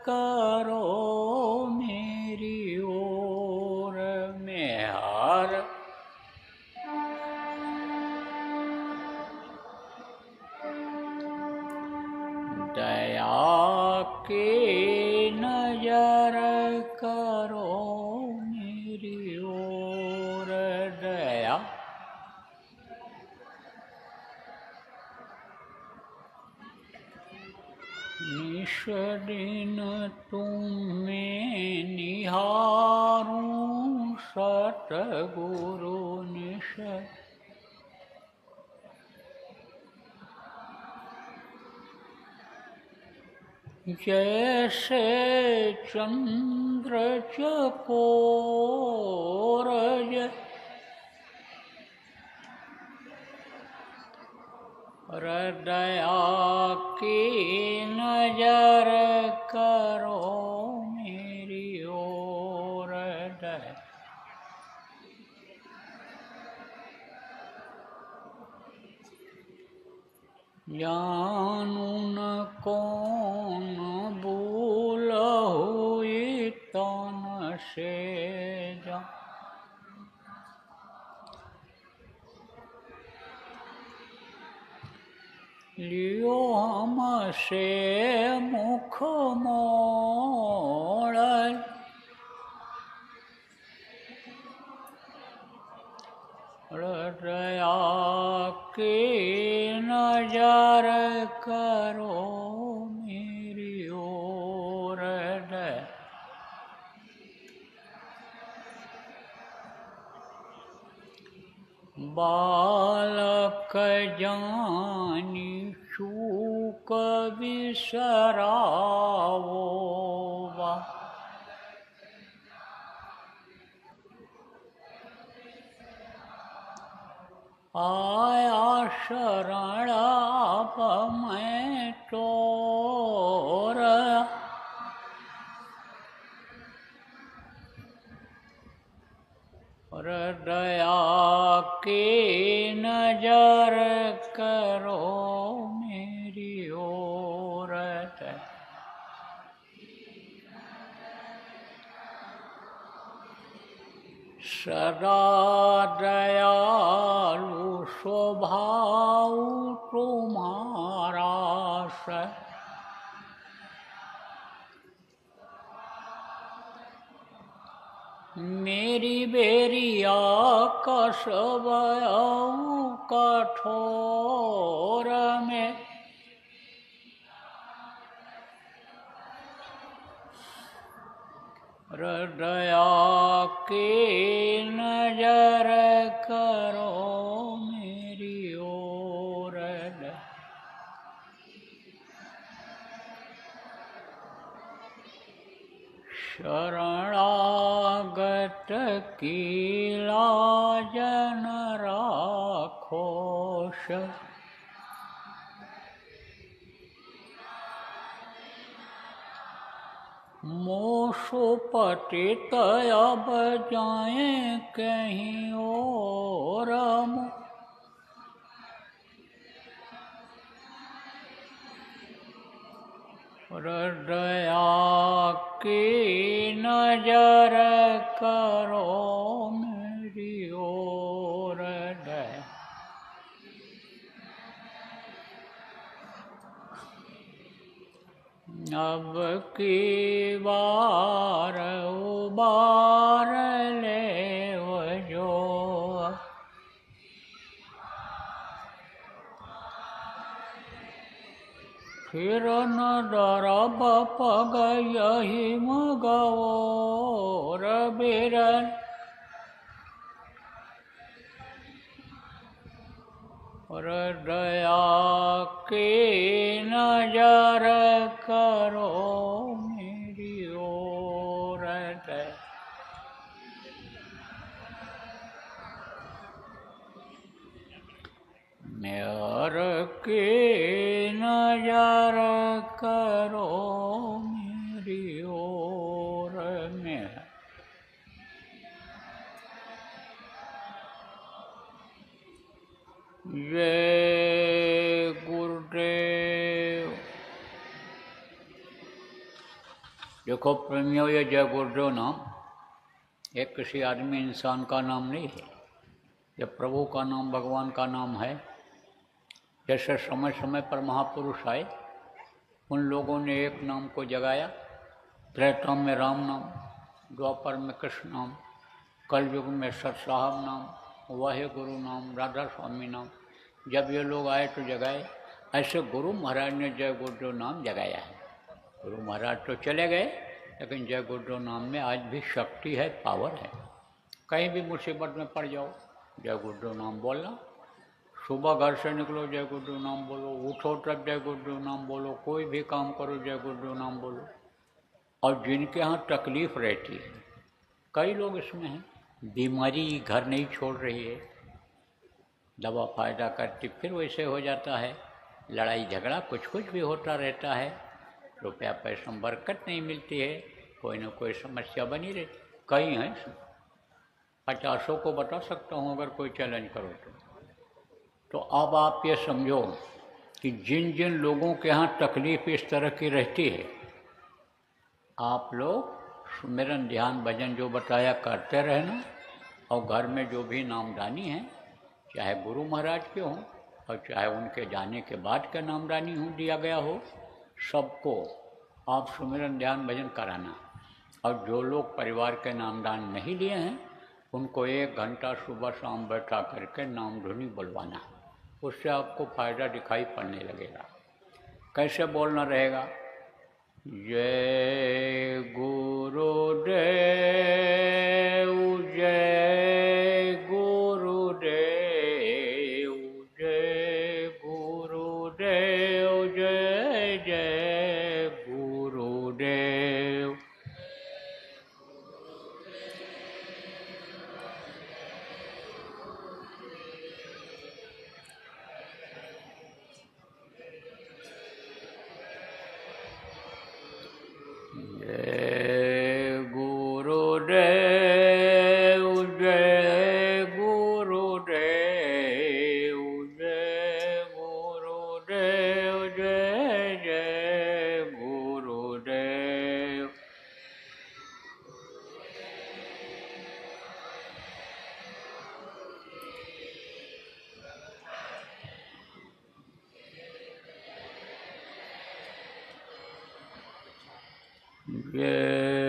S1: करो मेरी ओर, मैं हर दया की नजर करो मेरी ओर, दया निश दिन तुम्हें निहारूं सतगुरु निश, जैसे चंद्र चकोर दया की नजर करो मेरी ओर, जानू न कौन भूल हुई तन से जा, लियो हमसे मुख मोड़, दया की नजर करो मेरी ओर, बालक जानी चूक बिसरावो, आया शरण आप मैं तोर, दया की नजर करो मेरी ओर, सदा दयालु स्वभाव तुम्हारा, मेरी बेरिया कसब कठोर में, दया की नजर करो मेरी ओर, शरणागत की लाज न राखो, मोसो पतित अब जाएं कहीं और, दया की नजर करो मेरी ओर, अब की बार उबार ले फिर न डरा बाप गही मगाओ रबीरन और दया की नजर करो मेरी ओर मेर की नजर करो मेरी ओर में जय गुरुदेव। देखो प्रेमियों, ये जय गुरुदेव नाम एक किसी आदमी इंसान का नाम नहीं है, ये प्रभु का नाम, भगवान का नाम है। जैसे समय समय पर महापुरुष आए, उन लोगों ने एक नाम को जगाया। त्रेता में राम नाम, द्वापर में कृष्ण नाम, कलयुग में सत साहब नाम, वाहे गुरु नाम, राधा स्वामी नाम। जब ये लोग आए तो जगाए। ऐसे गुरु महाराज ने जय गुरुदेव नाम जगाया है। गुरु महाराज तो चले गए, लेकिन जय गुरुदेव नाम में आज भी शक्ति है, पावर है। कहीं भी मुसीबत में पड़ जाओ, जय गुरुदेव नाम बोलना। सुबह घर से निकलो, जय गुरुदेव नाम बोलो। उठो तब जय गुरुदेव नाम बोलो। कोई भी काम करो, जय गुरुदेव नाम बोलो। और जिनके यहाँ तकलीफ रहती है, कई लोग इसमें हैं, बीमारी घर नहीं छोड़ रही है, दवा फायदा करती, फिर वैसे हो जाता है, लड़ाई झगड़ा कुछ कुछ भी होता रहता है, रुपया पैसा में बरकत नहीं मिलती है, कोई न कोई समस्या बनी रहती। कई हैं, 50 को बता सकता हूँ अगर कोई चैलेंज करो तो अब आप ये समझो कि जिन जिन लोगों के यहाँ तकलीफ इस तरह की रहती है, आप लोग सुमिरन ध्यान भजन जो बताया करते रहना। और घर में जो भी नामदानी है, चाहे गुरु महाराज के हों और चाहे उनके जाने के बाद का नामदानी हो दिया गया हो, सबको आप सुमिरन ध्यान भजन कराना। और जो लोग परिवार के नामदान नहीं लिए हैं, उनको 1 घंटा सुबह शाम बैठा करके नाम धुनी बुलवाना। उससे आपको फायदा दिखाई पड़ने लगेगा। कैसे बोलना रहेगा? जय गुरुदेव, जय गुरुदेव, जय गुरुदेव, जय जय गुरुदेव। जय गुरुदेव, जय गुरुदेव, जय गुरुदेव, जय जय गुरुदेव। जय